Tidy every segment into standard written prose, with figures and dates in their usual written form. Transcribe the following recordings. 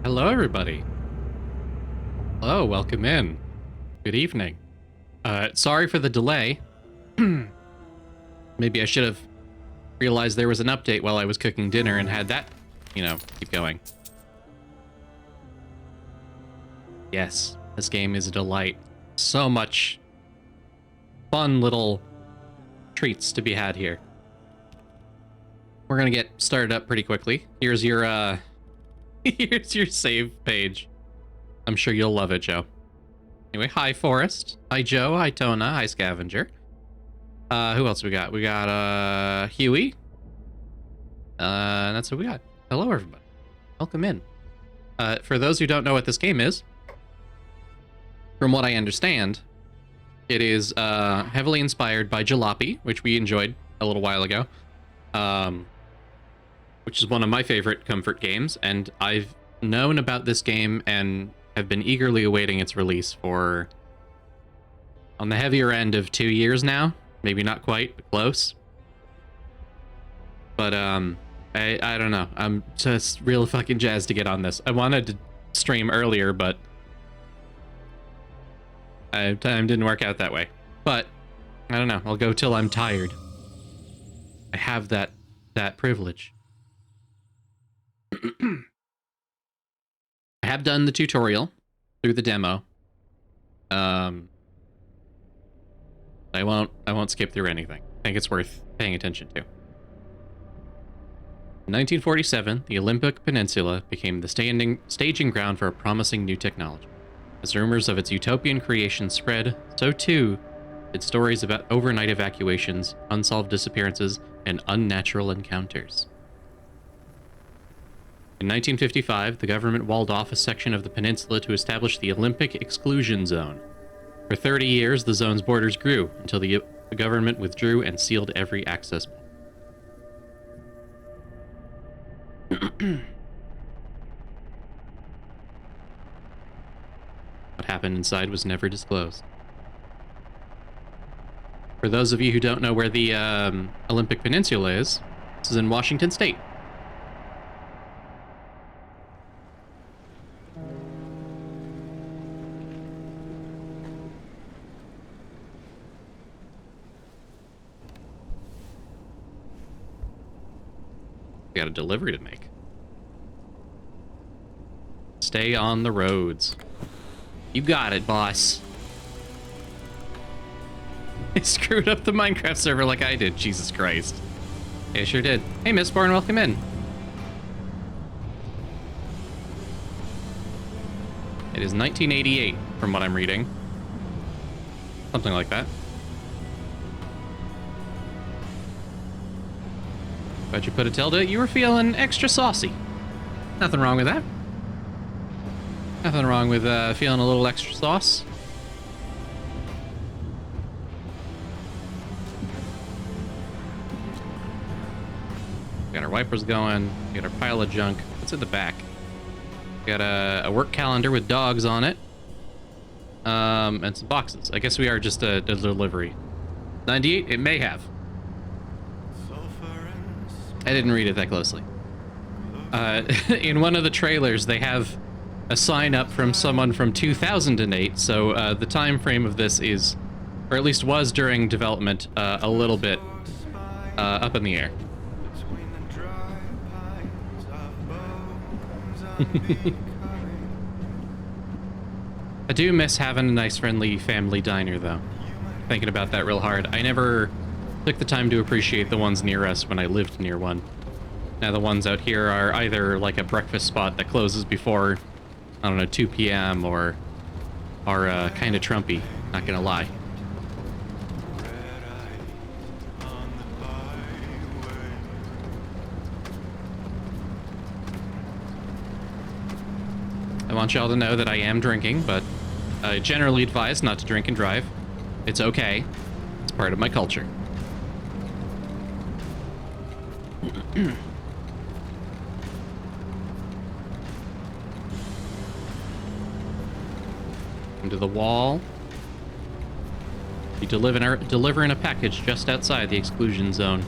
Hello, everybody. Hello, welcome in. Good evening. Sorry for the delay. Maybe I should have realized there was an update while I was cooking dinner and had that, keep going. Yes, this game is a delight. So much fun little treats to be had here. We're gonna get started up pretty quickly. Here's your here's your save page. I'm sure you'll love it, Joe. Anyway, hi Forrest. Hi Joe. Hi Tona. Hi Scavenger. Who else we got? We got Huey. And that's what we got. Hello everybody. Welcome in. For those who don't know what this game is, from what I understand, it is heavily inspired by Jalopy, which we enjoyed a little while ago. Which is one of my favorite comfort games, and I've known about this game and have been eagerly awaiting its release for, on the heavier end of 2 years now. Maybe not quite, but close. But I don't know. I'm just real fucking jazzed to get on this. I wanted to stream earlier, but time didn't work out that way. But I don't know. I'll go till I'm tired. I have that privilege. I have done the tutorial through the demo. I won't skip through anything. I think it's worth paying attention to. In 1947, the Olympic Peninsula became the staging ground for a promising new technology. As rumors of its utopian creation spread, so too did stories about overnight evacuations, unsolved disappearances, and unnatural encounters. In 1955, the government walled off a section of the peninsula to establish the Olympic Exclusion Zone. For 30 years, the zone's borders grew until the government withdrew and sealed every access point. What happened inside was never disclosed. For those of you who don't know where the Olympic Peninsula is, this is in Washington State. Got a delivery to make. Stay on the roads. You got it, boss. I screwed up the Minecraft server like I did. Jesus Christ. Yeah, I sure did. Hey, Mistborn, welcome in. It is 1988, from what I'm reading. Something like that. But you put a tilde, you were feeling extra saucy. Nothing wrong with that. Nothing wrong with feeling a little extra sauce. Got our wipers going. We got our pile of junk. What's in the back? We got a work calendar with dogs on it. And some boxes. I guess we are just a delivery. 98, it may have. I didn't read it that closely. In one of the trailers, they have a sign up from someone from 2008, so the time frame of this is, or at least was during development, a little bit up in the air. I do miss having a nice, friendly family diner, though. Thinking about that real hard. I never took the time to appreciate the ones near us when I lived near one. Now the ones out here are either like a breakfast spot that closes before, I don't know, 2 p.m. or are kind of Trumpy, not gonna lie. I want y'all to know that I am drinking, but I generally advise not to drink and drive. It's okay. It's part of my culture. Into the wall. You delivering a package just outside the exclusion zone.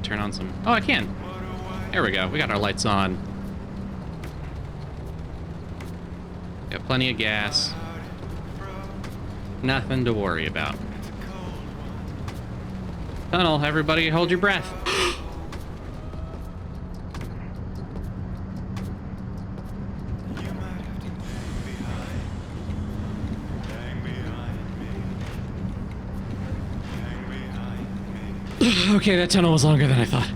turn on some... Oh, I can. There we go. We got our lights on. Got plenty of gas. Nothing to worry about. Tunnel, everybody hold your breath. Okay, that tunnel was longer than I thought.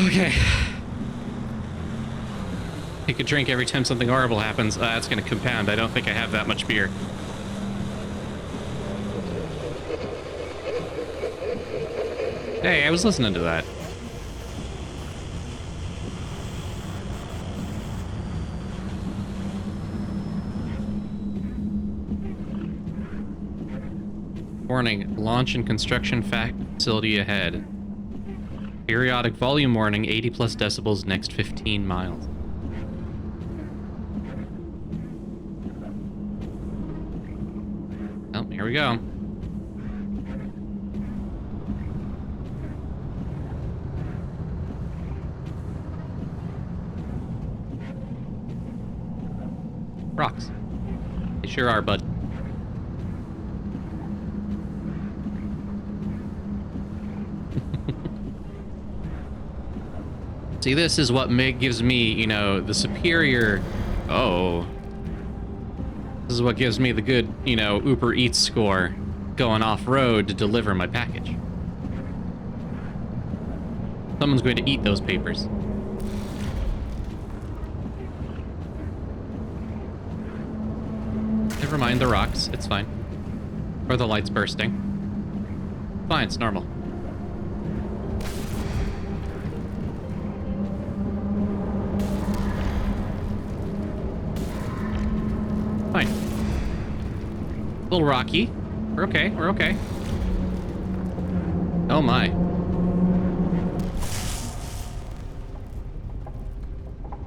Okay. Take a drink every time something horrible happens. That's gonna compound. I don't think I have that much beer. Hey, I was listening to that. Warning, launch and construction facility ahead. Periodic volume warning, 80 plus decibels next 15 miles. Oh, here we go. Rocks. They sure are, bud. See, this is what gives me, you know, the superior... Oh. This is what gives me the good, you know, Uber Eats score going off-road to deliver my package. Someone's going to eat those papers. Never mind the rocks, it's fine. Or the lights bursting. Fine, it's normal. Fine. A little rocky. We're okay, we're okay. Oh my.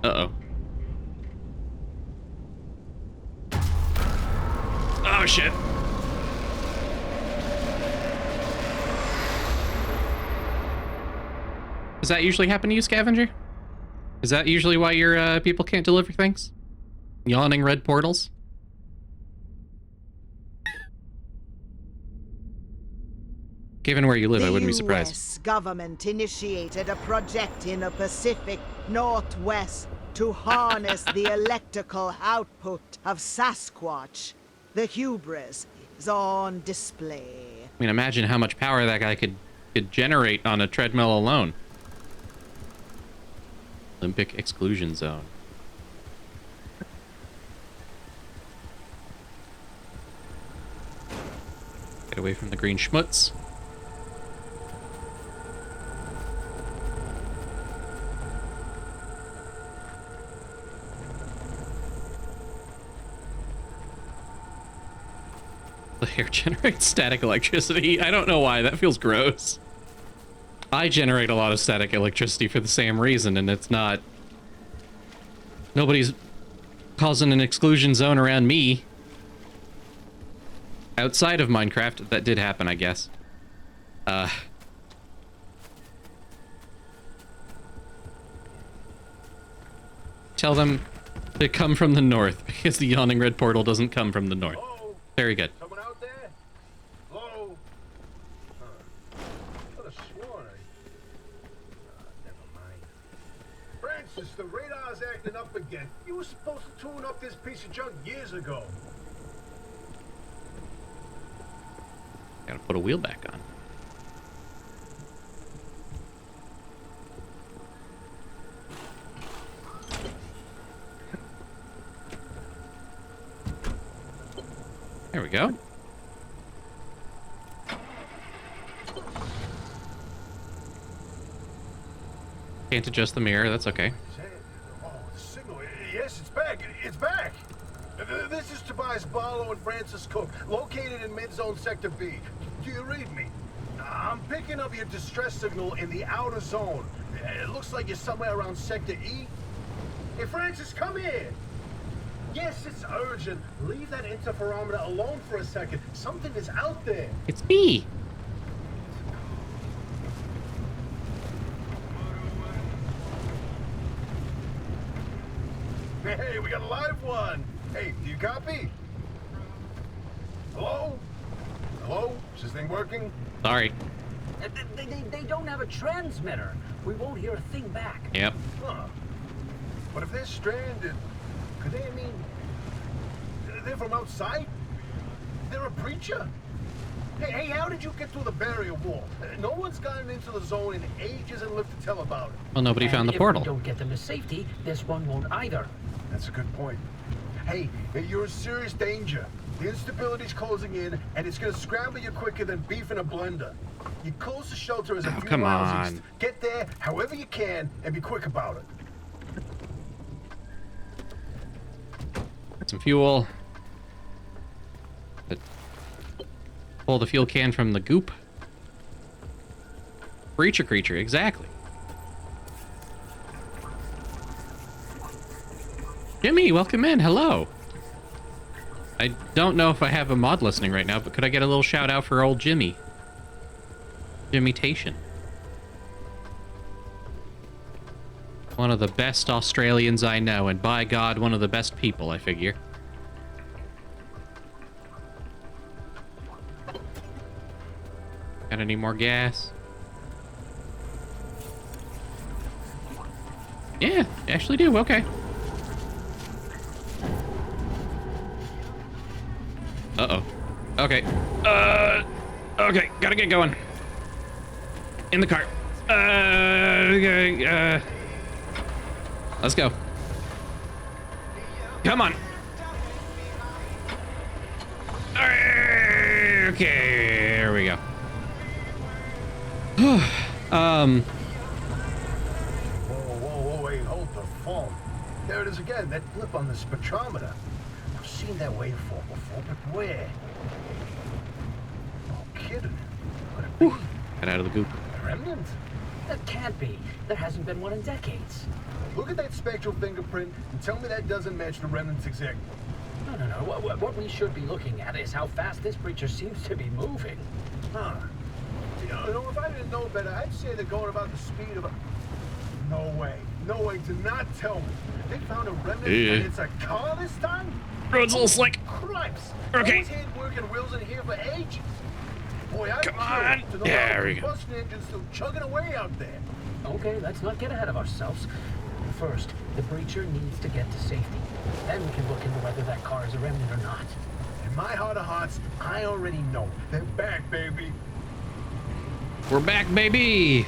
Uh-oh. Oh shit. Does that usually happen to you, Scavenger? Is that usually why your people can't deliver things? Yawning red portals? Given where you live, I wouldn't be surprised. The US government initiated a project in the Pacific Northwest to harness the electrical output of Sasquatch. The hubris is on display. I mean, imagine how much power that guy could generate on a treadmill alone. Olympic exclusion zone. Get away from the green schmutz. The hair generates static electricity. I don't know why. That feels gross. I generate a lot of static electricity for the same reason, and it's not... Nobody's causing an exclusion zone around me. Outside of Minecraft, that did happen, I guess. Tell them to come from the north, because the yawning red portal doesn't come from the north. Hello? Very good. Someone out there? Hello? Could have sworn never mind. Francis, the radar's acting up again. You were supposed to tune up this piece of junk years ago. Gotta put a wheel back on. There we go. Can't adjust the mirror, that's okay. Oh, the signal. Yes, it's back. It's back. This is Tobias Barlow and Francis Cook, located in mid-zone sector B. Do you read me? I'm picking up your distress signal in the outer zone. It looks like you're somewhere around sector E. Hey, Francis, come here. Yes, it's urgent. Leave that interferometer alone for a second. Something is out there. It's me. live one. Hey, do you copy? Hello? Hello? Is this thing working? Sorry. They don't have a transmitter. We won't hear a thing back. Yep. Huh. But if they're stranded, could they, I mean, they're from outside? They're a preacher? Hey, how did you get through the barrier wall? No one's gotten into the zone in ages and lived to tell about it. Well, nobody found the portal. If we don't get them to safety, this one won't either. That's a good point. Hey, you're in serious danger. The instability's closing in, and it's gonna scramble you quicker than beef in a blender. Your closest shelter is a few come miles on. east. Get there however you can, and be quick about it. Got some fuel. Pull the fuel can from the goop. Breacher creature, exactly. Jimmy, welcome in. Hello. I don't know if I have a mod listening right now, but could I get a little shout out for old Jimmy? Jimmy-tation. One of the best Australians I know, and by God, one of the best people, I figure. Got any more gas? Yeah, I actually do. Okay. Uh-oh. Okay. Okay. Gotta get going. In the cart. Okay. Let's go. Come on. Okay. There we go. Whoa, wait, hold the phone. There it is again, that blip on the spectrometer. I've seen that waveform before, but where? No kidding. Could it be Get out of the goop. a remnant? That can't be. There hasn't been one in decades. Look at that spectral fingerprint and tell me that doesn't match the remnants exactly. No. What we should be looking at is how fast this creature seems to be moving. Huh. You know, if I didn't know better, I'd say they're going about the speed of a... No way. No way. Do not tell me. They found a remnant and it's a car this time? Road's a little slick. Cripes. Okay. Those hand working wheels in here for ages. Boy, I'm Come curious on. to know There how we the go. combustion engine's still chugging away out there. Okay, let's not get ahead of ourselves. First, the breacher needs to get to safety. Then we can look into whether that car is a remnant or not. In my heart of hearts, I already know. They're back, baby. We're back, baby.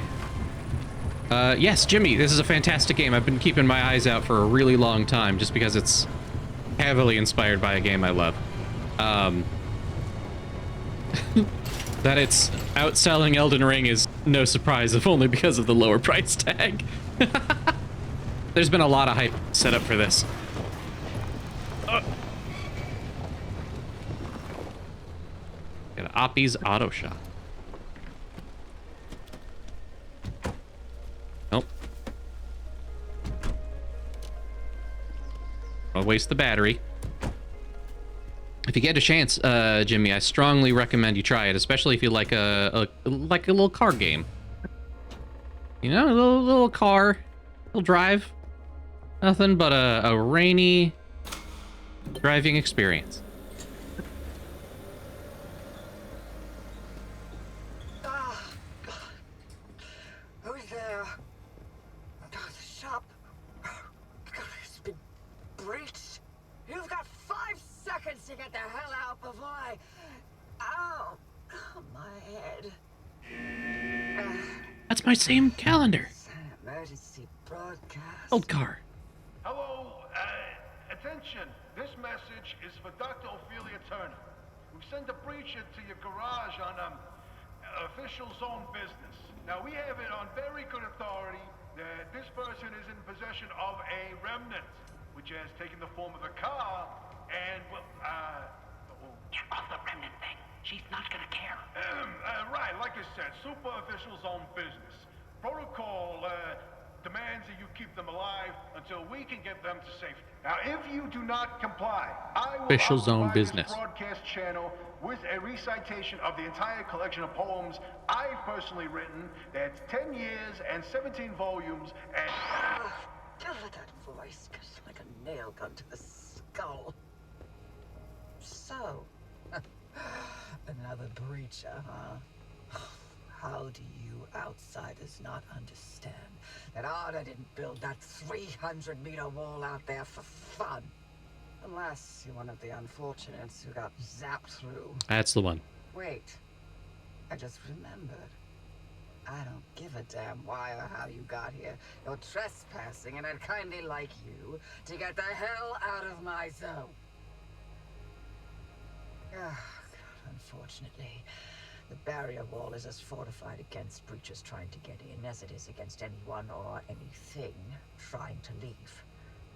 Yes, Jimmy, this is a fantastic game. I've been keeping my eyes out for a really long time just because it's heavily inspired by a game I love. That it's outselling Elden Ring is no surprise, if only because of the lower price tag. There's been a lot of hype set up for this. Got an Oppie's Auto Shop. Nope. I'll waste the battery. If you get a chance, Jimmy, I strongly recommend you try it, especially if you like a little car game. You know, a little car, little drive. Nothing but a rainy driving experience. Ah, God. Who's there? The shop. God, it's been breached. You've got 5 seconds to get the hell out before I... Ow! My head. That's my same calendar. It's an emergency broadcast. Old car. Hello, attention. This message is for Dr. Ophelia Turner. We sent a breacher to your garage on official zone business. Now, we have it on very good authority that this person is in possession of a remnant, which has taken the form of a car, and, well, Get off the remnant thing. She's not gonna care. right, like I said, super official zone business. Protocol, demands that you keep them alive until we can get them to safety. Now, if you do not comply, I will Official zone occupy this business. broadcast channel with a recitation of the entire collection of poems I've personally written. That's 10 years and 17 volumes and... Don't let that voice goes like a nail gun to the skull. So, another breacher, huh? How do you outsiders not understand that Arda didn't build that 300-meter wall out there for fun? Unless you're one of the unfortunates who got zapped through. That's the one. Wait, I just remembered. I don't give a damn why or how you got here. You're trespassing, and I'd kindly like you to get the hell out of my zone. Ah, unfortunately, the barrier wall is as fortified against breaches trying to get in as it is against anyone or anything trying to leave.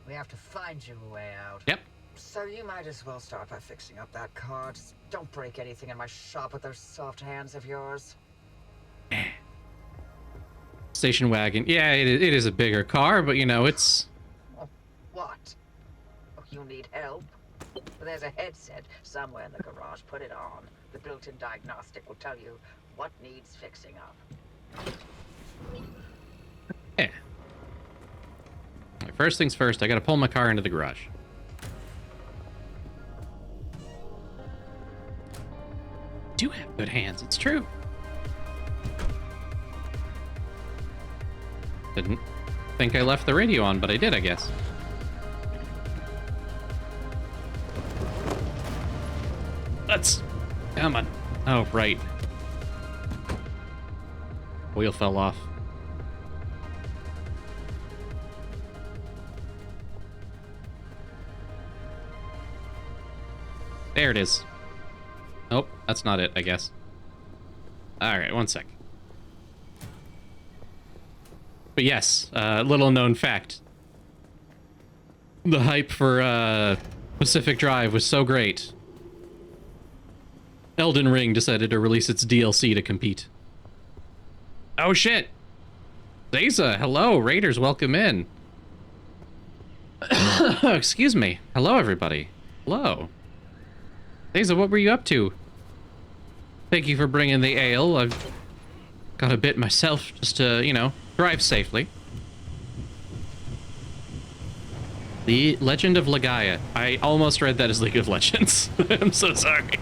We have to find you a way out. Yep. So you might as well start by fixing up that car. Just don't break anything in my shop with those soft hands of yours. Station wagon. Yeah, it is a bigger car, but you know, it's... What? Oh, you need help? Well, there's a headset somewhere in the garage. Put it on. The built-in diagnostic will tell you what needs fixing up. Yeah. Right, first things first, I gotta pull my car into the garage. I do have good hands, it's true. Didn't think I left the radio on, but I did, I guess. Let's... Come on. Oh, right. Wheel fell off. There it is. Oh, that's not it, I guess. Alright, one sec. But yes, little known fact. The hype for Pacific Drive was so great. Elden Ring decided to release its DLC to compete. Oh shit! Zayza, hello, Raiders, welcome in. Excuse me. Hello, everybody. Hello. Zayza, what were you up to? Thank you for bringing the ale. I've got a bit myself just to, you know, drive safely. The Legend of Legaia. I almost read that as League of Legends. I'm so sorry.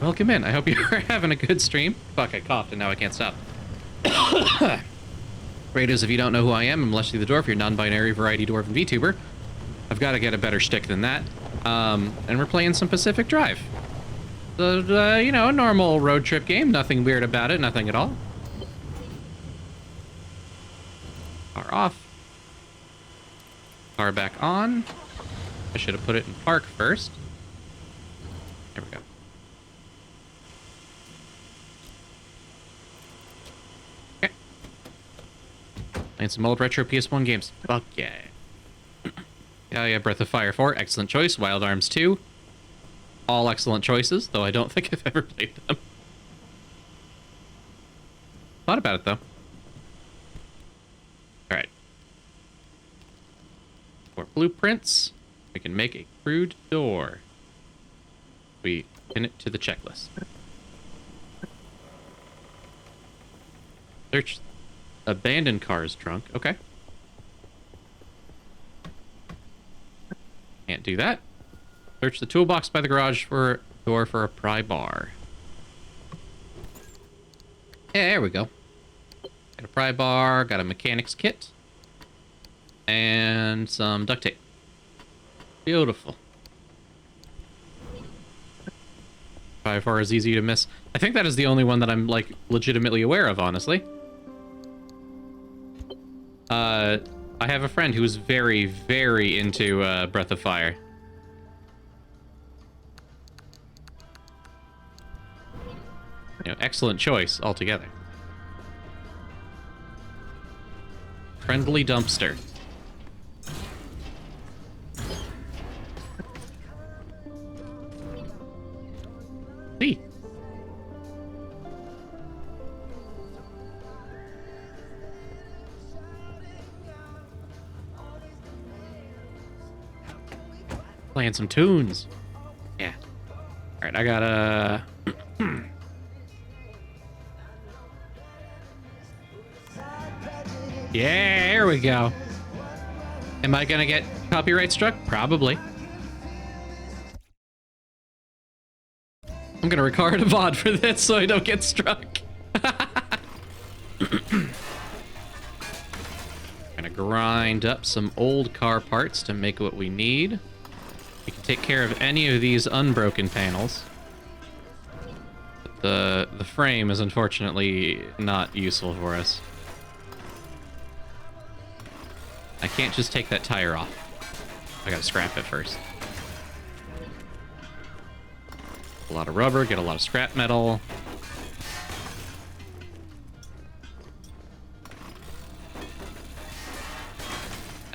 Welcome in. I hope you're having a good stream. Fuck, I coughed and now I can't stop. Raiders, if you don't know who I am, I'm Leshii the Dwarf, your non-binary variety dwarven VTuber. I've got to get a better shtick than that. And we're playing some Pacific Drive. You know, a normal road trip game. Nothing weird about it. Nothing at all. Car off. Car back on. I should have put it in park first. There we go. Okay. Playing some old retro PS1 games. Fuck yeah. Yeah, Breath of Fire 4, excellent choice. Wild Arms 2, all excellent choices, though I don't think I've ever played them. Thought about it, though. Alright. For blueprints, we can make a crude door. We pin it to the checklist. Search abandoned cars trunk. Okay. Can't do that. Search the toolbox by the garage for door for a pry bar. Yeah, there we go. Got a pry bar, got a mechanics kit, and some duct tape. Beautiful. Pry bar is easy to miss. I think that is the only one that I'm, like, legitimately aware of, honestly. I have a friend who's very, very into Breath of Fire. You know, excellent choice altogether. Friendly dumpster. See. Playing some tunes. Yeah. Alright, I gotta... Yeah, here we go. Am I gonna get copyright struck? Probably. I'm gonna record a VOD for this so I don't get struck. Gonna grind up some old car parts to make what we need. We can take care of any of these unbroken panels. But the frame is unfortunately not useful for us. I can't just take that tire off. I gotta scrap it first. A lot of rubber, get a lot of scrap metal.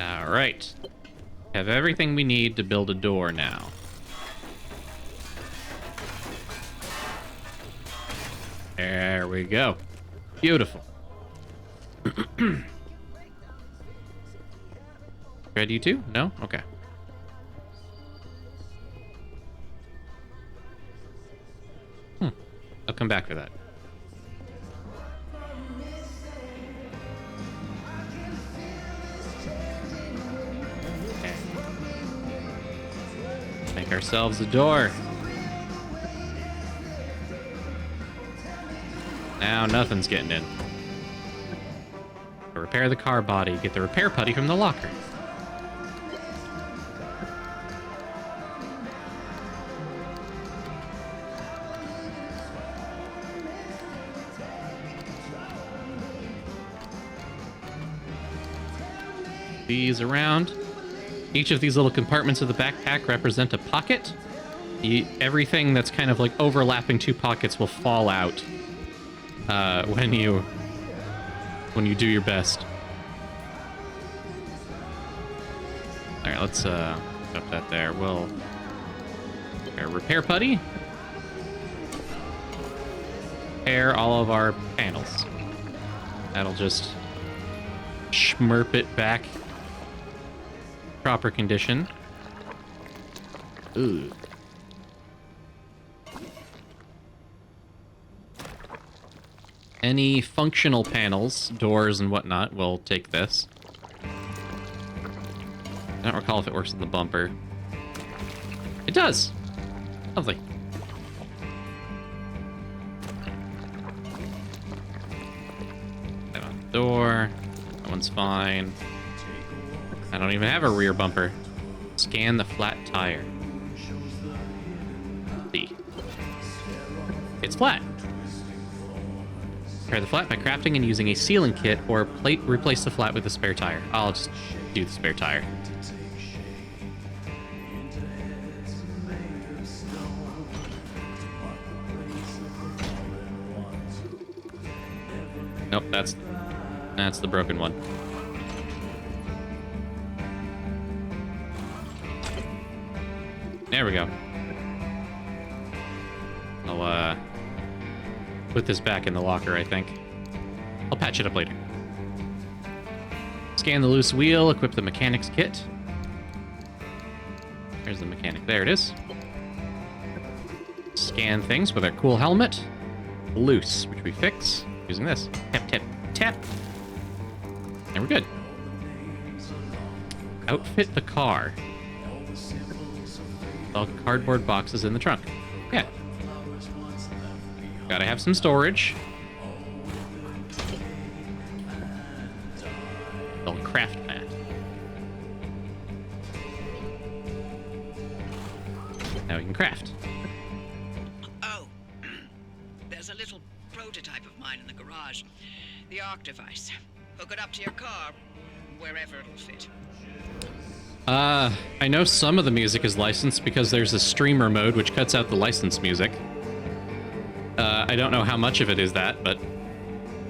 Alright. Have everything we need to build a door now. There we go. Beautiful. Ready to? No? Okay. I'll come back for that. Okay. Make ourselves a door. Now nothing's getting in. Repair the car body. Get the repair putty from the locker. These around. Each of these little compartments of the backpack represent a pocket. Everything that's kind of like overlapping two pockets will fall out when you do your best. All right, let's put that there. We'll repair putty. Repair all of our panels. That'll just schmurp it back. Proper condition. Ooh. Any functional panels, doors and whatnot, will take this. I don't recall if it works with the bumper. It does! Lovely. That on the door. That one's fine. I don't even have a rear bumper. Scan the flat tire. See. It's flat. Repair the flat by crafting and using a sealing kit or replace the flat with a spare tire. I'll just do the spare tire. Nope, that's the broken one. There we go. I'll put this back in the locker, I think. I'll patch it up later. Scan the loose wheel, equip the mechanic's kit. There's the mechanic. There it is. Scan things with our cool helmet. Loose, which we fix using this. Tap, tap, tap. And we're good. Outfit the car. All cardboard boxes in the trunk. Yeah. Gotta have some storage. Little craft mat. Now we can craft. Oh, there's a little prototype of mine in the garage. The ARC device. Hook it up to your car, wherever it'll fit. I know some of the music is licensed because there's a streamer mode which cuts out the licensed music. I don't know how much of it is that, but,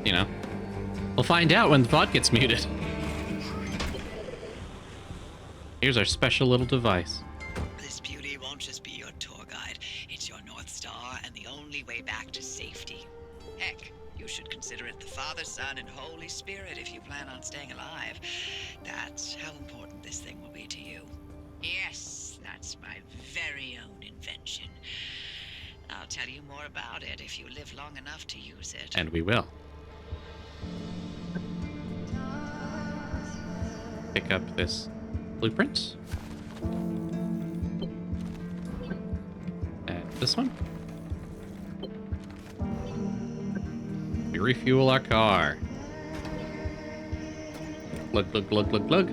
you know. We'll find out when the VOD gets muted. Here's our special little device. This beauty won't just be your tour guide. It's your North Star and the only way back to safety. Heck, you should consider it the Father, Son, and Holy Spirit if you plan on staying alive. That's how important this thing will be to you. Yes, that's my very own invention. I'll tell you more about it if you live long enough to use it. And we will. Pick up this blueprint. And this one. refuel our car. Glug, glug, glug, glug, glug.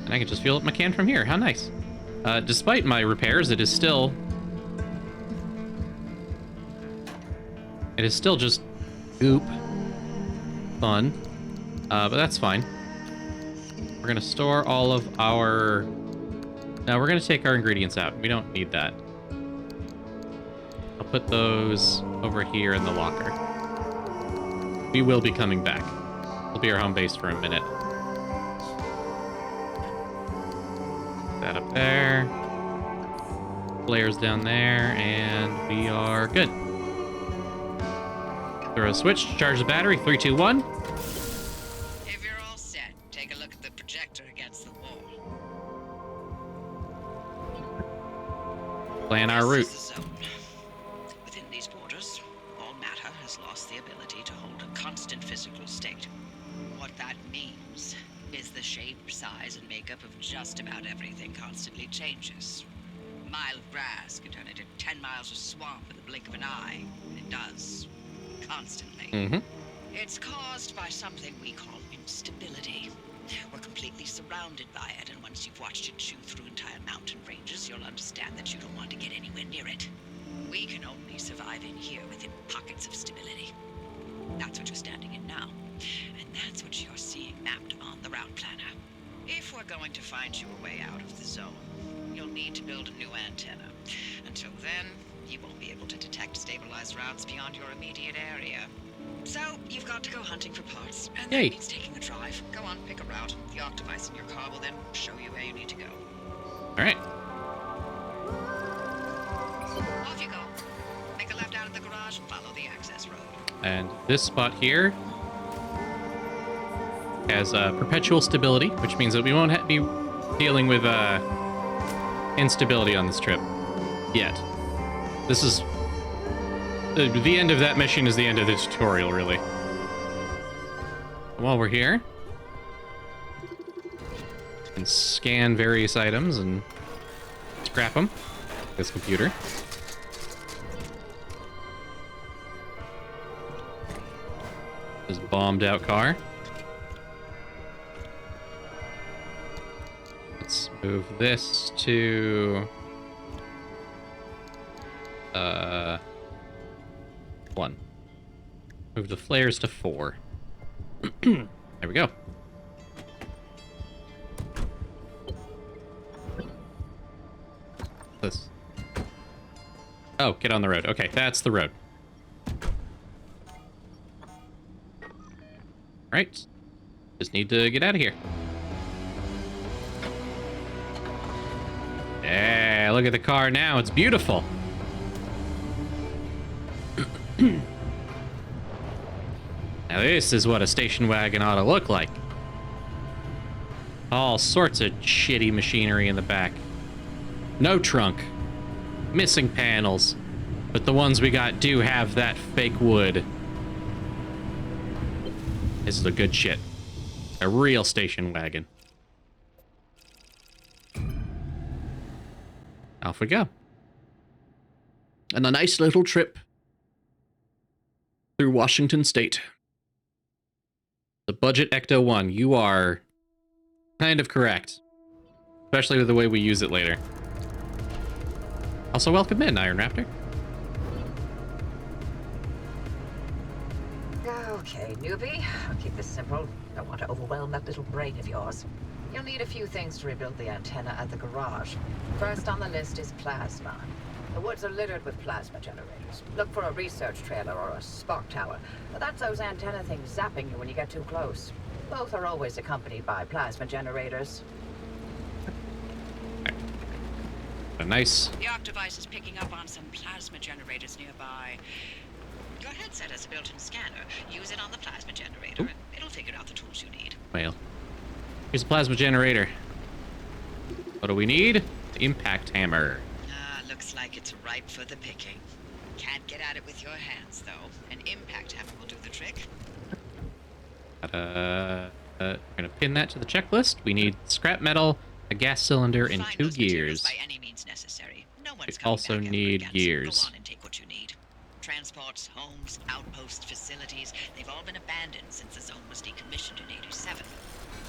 And I can just fuel up my can from here. How nice. Despite my repairs, it is still just goop. Fun. But that's fine. We're gonna store all of our... No, we're gonna take our ingredients out. We don't need that. I'll put those over here in the locker. We will be coming back. It'll be our home base for a minute. That up there. Flares down there, and we are good. Throw a switch, charge the battery, 3, 2, 1. If you're all set, take a look at the projector against the wall. Plan our route. This is the zone. Within these borders, all matter has lost the ability to hold a constant physical state. What that means is the shape, size, and makeup of just about everything constantly changes. A mile of grass can turn into 10 miles of swamp in the blink of an eye, and it does. Constantly. Mm-hmm. It's caused by something we call instability. We're completely surrounded by it, and once you've watched it chew through entire mountain ranges, you'll understand that you don't want to get anywhere near it. We can only survive in here within pockets of stability. That's what you're standing in now, and that's what you're seeing mapped on the route planner. If we're going to find you a way out of the zone, you'll need to build a new antenna. Until then, you won't be able to detect stabilized routes beyond your immediate area. So, you've got to go hunting for parts, and that Yay. means taking a drive. Go on, pick a route. The Octovice in your car will then show you where you need to go. All right. Off you go. Make a left out of the garage and follow the access road. And this spot here has perpetual stability, which means that we won't be dealing with instability on this trip yet. This is... the end of that mission is the end of the tutorial, really. While we're here, we can scan various items and scrap them. This computer. This bombed out car. Let's move this to... 1. Move the flares to 4. There we go. This. Oh, get on the road. Okay, that's the road. Right. Just need to get out of here. Yeah, look at the car now. It's beautiful. Now this is what a station wagon ought to look like. All sorts of shitty machinery in the back. No trunk. Missing panels. But the ones we got do have that fake wood. This is the good shit. A real station wagon. Off we go. And a nice little trip through Washington State. The budget Ecto 1, you are kind of correct. Especially with the way we use it later. Also, welcome in, Iron Raptor. Okay, newbie. I'll keep this simple. Don't want to overwhelm that little brain of yours. You'll need a few things to rebuild the antenna at the garage. First on the list is plasma. The woods are littered with plasma generators. Look for a research trailer or a spark tower. But that's those antenna things zapping you when you get too close. Both are always accompanied by plasma generators. A nice... The Octovice is picking up on some plasma generators nearby. Your headset has a built-in scanner. Use it on the plasma generator, and it'll figure out the tools you need. Well, here's a plasma generator. What do we need? The impact hammer. Looks like it's ripe for the picking. Can't get at it with your hands, though. An impact hammer will do the trick. We're gonna pin that to the checklist. We need scrap metal a gas cylinder, and Find 2 those materials gears. by any means necessary. No We one's coming also back ever need again, so gears. Go on and take what you need. Transports, homes, outposts, facilities, they've all been abandoned since the zone was decommissioned in 87.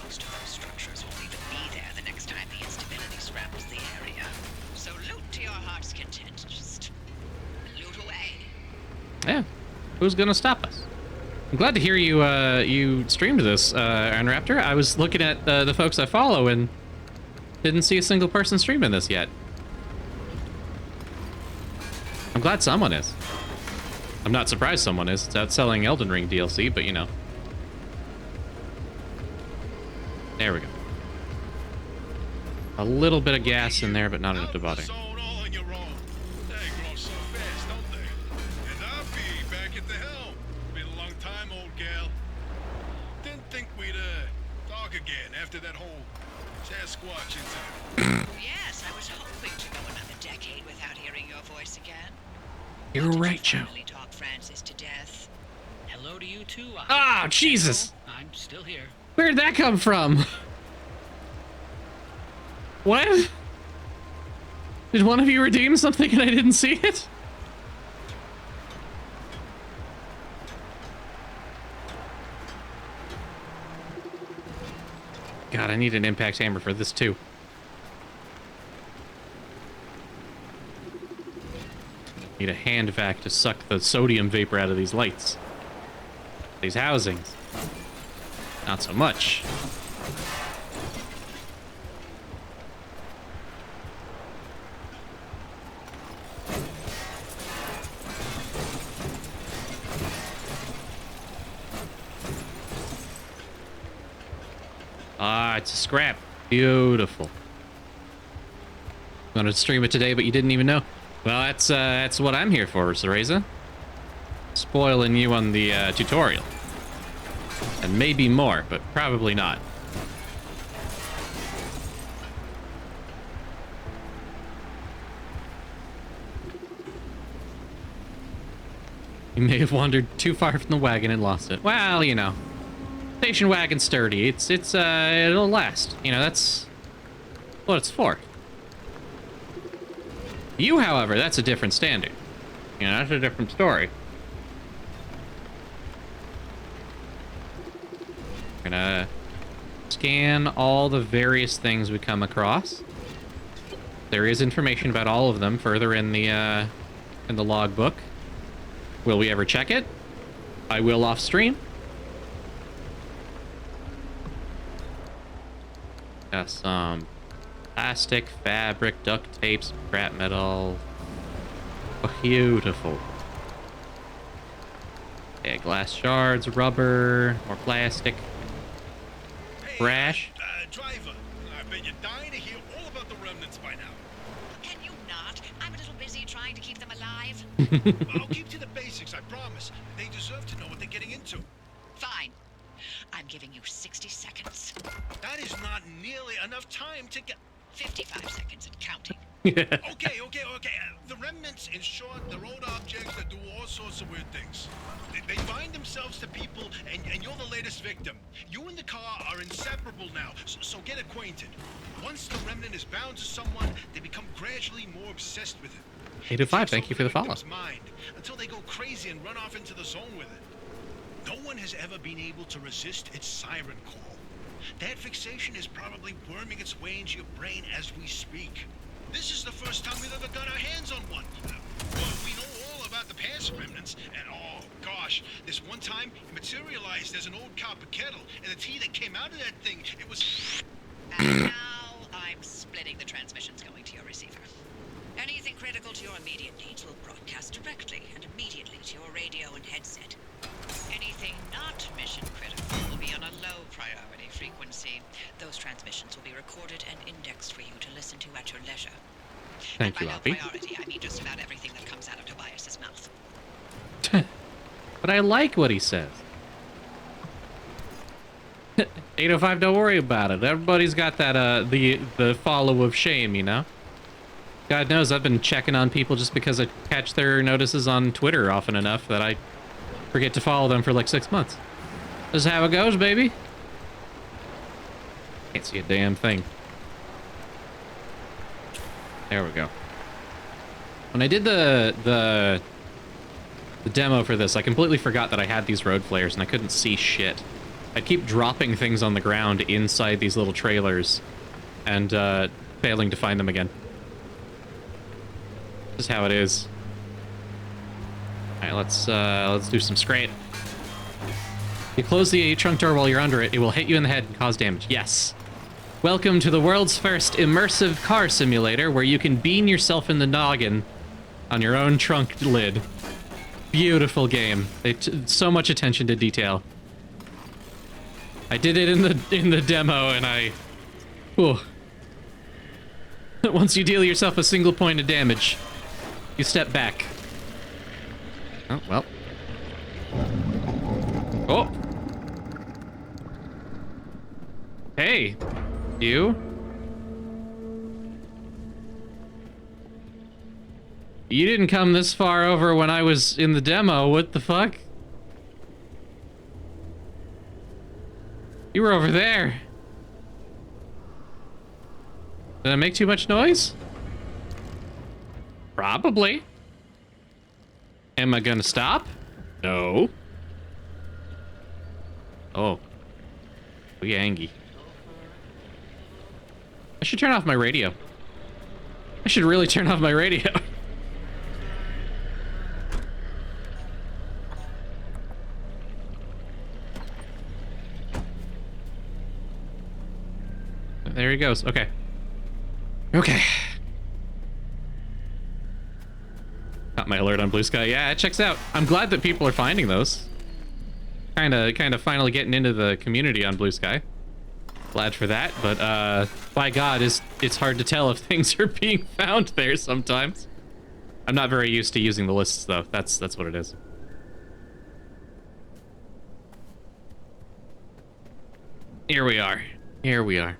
Most of those structures won't even be there the next time the instability scrambles the area. So loot to your heart's content. Just loot away. Yeah, who's gonna stop us? I'm glad to hear you you streamed this, Iron Raptor. I was looking at the folks I follow and didn't see a single person streaming this yet. I'm glad someone is. I'm not surprised someone is. It's out selling Elden Ring DLC, but you know. There we go. A little bit of gas in there, but not enough to bother. Zone all on your own. They grow so fast, don't they? And I'll be back at the helm. Been a long time, old gal. Didn't think we'd talk again after that whole Sasquatch incident. Yes, I was hoping to go another decade without hearing your voice again. You're Did you right, Joe. finally talk Francis to death? Hello to you too. Ah, Jesus! I'm still here. Where'd that come from? What? Did one of you redeem something and I didn't see it? God, I need an impact hammer for this too. Need a hand vac to suck the sodium vapor out of these lights. These housings. Not so much. Ah, it's a scrap. Beautiful. Wanted to stream it today, but you didn't even know. Well, that's what I'm here for, Cereza. Spoiling you on the tutorial. And maybe more, but probably not. You may have wandered too far from the wagon and lost it. Well, you know. Station wagon's sturdy. It'll last. You know, that's what it's for. You, however, that's a different standard. You know, that's a different story. We're gonna scan all the various things we come across. There is information about all of them further in the logbook. Will we ever check it? I will off stream. Got some plastic, fabric, duct tape, scrap metal. Beautiful. Yeah, glass shards, rubber, more plastic. Brash. Driver, I bet you're dying to hear all about the remnants by now. Can you not? I'm a little busy trying to keep them alive. I'll keep to the basics, I promise. They deserve to know what they're getting into. Fine. I'm giving you 60 seconds. That is not nearly enough time to get... 55 seconds and counting. Okay. The remnants, in short, they're old objects that do all sorts of weird things. They bind themselves to people, and you're the latest victim. You and the car are inseparable now, so get acquainted. Once the remnant is bound to someone, they become gradually more obsessed with it. 8 to 5, thank you for the follow. Mind, until they go crazy and run off into the zone with it. No one has ever been able to resist its siren call. That fixation is probably worming its way into your brain as we speak. This is the first time we've ever got our hands on one. Well, we know all about the past remnants, and oh gosh, this one time it materialized as an old copper kettle, and the tea that came out of that thing, it was... And now I'm splitting the transmissions going to your receiver. Anything critical to your immediate needs will broadcast directly and immediately to your radio and headset. Anything not mission critical will be on a low priority frequency. Those transmissions will be recorded and indexed for you to listen to at your leisure. Thank you, and by Abby. low priority, I mean just about everything that comes out of Tobias's mouth. But I like what he says. 805, don't worry about it. Everybody's got that the follow of shame, you know? God knows I've been checking on people just because I catch their notices on Twitter often enough that I forget to follow them for like 6 months. This is how it goes, baby. Can't see a damn thing. There we go. When I did the demo for this, I completely forgot that I had these road flares and I couldn't see shit. I'd keep dropping things on the ground inside these little trailers and failing to find them again. This is how it is. All right, let's do some scrape. You close the trunk door while you're under it. It will hit you in the head and cause damage. Yes. Welcome to the world's first immersive car simulator where you can bean yourself in the noggin on your own trunk lid. Beautiful game. So much attention to detail. I did it in the demo, and whew. Once you deal yourself a single point of damage, you step back. Oh well. Oh. Hey, you. You didn't come this far over when I was in the demo. What the fuck? You were over there. Did I make too much noise? Probably. Am I gonna stop? No. Oh. We angy. I should turn off my radio. I should really turn off my radio. There he goes. Okay. Okay. Got my alert on Blue Sky. Yeah, it checks out. I'm glad that people are finding those. Kind of finally getting into the community on Blue Sky. Glad for that, but by God, it's hard to tell if things are being found there sometimes. I'm not very used to using the lists though. That's what it is. Here we are. Here we are.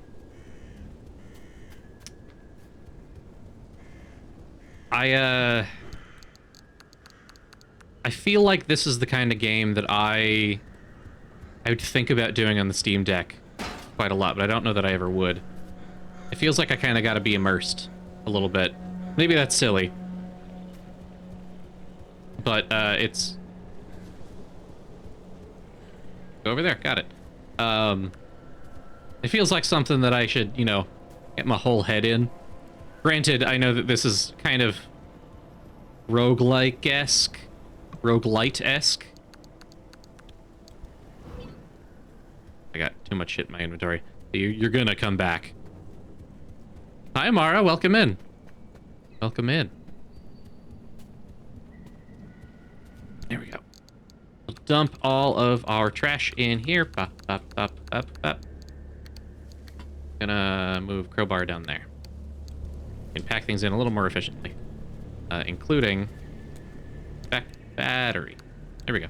I feel like this is the kind of game that I would think about doing on the Steam Deck quite a lot, but I don't know that I ever would. It feels like I kind of got to be immersed a little bit. Maybe that's silly. But it's... Go over there. Got it. It feels like something that I should, you know, get my whole head in. Granted, I know that this is kind of roguelike-esque. Roguelite-esque. I got too much shit in my inventory. You're gonna come back. Hi, Mara. Welcome in. Welcome in. There we go. We'll dump all of our trash in here. Pop, pop, pop, pop, pop. Gonna move crowbar down there. Can pack things in a little more efficiently, including battery. There we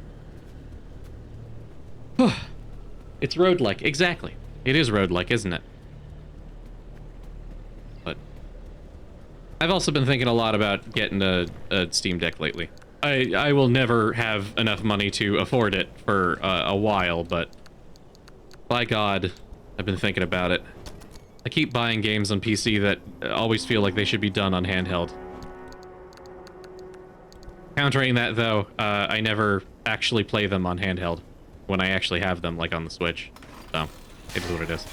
go. It's road-like, exactly. It is road-like, isn't it? But I've also been thinking a lot about getting a Steam Deck lately. I will never have enough money to afford it for a while, but by God, I've been thinking about it. I keep buying games on PC that always feel like they should be done on handheld. Countering that, though, I never actually play them on handheld when I actually have them, like on the Switch. So, it is what it is.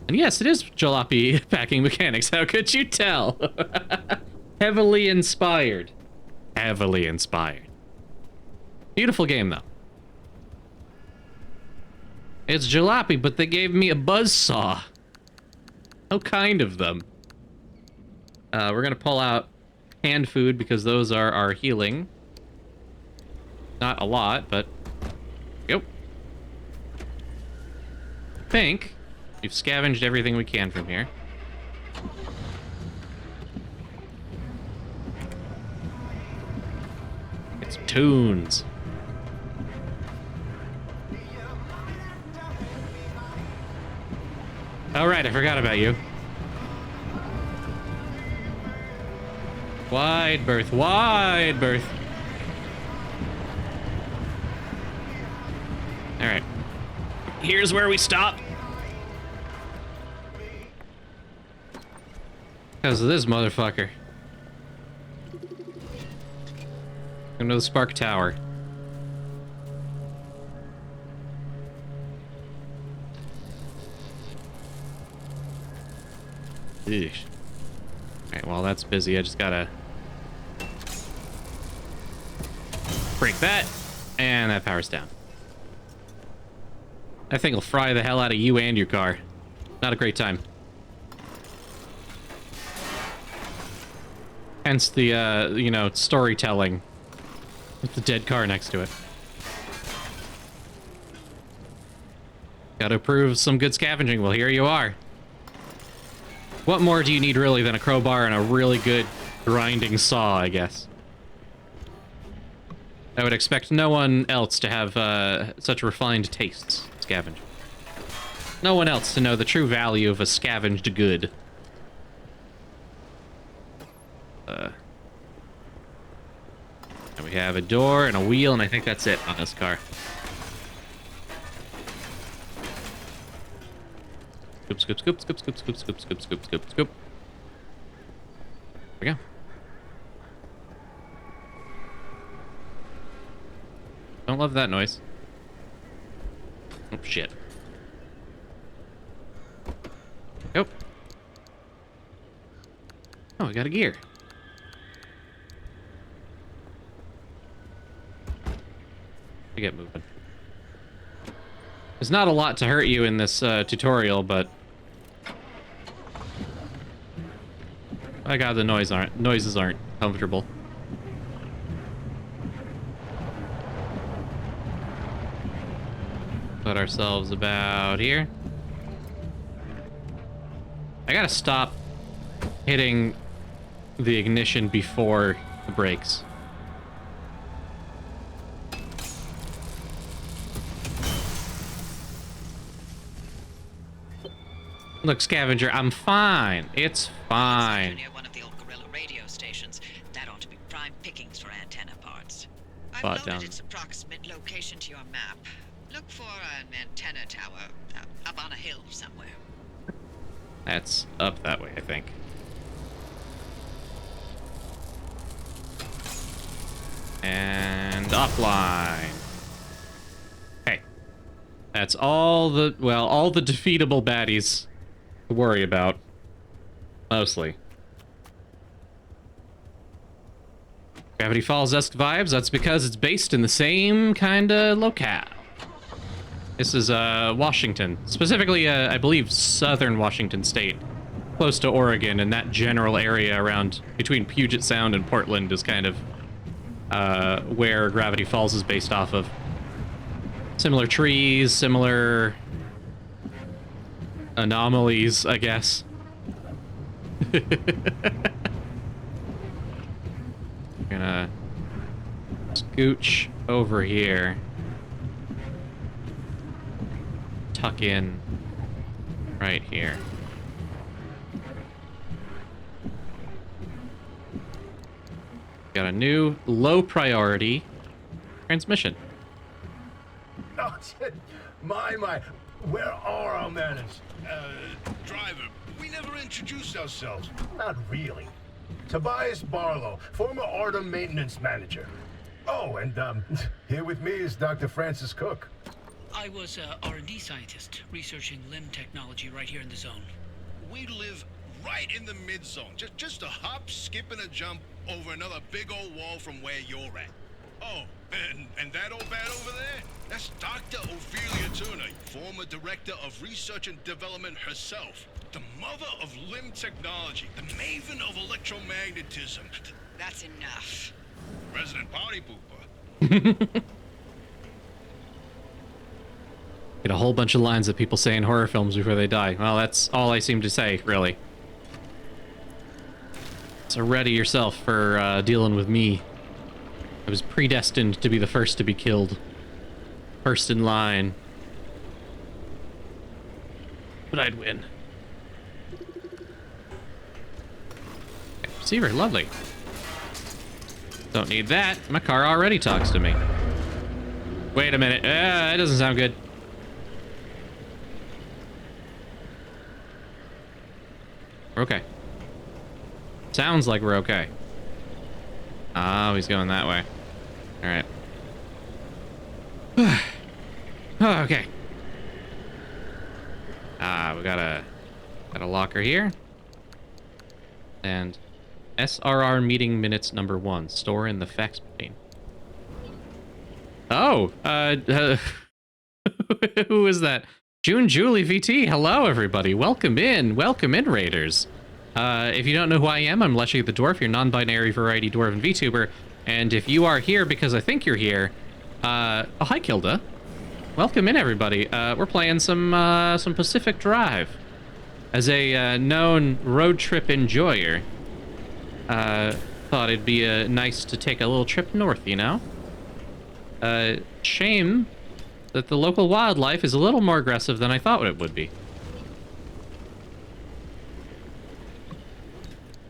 And yes, it is jalopy packing mechanics. How could you tell? Heavily inspired. Heavily inspired. Beautiful game, though. It's jalopy, but they gave me a buzzsaw. How kind of them. We're gonna pull out canned food because those are our healing. Not a lot, but... Yep. I think we've scavenged everything we can from here. It's tunes. Alright, I forgot about you. Wide berth, wide berth. Alright. Here's where we stop. Because of this motherfucker. Into the Spark Tower. Eesh. Alright, well that's busy. I just gotta break that, and that power's down. That thing will fry the hell out of you and your car. Not a great time. Hence the, you know, storytelling with the dead car next to it. Gotta prove some good scavenging. Well, here you are. What more do you need, really, than a crowbar and a really good grinding saw, I guess? I would expect no one else to have such refined tastes, scavenge. No one else to know the true value of a scavenged good. And we have a door and a wheel, and I think that's it on this car. Scoop, scoop, scoop, scoop, scoop, scoop, scoop, scoop, scoop, scoop, scoop. There we go. Don't love that noise. Oh, shit. Nope. Oh, I got a gear. I get moving. There's not a lot to hurt you in this tutorial, but my god, the noises aren't comfortable. Put ourselves about here. I gotta stop hitting the ignition before the brakes. Look, Scavenger, I'm fine. It's fine. Near one of the old Gorilla radio stations. That ought to be prime pickings for antenna parts. I've Spot loaded down. its approximate location to your map. Look for an antenna tower up on a hill somewhere. That's up that way, I think. And offline. Hey. That's all the, well, all the defeatable baddies to worry about. Mostly. Gravity Falls-esque vibes, that's because it's based in the same kind of locale. This is Washington, specifically I believe southern Washington state, close to Oregon, and that general area around between Puget Sound and Portland is kind of where Gravity Falls is based off of. Similar trees, similar anomalies, I guess. Gonna scooch over here. Tuck in right here. Got a new low priority transmission. Oh, my. Where are our manners? Driver, we never introduced ourselves. Not really. Tobias Barlow, former Artem maintenance manager. Oh, and here with me is Dr. Francis Cook. I was a R&D scientist researching limb technology right here in the zone. We live right in the mid-zone. Just a hop, skip, and a jump over another big old wall from where you're at. Oh, and that old bat over there? That's Dr. Ophelia Turner, former director of research and development herself. The mother of limb technology, the maven of electromagnetism. That's enough. Resident party pooper. Get a whole bunch of lines that people say in horror films before they die. Well, that's all I seem to say, really. So ready yourself for dealing with me. I was predestined to be the first to be killed. First in line. But I'd win. Okay, receiver, lovely. Don't need that. My car already talks to me. Wait a minute. That doesn't sound good. Okay. Sounds like we're okay. Oh, he's going that way. All right. Oh, okay. We got a locker here. And SRR meeting minutes number 1. Store in the fax machine. Oh, who is that? June Julie VT. Hello, everybody. Welcome in, Raiders. If you don't know who I am, I'm Leshii the Dwarf, your non-binary variety dwarven VTuber. And if you are here because I think you're here, oh, hi, Kilda. Welcome in, everybody. We're playing some Pacific Drive. As a known road trip enjoyer, thought it'd be nice to take a little trip north, you know? Shame that the local wildlife is a little more aggressive than I thought it would be.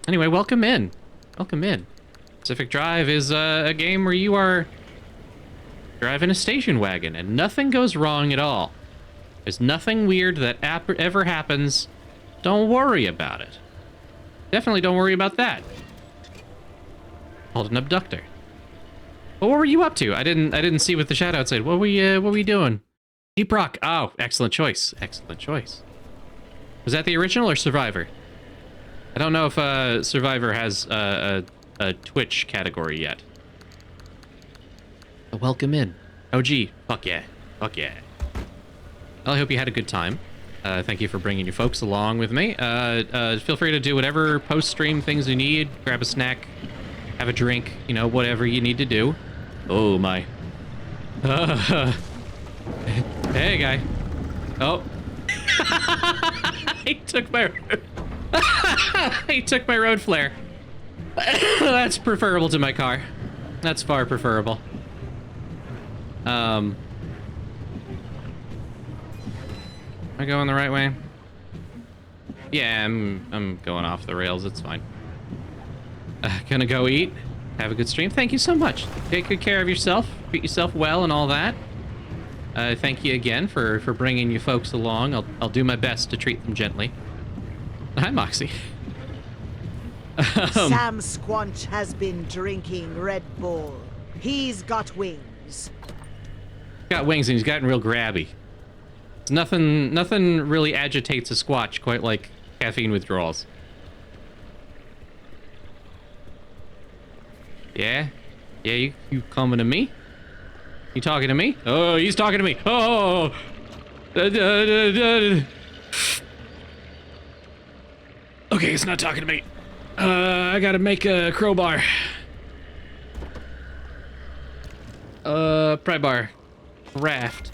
Anyway, welcome in. Welcome in. Pacific Drive is a game where you are driving a station wagon and nothing goes wrong at all. There's nothing weird that ever happens. Don't worry about it. Definitely don't worry about that. Called an abductor. Well, what were you up to? I didn't see what the shout out said. What were you doing? Deep Rock. Oh, excellent choice. Excellent choice. Was that the original or Survivor? I don't know if Survivor has a Twitch category yet. But welcome in. OG. Fuck yeah. Fuck yeah. Well, I hope you had a good time. Thank you for bringing your folks along with me. Feel free to do whatever post-stream things you need. Grab a snack, have a drink, you know, whatever you need to do. Oh, my. Hey, guy. Oh. He took my... He took my road flare. That's preferable to my car. That's far preferable. Am I going the right way? Yeah, I'm going off the rails. It's fine. Gonna go eat. Have a good stream. Thank you so much. Take good care of yourself. Treat yourself well and all that. Thank you again for bringing you folks along. I'll do my best to treat them gently. Hi, Moxie. Sam Squanch has been drinking Red Bull. He's got wings. Got wings and he's gotten real grabby. Nothing really agitates a Squatch quite like caffeine withdrawals. Yeah? Yeah, you coming to me? You talking to me? Oh, he's talking to me. Oh! Okay, it's not talking to me. I gotta make a crowbar. Pry bar. Raft.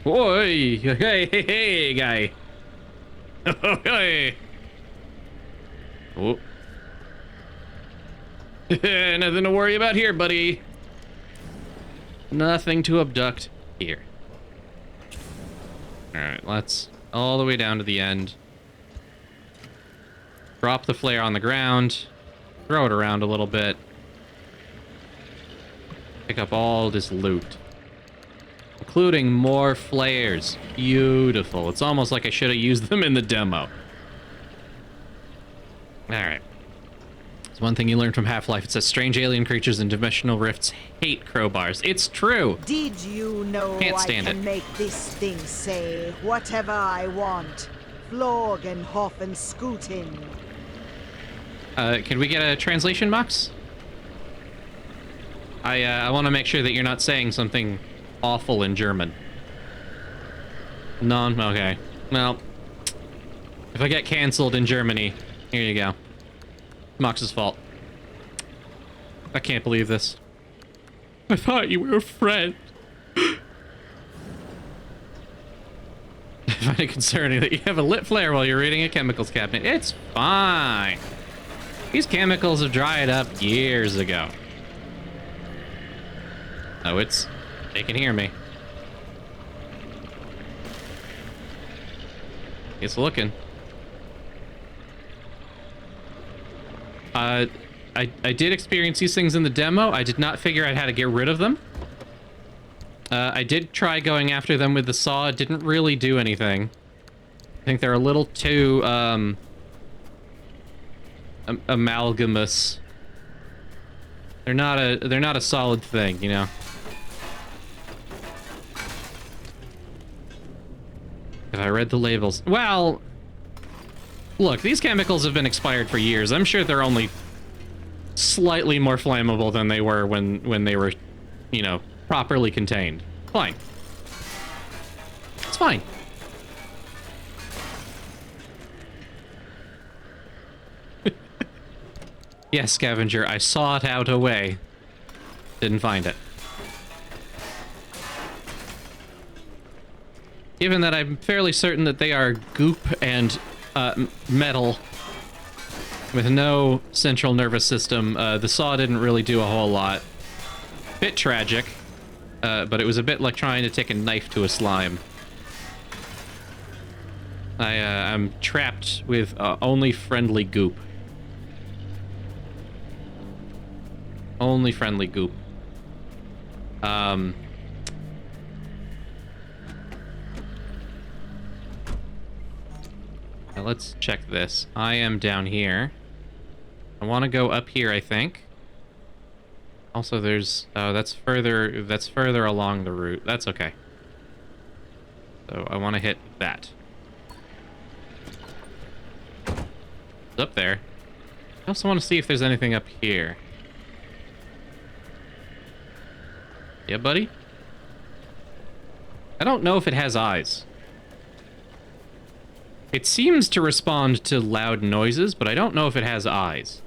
Oi! Hey, guy. Hey. Oh. Nothing to worry about here, buddy. Nothing to abduct here. Alright, let's all the way down to the end. Drop the flare on the ground. Throw it around a little bit. Pick up all this loot. Including more flares. Beautiful. It's almost like I should have used them in the demo. Alright. It's one thing you learned from Half-Life. It says strange alien creatures and dimensional rifts hate crowbars. It's true. Did you know Can't I stand can it. make this thing say whatever I want? Flog and hoff and scootin'. Can we get a translation, Mox? I want to make sure that you're not saying something awful in German. None? Okay. Well, if I get canceled in Germany, here you go. Mox's fault. I can't believe this. I thought you were a friend. I find it concerning that you have a lit flare while you're reading a chemicals cabinet. It's fine. These chemicals have dried up years ago. Oh, they can hear me. It's looking. I did experience these things in the demo. I did not figure out how to get rid of them. I did try going after them with the saw. It didn't really do anything. I think they're a little too amalgamous. They're not a solid thing, you know. Have I read the labels? Well, look, these chemicals have been expired for years. I'm sure they're only slightly more flammable than they were when they were, you know, properly contained. Fine. It's fine. Yes, scavenger, I sought out a way. Didn't find it. Given that I'm fairly certain that they are goop and metal with no central nervous system, the saw didn't really do a whole lot. Bit tragic, but it was a bit like trying to take a knife to a slime. I'm trapped with only friendly goop. Only friendly goop. Now let's check this. I am down here. I want to go up here, I think. Also, there's... oh, that's further along the route. That's okay. So I want to hit that. It's up there. I also want to see if there's anything up here. Yeah, buddy? I don't know if it has eyes. It seems to respond to loud noises, but I don't know if it has eyes.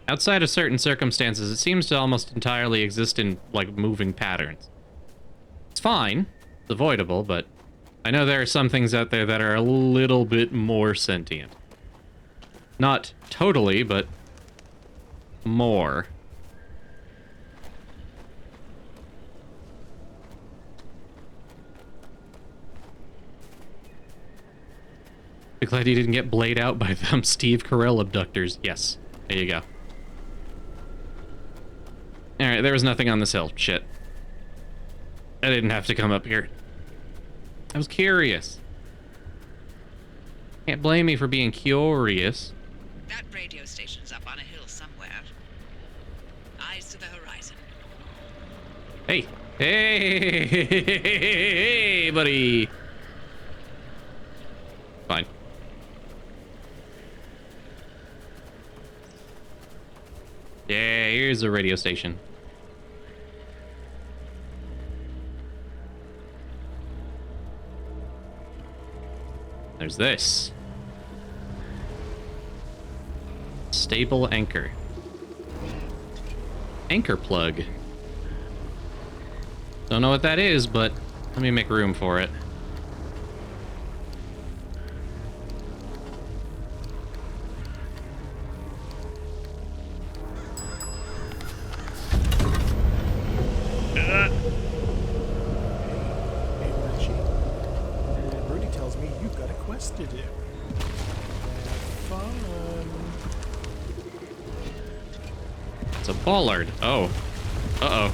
Outside of certain circumstances, it seems to almost entirely exist in, like, moving patterns. It's fine. It's avoidable, but I know there are some things out there that are a little bit more sentient. Not totally, but more. Be glad you didn't get blayed out by them Steve Carell abductors. Yes, there you go. Alright, there was nothing on this hill. Shit. I didn't have to come up here. I was curious. Can't blame me for being curious. That radio station's up on a hill somewhere. Eyes to the horizon. Hey. Hey, buddy. Fine. Yeah, here's a radio station. There's this. Stable anchor. Anchor plug. Don't know what that is, but let me make room for it. Hey, Leshii. Rudy tells me you've got a quest to do. Have fun. It's a bollard. Oh. Uh-oh.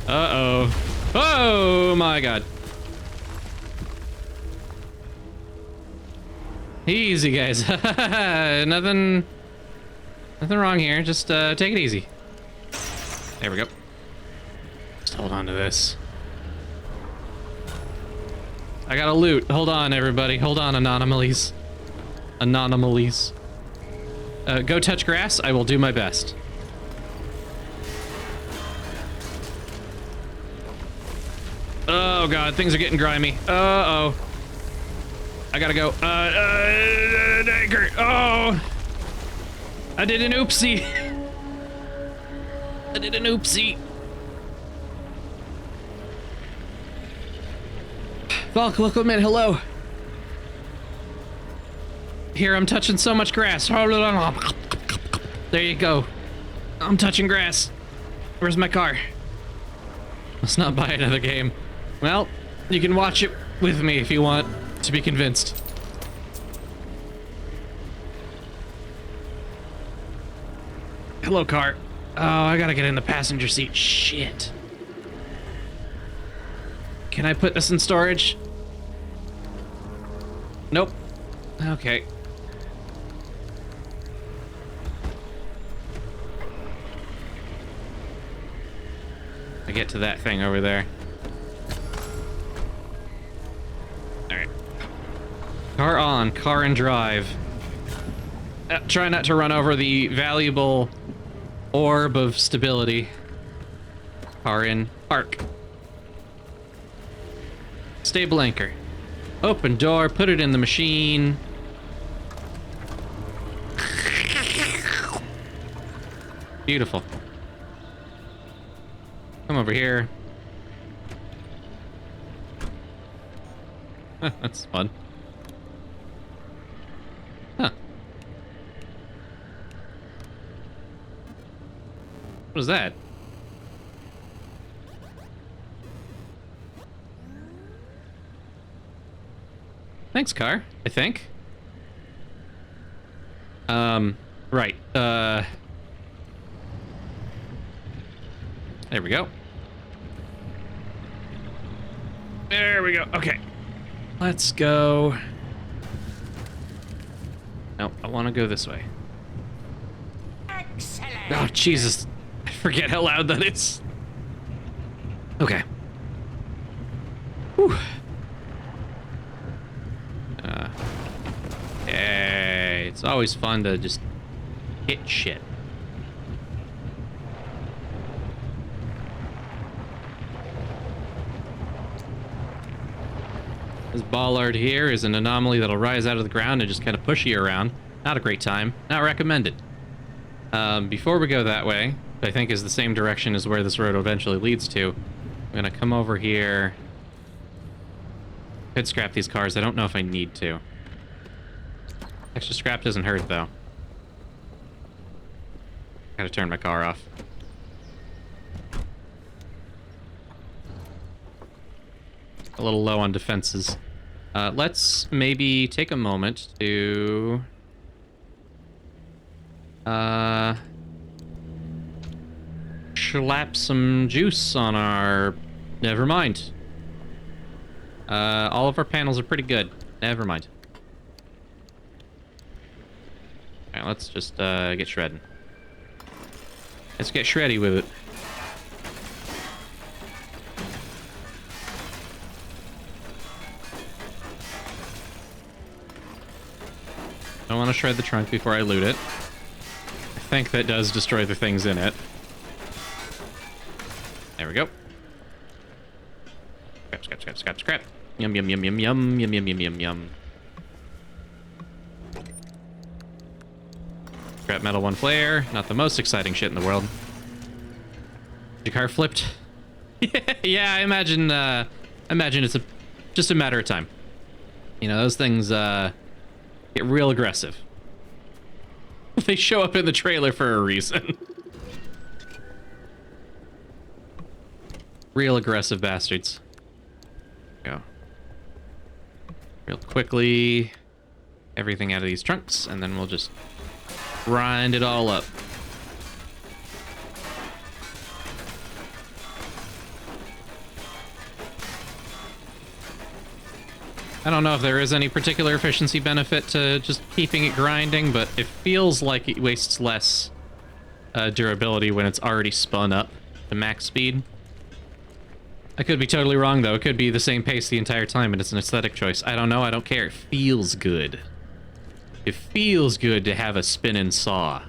Uh-oh. Oh my god. Easy, guys. Nothing wrong here. Just take it easy. There we go. Just hold on to this. I got a loot. Hold on, everybody. Hold on, anomalies. Anomalies. Go touch grass. I will do my best. Oh god, things are getting grimy. Uh-oh. I gotta go. Anchor. Oh! I did an oopsie. I did an oopsie. Valk, welcome in. Hello. Here, I'm touching so much grass. There you go. I'm touching grass. Where's my car? Let's not buy another game. Well, you can watch it with me if you want to be convinced. Hello, car. Oh, I gotta get in the passenger seat. Shit. Can I put this in storage? Nope. Okay. I get to that thing over there. Alright. Car on, car and drive. Try not to run over the valuable orb of stability. Car in, park. Stable anchor. Open door, put it in the machine. Beautiful. Come over here. That's fun. Huh. What is that? Thanks, car, I think. Right. There we go. There we go. Okay. Let's go. No, I want to go this way. Excellent. Oh, Jesus. I forget how loud that is. Okay. Whew. Hey, it's always fun to just hit shit. This bollard here is an anomaly that'll rise out of the ground and just kind of push you around. Not a great time. Not recommended. Before we go that way, I think is the same direction as where this road eventually leads to, I'm gonna come over here. Could scrap these cars. I don't know if I need to. Extra scrap doesn't hurt, though. Gotta turn my car off. A little low on defenses. Let's maybe take a moment to... slap some juice on our... Never mind. All of our panels are pretty good. Never mind. Alright, let's just get shredding. Let's get shreddy with it. I want to shred the trunk before I loot it. I think that does destroy the things in it. There we go. Scrap, scrap, scrap, scrap, scrap. Yum, yum, yum, yum, yum, yum, yum, yum, yum, yum. Scrap metal, one flare. Not the most exciting shit in the world. Your car flipped? Yeah, I imagine it's just a matter of time. You know, those things get real aggressive. They show up in the trailer for a reason. Real aggressive bastards. Go. Real quickly. Everything out of these trunks, and then we'll just grind it all up. I don't know if there is any particular efficiency benefit to just keeping it grinding, but it feels like it wastes less durability when it's already spun up to max speed. I could be totally wrong, though. It could be the same pace the entire time, and it's an aesthetic choice. I don't know. I don't care. It feels good. It feels good to have a spinning saw.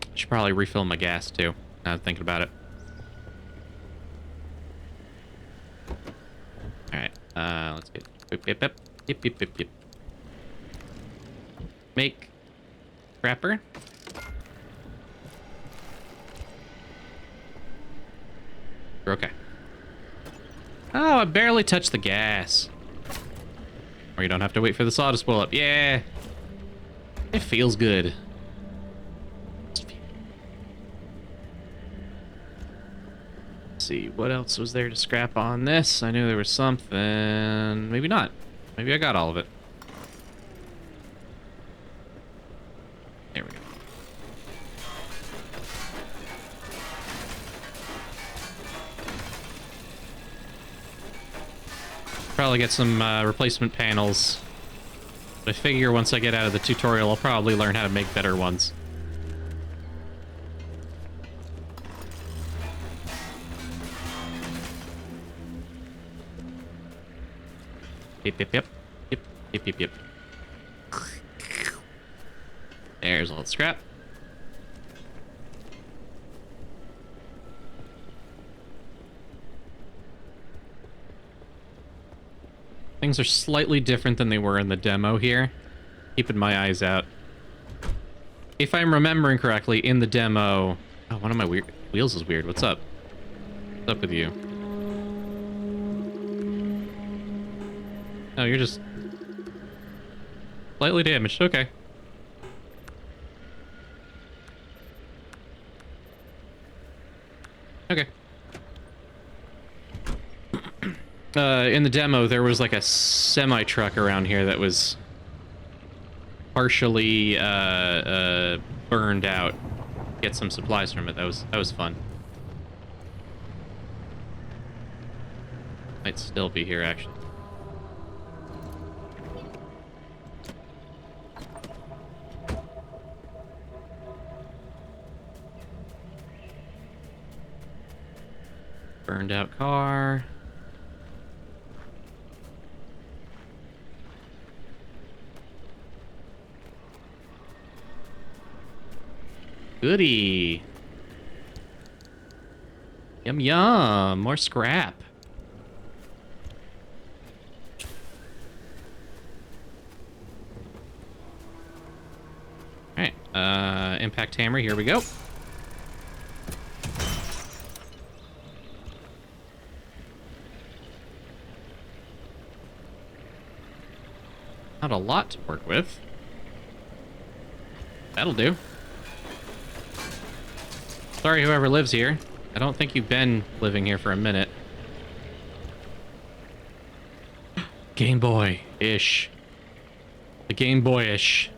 I should probably refill my gas, too, now I'm thinking about it. Alright, let's get... Yip. Make... Wrapper. Okay. Oh, I barely touched the gas. Or you don't have to wait for the saw to spool up. Yeah. It feels good. Let's see, what else was there to scrap on this? I knew there was something. Maybe not. Maybe I got all of it. There we go. Probably get some replacement panels. But I figure once I get out of the tutorial, I'll probably learn how to make better ones. Yep, yep, yep. Yep, yep, yep, yep. There's all the scrap. Things are slightly different than they were in the demo here. Keeping my eyes out. If I'm remembering correctly, in the demo... Oh, one of my wheels is weird. What's up? What's up with you? Oh, you're just... slightly damaged. Okay. Okay. In the demo, there was like a semi-truck around here that was partially burned out. Get some supplies from it. That was fun. Might still be here, actually. Burned out car. Goody. Yum yum. More scrap. Alright. Impact hammer. Here we go. Not a lot to work with. That'll do. Sorry, whoever lives here. I don't think you've been living here for a minute. Game Boy-ish. The Game Boy-ish.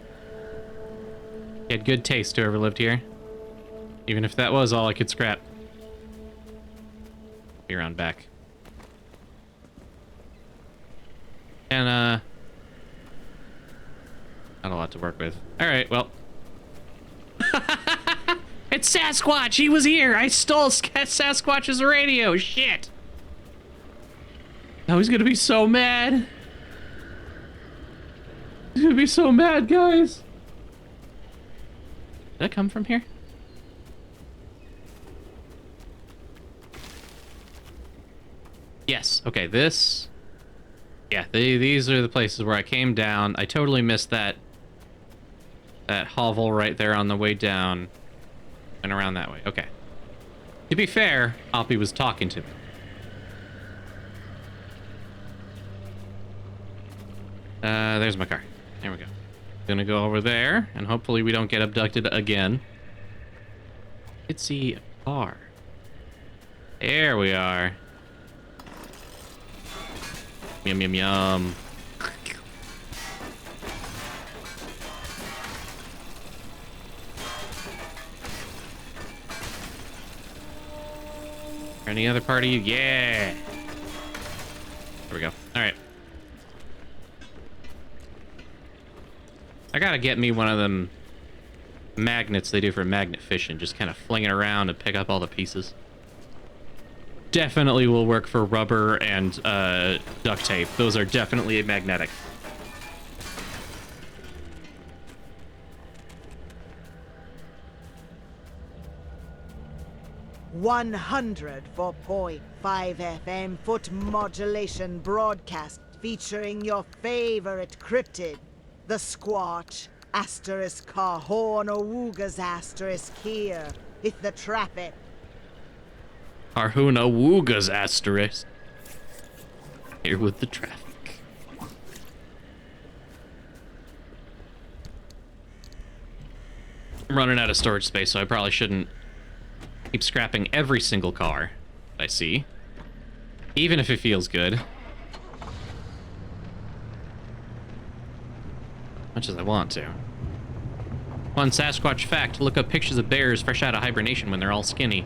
He had good taste, whoever lived here. Even if that was all I could scrap. Be around back. And, not a lot to work with. Alright, well. It's Sasquatch! He was here! I stole Sasquatch's radio! Shit! Now he's gonna be so mad! He's gonna be so mad, guys! Did I come from here? Yes, okay, this... Yeah, these are the places where I came down. I totally missed that hovel right there on the way down. And around that way. Okay. To be fair, Oppie was talking to me. There's my car. There we go. Gonna go over there, and hopefully we don't get abducted again. Let's see a car. There we are. Yum, yum, yum. Any other part of you? Yeah. There we go. All right. I gotta get me one of them magnets they do for magnet fishing. Just kind of fling it around and pick up all the pieces. Definitely will work for rubber and duct tape. Those are definitely magnetic. 104.5 FM foot modulation broadcast featuring your favorite cryptid, the Squatch, asterisk Carhorn Awoogas asterisk here, with the traffic. Carhorn Awoogas asterisk here with the traffic. I'm running out of storage space, so I probably shouldn't keep scrapping every single car I see, even if it feels good. Much as I want to. Fun Sasquatch fact, look up pictures of bears fresh out of hibernation when they're all skinny.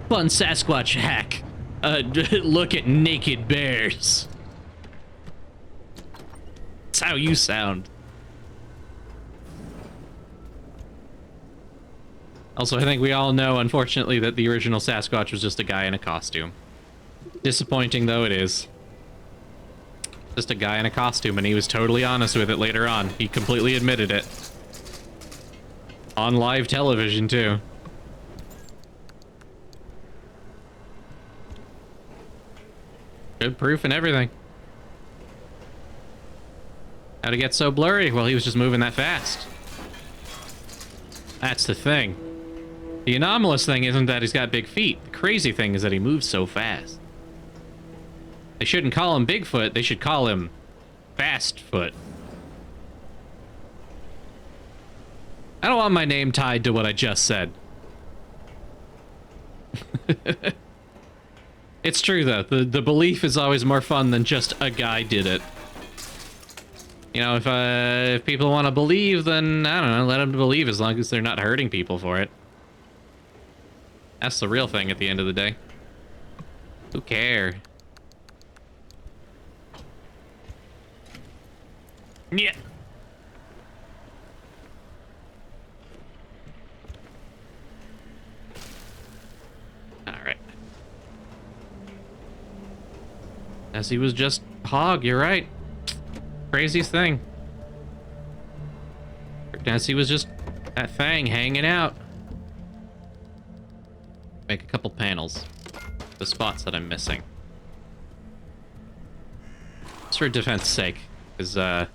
Fun Sasquatch hack. look at naked bears. That's how you sound. Also, I think we all know, unfortunately, that the original Sasquatch was just a guy in a costume. Disappointing though it is. Just a guy in a costume, and he was totally honest with it later on. He completely admitted it. On live television, too. Good proof and everything. How'd it get so blurry? Well, he was just moving that fast. That's the thing. The anomalous thing isn't that he's got big feet. The crazy thing is that he moves so fast. They shouldn't call him Bigfoot. They should call him Fastfoot. I don't want my name tied to what I just said. It's true, though. The belief is always more fun than just a guy did it. You know, if people want to believe, then, I don't know, let them believe as long as they're not hurting people for it. That's the real thing at the end of the day. Who cares? Yeah. All right. As he was just hog, you're right. Craziest thing. As he was just that thing hanging out. Make a couple panels. The spots that I'm missing. Just for defense sake, because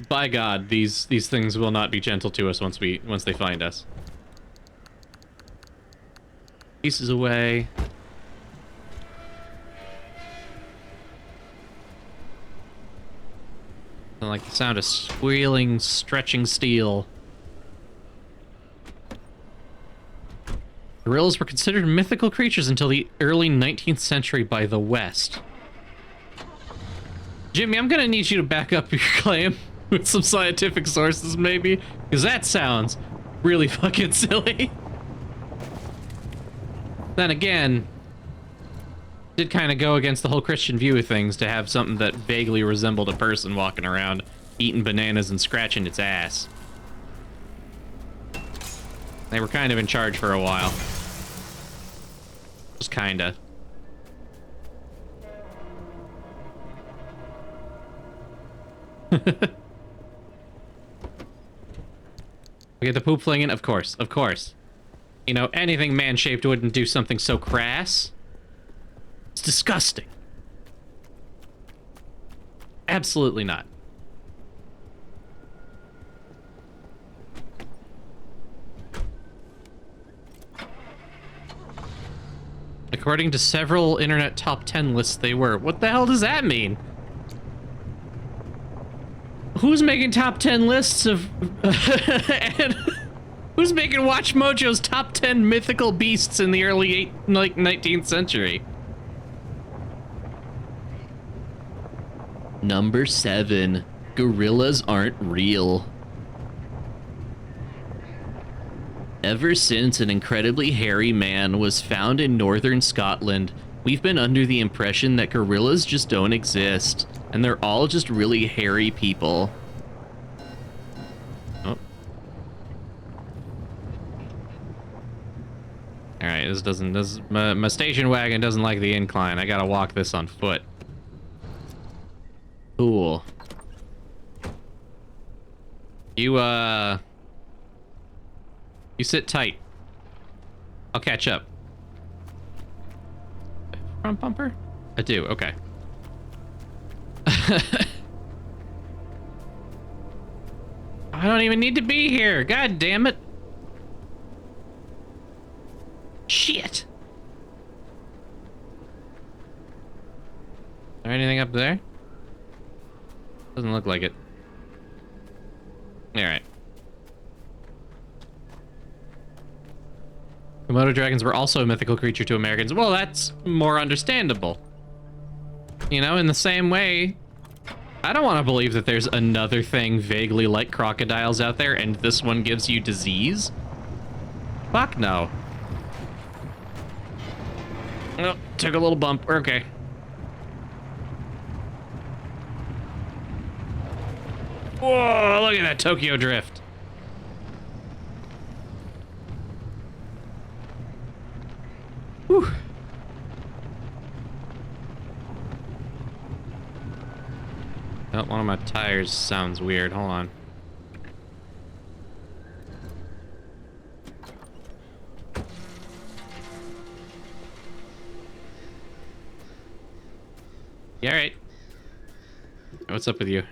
by God, these things will not be gentle to us once they find us. Pieces away. I like the sound of squealing, stretching steel. Gorillas were considered mythical creatures until the early 19th century by the West. Jimmy, I'm gonna need you to back up your claim with some scientific sources, maybe, because that sounds really fucking silly. Then again, did kind of go against the whole Christian view of things to have something that vaguely resembled a person walking around, eating bananas and scratching its ass. They were kind of in charge for a while. Just kinda. We get the poop flinging? Of course, of course. You know, anything man-shaped wouldn't do something so crass. It's disgusting. Absolutely not. According to several internet top 10 lists, they were. What the hell does that mean? Who's making top 10 lists of... and who's making Watch Mojo's top 10 mythical beasts in the early 19th century? Number 7. Gorillas aren't real. Ever since an incredibly hairy man was found in northern Scotland, we've been under the impression that gorillas just don't exist, and they're all just really hairy people. Oh. Alright, my station wagon doesn't like the incline. I gotta walk this on foot. Cool. You sit tight. I'll catch up. Front bumper? I do, okay. I don't even need to be here. God damn it. Shit. Is there anything up there? Doesn't look like it. Alright. Komodo dragons were also a mythical creature to Americans. Well, that's more understandable. You know, in the same way, I don't want to believe that there's another thing vaguely like crocodiles out there and this one gives you disease. Fuck no. Oh, took a little bump. We're okay. Whoa, look at that Tokyo drift. Whew. Oh, one of my tires sounds weird. Hold on. Yeah, all right. What's up with you?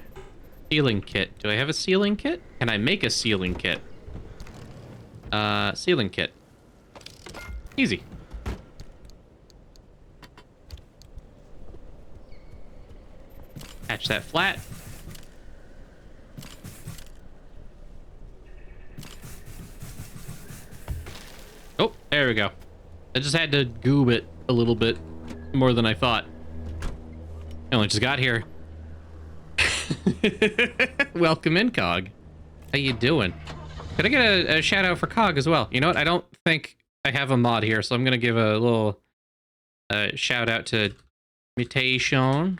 Sealing kit. Do I have a sealing kit? Can I make a sealing kit? Sealing kit. Easy. Patch that flat. Oh, there we go. I just had to goob it a little bit more than I thought. I only just got here. Welcome in, Cog. How you doing? Could I get a shout out for Cog as well? You know what? I don't think I have a mod here, so I'm gonna give a little shout out to Mutation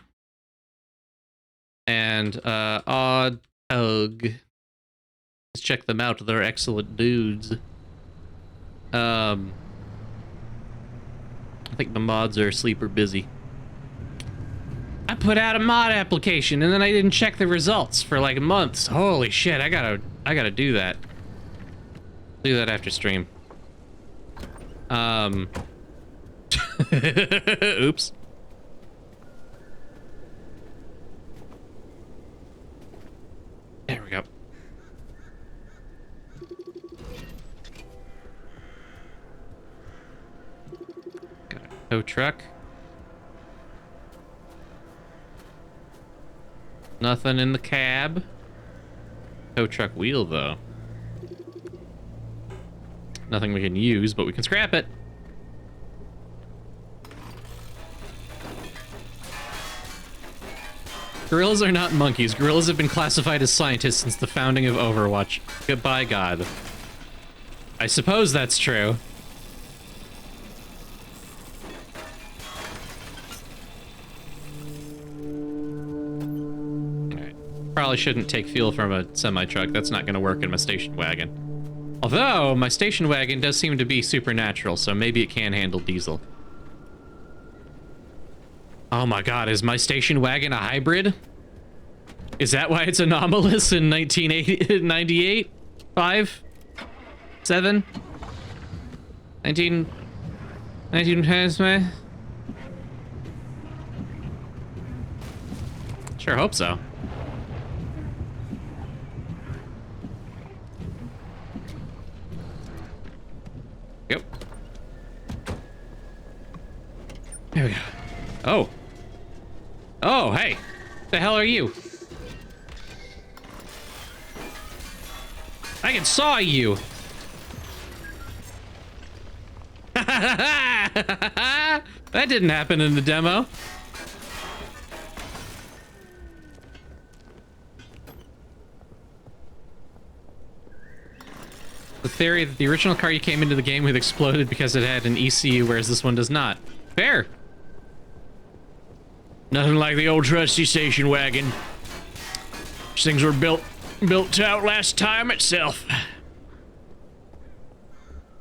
and Odd Hug. Let's check them out. They're excellent dudes. I think the mods are asleep or busy. I put out a mod application and then I didn't check the results for like months. Holy shit, I gotta do that. Do that after stream. Oops. There we go. Got a tow truck. Nothing in the cab. Tow truck wheel, though. Nothing we can use, but we can scrap it. Gorillas are not monkeys. Gorillas have been classified as scientists since the founding of Overwatch. Goodbye, God. I suppose that's true. Probably shouldn't take fuel from a semi-truck. That's not going to work in my station wagon. Although, my station wagon does seem to be supernatural, so maybe it can handle diesel. Oh my god, is my station wagon a hybrid? Is that why it's anomalous in 1998? 5? 7? 19... 19... Sure hope so. Yep. There we go. Oh. Oh, hey. The hell are you? I can saw you. That didn't happen in the demo. The theory that the original car you came into the game with exploded because it had an ECU, whereas this one does not. Fair. Nothing like the old trusty station wagon. These things were built to outlast time itself.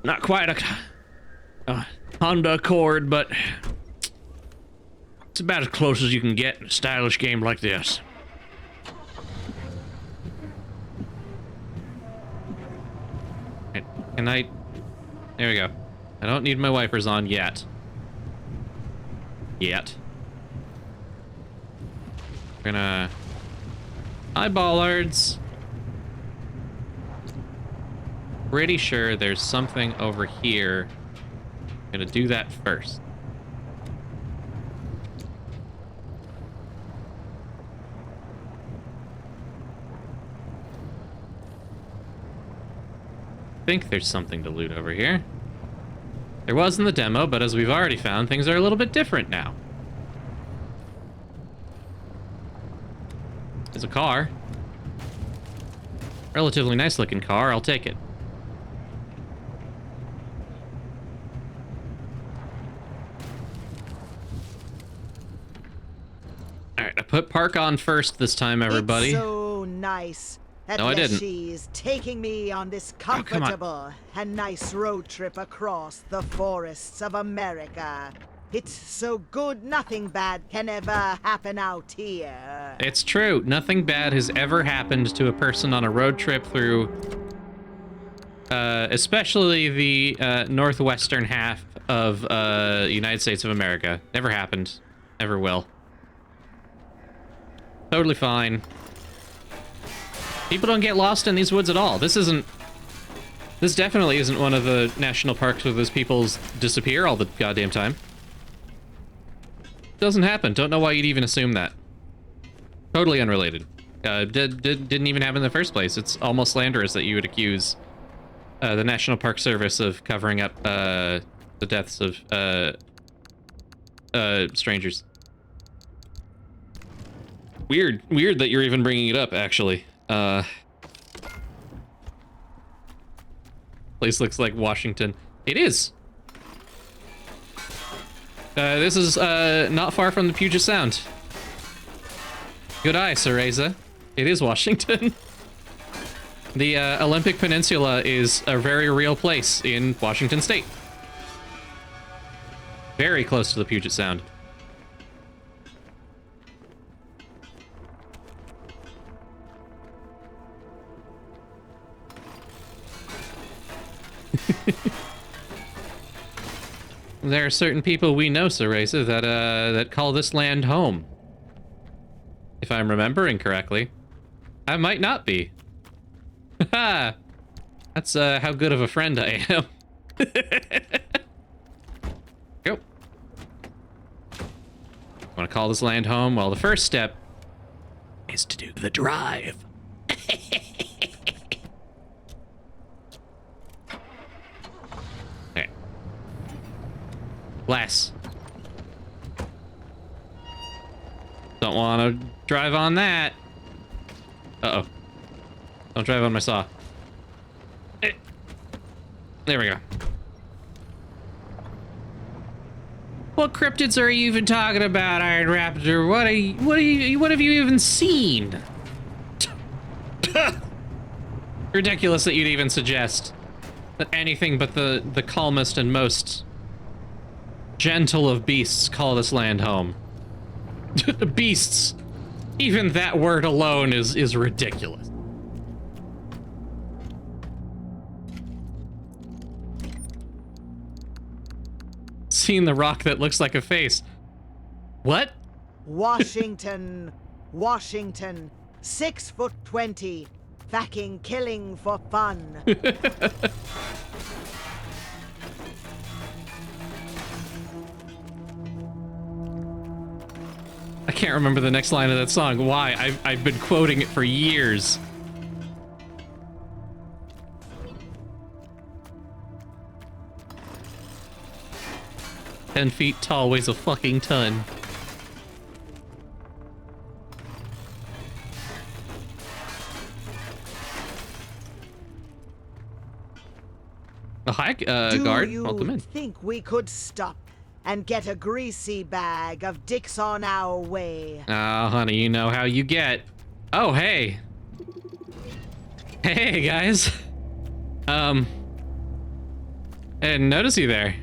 Not quite a Honda Accord, but it's about as close as you can get in a stylish game like this. Can I... There we go. I don't need my wipers on yet. We're gonna... Hi, bollards. Pretty sure there's something over here. Gonna do that first. I think there's something to loot over here. There was in the demo, but as we've already found, things are a little bit different now. There's a car. Relatively nice looking car, I'll take it. Alright, I put park on first this time, everybody. It's so nice that No, I didn't. Leshii is taking me on this come on. comfortable and nice road trip across the forests of America. It's so good nothing bad can ever happen out here. It's true. Nothing bad has ever happened to a person on a road trip through, especially the northwestern half of United States of America. Never happened. Never will. Totally fine. People don't get lost in these woods at all. This definitely isn't one of the national parks where those people disappear all the goddamn time. Doesn't happen. Don't know why you'd even assume that. Totally unrelated. Didn't even happen in the first place. It's almost slanderous that you would accuse the National Park Service of covering up the deaths of strangers. Weird that you're even bringing it up, actually. Place looks like Washington. It is. This is not far from the Puget Sound. Good eye, Cereza. It is Washington. The Olympic Peninsula is a very real place in Washington State. Very close to the Puget Sound. There are certain people we know, Cereza, that call this land home. If I'm remembering correctly. I might not be. Haha! That's how good of a friend I am. Go. Want to call this land home? Well, the first step is to do the drive. Okay. Bless. Don't want to drive on that. Uh-oh. Don't drive on my saw. There we go. What cryptids are you even talking about, Iron Raptor? What have you even seen? Ridiculous that you'd even suggest that anything but the calmest and most gentle of beasts call this land home. Beasts. Even that word alone is ridiculous. Seen the rock that looks like a face. What? Washington, 6'20", fucking killing for fun. I can't remember the next line of that song. Why? I've been quoting it for years. "10 feet tall, weighs a fucking ton." A hi, guard. Welcome in. Do you think we could stop and get a greasy bag of dicks on our way? Oh, honey, you know how you get. Oh, hey. Hey, guys. I didn't notice you there.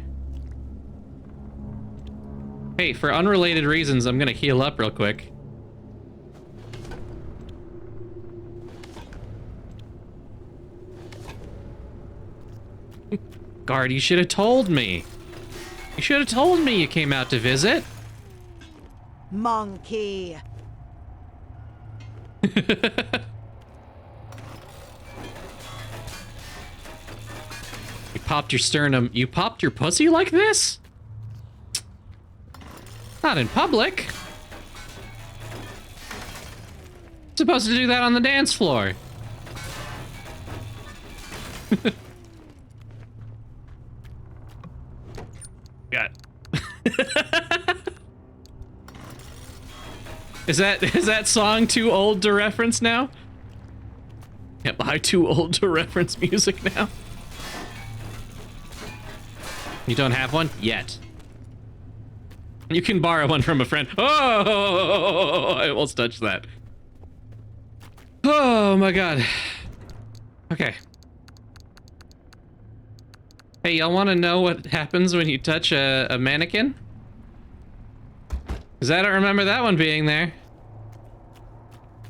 Hey, for unrelated reasons, I'm gonna heal up real quick. Guard, you should have told me. You should have told me you came out to visit. Monkey. You popped your sternum. You popped your pussy like this? Not in public. Supposed to do that on the dance floor. Got. Is that song too old to reference now? Am I too old to reference music now? You don't have one? Yet. You can borrow one from a friend. Oh, I almost touched that. Oh my god. Okay. Hey, y'all want to know what happens when you touch a mannequin? Because I don't remember that one being there.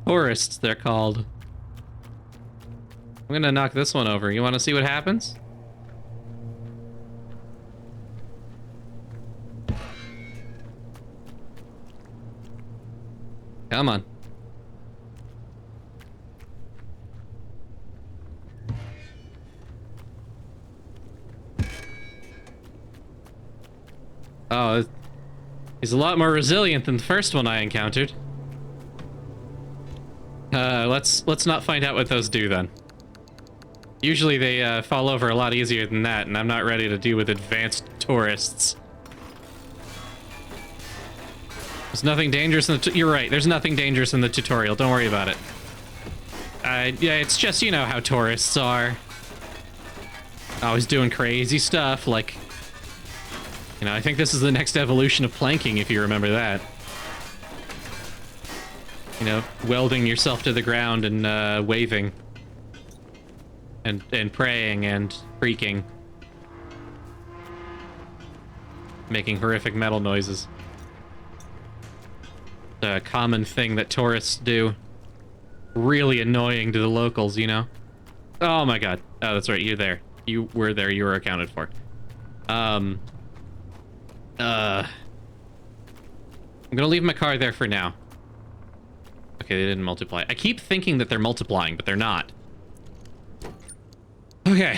Tourists, they're called. I'm gonna knock this one over. You want to see what happens? Come on. Oh, he's a lot more resilient than the first one I encountered. Let's not find out what those do then. Usually they fall over a lot easier than that, and I'm not ready to deal with advanced tourists. There's nothing dangerous in the you're right, there's nothing dangerous in the tutorial, don't worry about it. Yeah, it's just, you know how tourists are. Always doing crazy stuff, like... You know, I think this is the next evolution of planking, if you remember that. You know, welding yourself to the ground and waving. And praying and creaking. Making horrific metal noises. A common thing that tourists do. Really annoying to the locals, you know? Oh my god. Oh, that's right, you're there. You were there, you were accounted for. I'm gonna leave my car there for now. Okay, they didn't multiply. I keep thinking that they're multiplying, but they're not. Okay,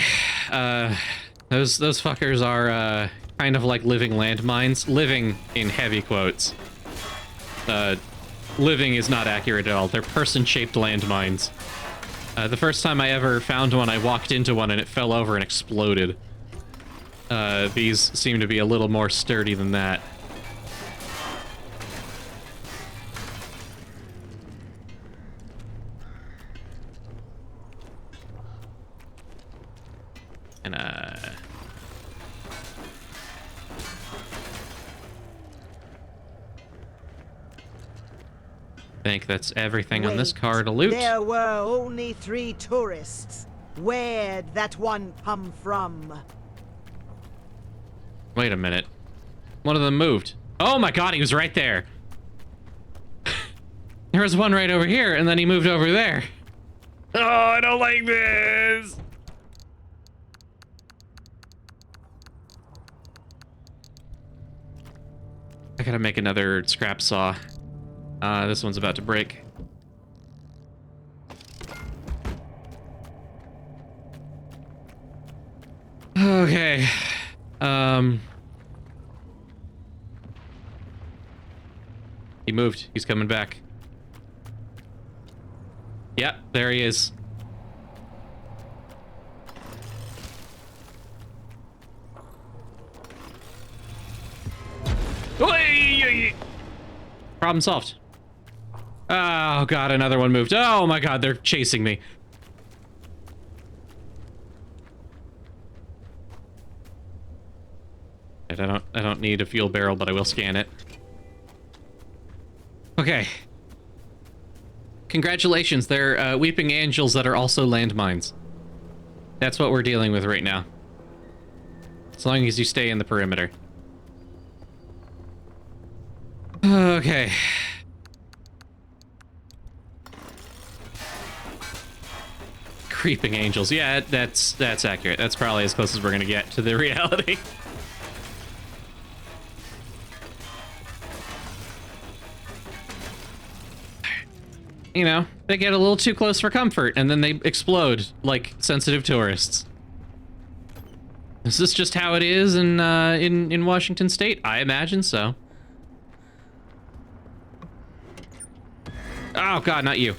those fuckers are, kind of like living landmines. Living in heavy quotes. Living is not accurate at all. They're person-shaped landmines. The first time I ever found one, I walked into one and it fell over and exploded. These seem to be a little more sturdy than that. And, I think that's everything on this car to loot. There were only 3 tourists. Where'd that one come from? Wait a minute. One of them moved. Oh my god, he was right there. There was one right over here, and then he moved over there. Oh, I don't like this. I gotta make another scrap saw. This one's about to break. Okay. He moved. He's coming back. Yep, there he is. Problem solved. Oh god, another one moved. Oh my god, they're chasing me. I don't need a fuel barrel, but I will scan it. Okay. Congratulations, they're weeping angels that are also landmines. That's what we're dealing with right now. As long as you stay in the perimeter. Okay. Creeping angels. Yeah, that's accurate. That's probably as close as we're gonna get to the reality. You know, they get a little too close for comfort, and then they explode like sensitive tourists. Is this just how it is in Washington State? I imagine so. Oh god, not you.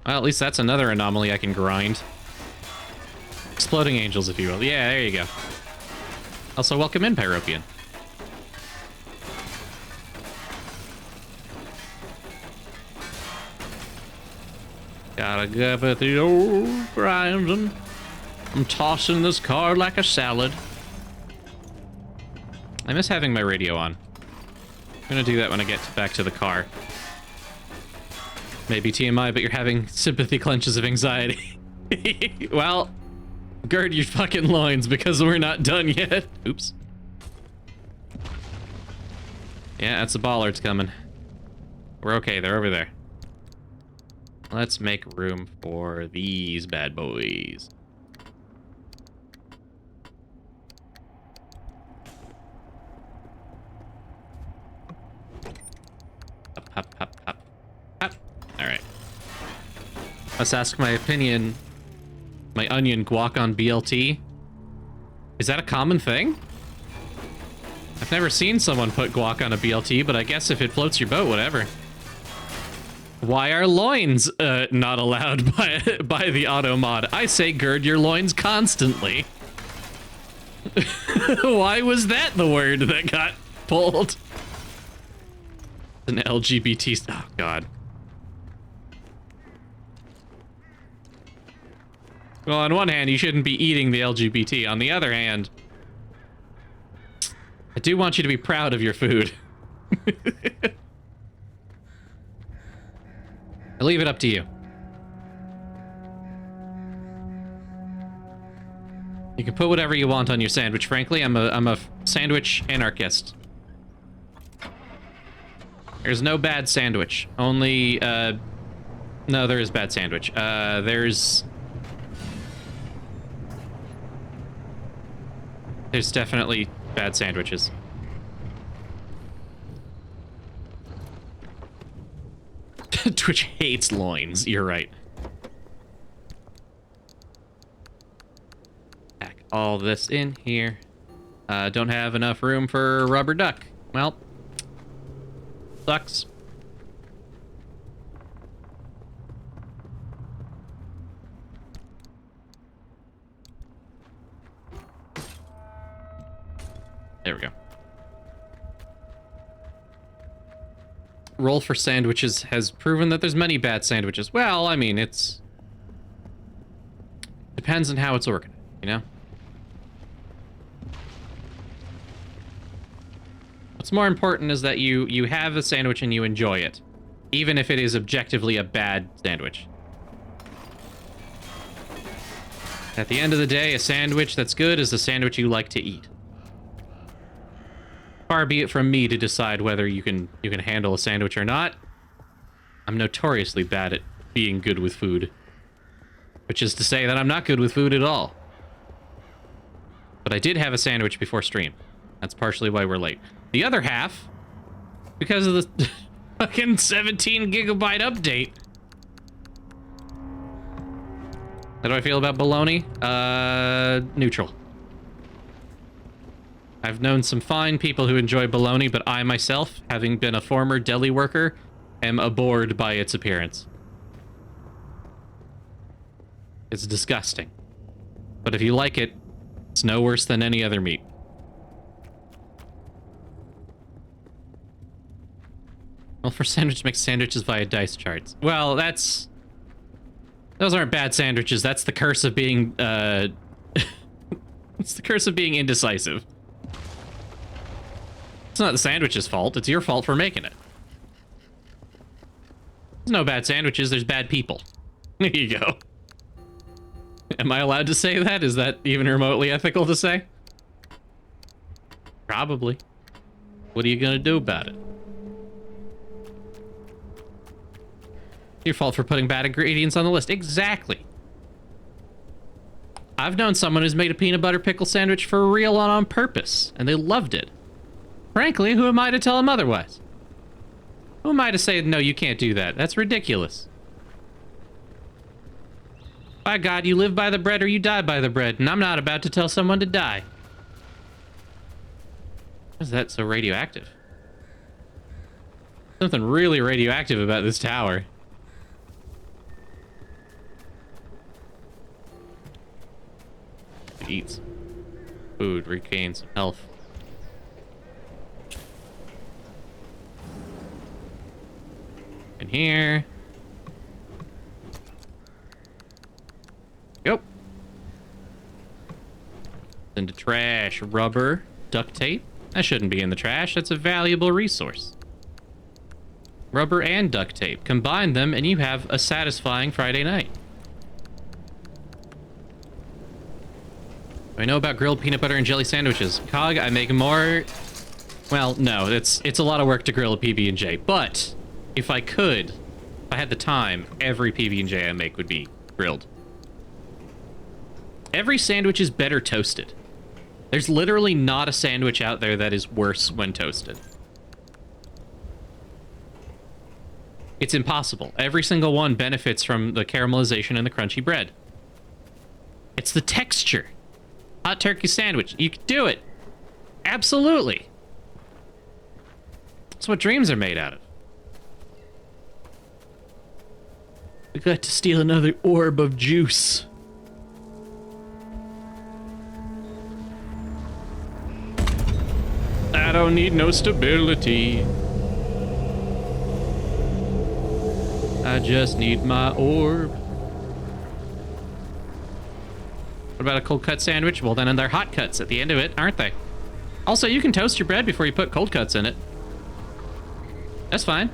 Well, at least that's another anomaly I can grind. Exploding angels, if you will. Yeah, there you go. Also, welcome in, Pyropian. Gotta get with the old grinding. I'm tossing this car like a salad. I miss having my radio on. I'm gonna do that when I get back to the car. Maybe TMI, but you're having sympathy clenches of anxiety. Well, gird your fucking loins because we're not done yet. Oops. Yeah, that's the bollards coming. We're okay, they're over there. Let's make room for these bad boys. Hop, hop, hop, hop, hop. All right. Let's ask my opinion. My onion guac on BLT. Is that a common thing? I've never seen someone put guac on a BLT, but I guess if it floats your boat, whatever. Why are loins not allowed by the auto mod? I say gird your loins constantly. Why was that the word that got pulled? An LGBT... Oh, God. Well, on one hand, you shouldn't be eating the LGBT. On the other hand, I do want you to be proud of your food. I leave it up to you. You can put whatever you want on your sandwich. Frankly, I'm a sandwich anarchist. There's no bad sandwich. Only, no, there is bad sandwich. There's definitely bad sandwiches. Twitch hates loins. You're right. Pack all this in here. Don't have enough room for a rubber duck. Well, sucks. There we go. Roll for sandwiches has proven that there's many bad sandwiches. Well, I mean, it's... depends on how it's working, you know? What's more important is that you have a sandwich and you enjoy it, even if it is objectively a bad sandwich. At the end of the day, a sandwich that's good is a sandwich you like to eat. Far be it from me to decide whether you can handle a sandwich or not. I'm notoriously bad at being good with food, which is to say that I'm not good with food at all. But I did have a sandwich before stream. That's partially why we're late. The other half, because of the fucking 17 gigabyte update. How do I feel about bologna? Neutral. I've known some fine people who enjoy bologna, but I myself, having been a former deli worker, am abhorred by its appearance. It's disgusting. But if you like it, it's no worse than any other meat. Well, for sandwich, make sandwiches via dice charts. Well, those aren't bad sandwiches. That's the curse of being, it's the curse of being indecisive. It's not the sandwich's fault. It's your fault for making it. There's no bad sandwiches. There's bad people. There you go. Am I allowed to say that? Is that even remotely ethical to say? Probably. What are you gonna do about it? Your fault for putting bad ingredients on the list. Exactly. I've known someone who's made a peanut butter pickle sandwich for real and on purpose, and they loved it. Frankly, who am I to tell them otherwise? Who am I to say, no, you can't do that? That's ridiculous. By God, you live by the bread or you die by the bread, and I'm not about to tell someone to die. Why is that so radioactive? Something really radioactive about this tower. Eat some food, regain some health. In here. Yep. into trash. Rubber, duct tape. That shouldn't be in the trash. That's a valuable resource. Rubber and duct tape. Combine them and you have a satisfying Friday night. I know about grilled peanut butter and jelly sandwiches. Cog, I make more... Well, no, it's a lot of work to grill a PB&J, but if I could, if I had the time, every PB&J I make would be grilled. Every sandwich is better toasted. There's literally not a sandwich out there that is worse when toasted. It's impossible. Every single one benefits from the caramelization and the crunchy bread. It's the texture. Hot turkey sandwich. You can do it. Absolutely. That's what dreams are made out of. We got to steal another orb of juice. I don't need no stability. I just need my orb. What about a cold cut sandwich? Well, then they're hot cuts at the end of it, aren't they? Also, you can toast your bread before you put cold cuts in it. That's fine.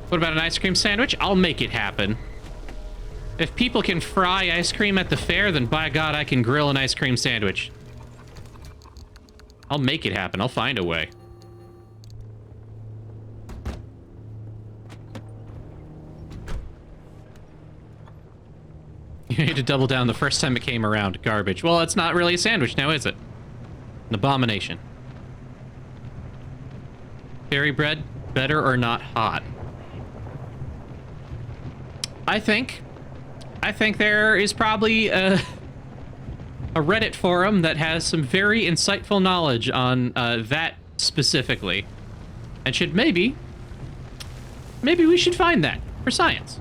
What about an ice cream sandwich? I'll make it happen. If people can fry ice cream at the fair, then by God, I can grill an ice cream sandwich. I'll make it happen. I'll find a way. You need to double down the first time it came around. Garbage. Well, it's not really a sandwich now, is it? An abomination. Fairy bread, better or not hot? I think there is probably a Reddit forum that has some very insightful knowledge on that specifically. And should maybe we should find that for science.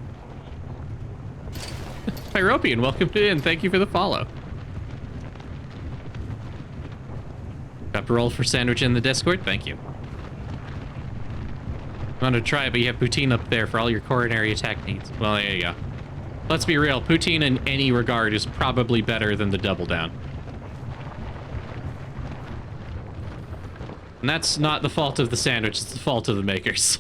Pyropian, welcome in. Thank you for the follow. Got to roll for sandwich in the Discord. Thank you. Want to try it, but you have poutine up there for all your coronary attack needs. Well, there you go. Let's be real. Poutine in any regard is probably better than the double down. And that's not the fault of the sandwich. It's the fault of the makers.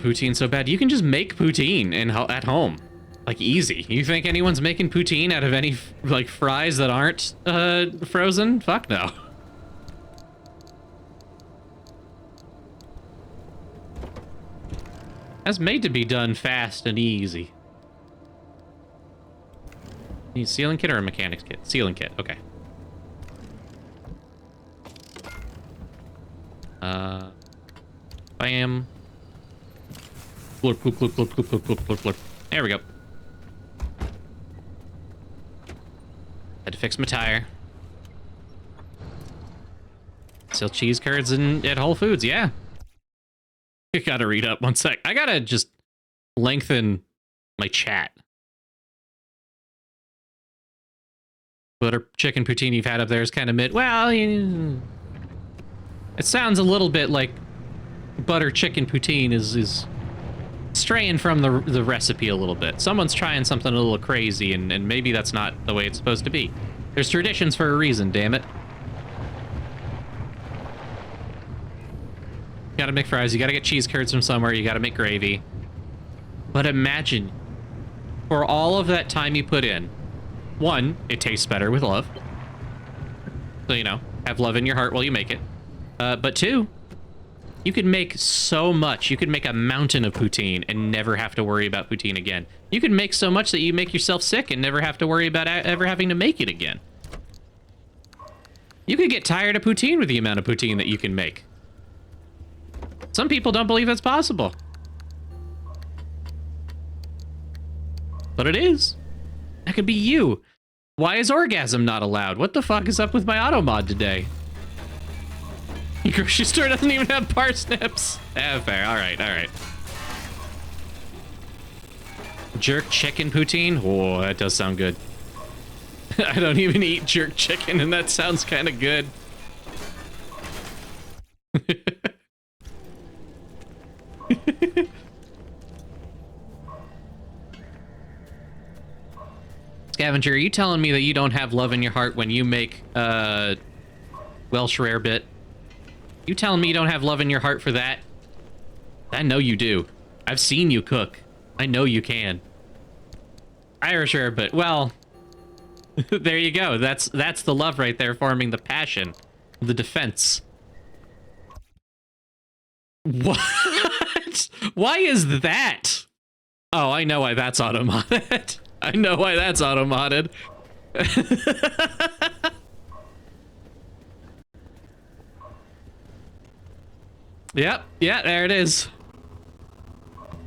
Poutine so bad. You can just make poutine at home. Like, easy. You think anyone's making poutine out of any, like, fries that aren't frozen? Fuck no. That's made to be done fast and easy. Need a sealing kit or a mechanics kit? Sealing kit, okay. Bam. Blurp, blurp, blurp, blurp, blurp, blurp, blurp, blurp. There we go. Had to fix my tire. Sell cheese curds at Whole Foods, yeah. You gotta read up 1 sec. I gotta just lengthen my chat. Butter chicken poutine you've had up there is kind of mid. Well, it sounds a little bit like butter chicken poutine is straying from the recipe a little bit. Someone's trying something a little crazy, and maybe that's not the way it's supposed to be. There's traditions for a reason, damn it. You gotta make fries, you gotta get cheese curds from somewhere, you gotta make gravy. But imagine, for all of that time you put in, one, it tastes better with love. So, you know, have love in your heart while you make it. But two, you could make so much. You could make a mountain of poutine and never have to worry about poutine again. You could make so much that you make yourself sick and never have to worry about ever having to make it again. You could get tired of poutine with the amount of poutine that you can make. Some people don't believe that's possible. But it is. That could be you. Why is orgasm not allowed? What the fuck is up with my auto mod today? Your grocery store doesn't even have parsnips. Fair. All right. Jerk chicken poutine? Oh, that does sound good. I don't even eat jerk chicken, and that sounds kind of good. Scavenger, are you telling me that you don't have love in your heart when you make Welsh rarebit? You telling me you don't have love in your heart for that? I know you do. I've seen you cook. I know you can. Irish rarebit, well, there you go. That's the love right there, forming the passion, the defense. What? Why is that? Oh, I know why that's auto-modded. I know why that's auto-modded. Yep, yeah, there it is.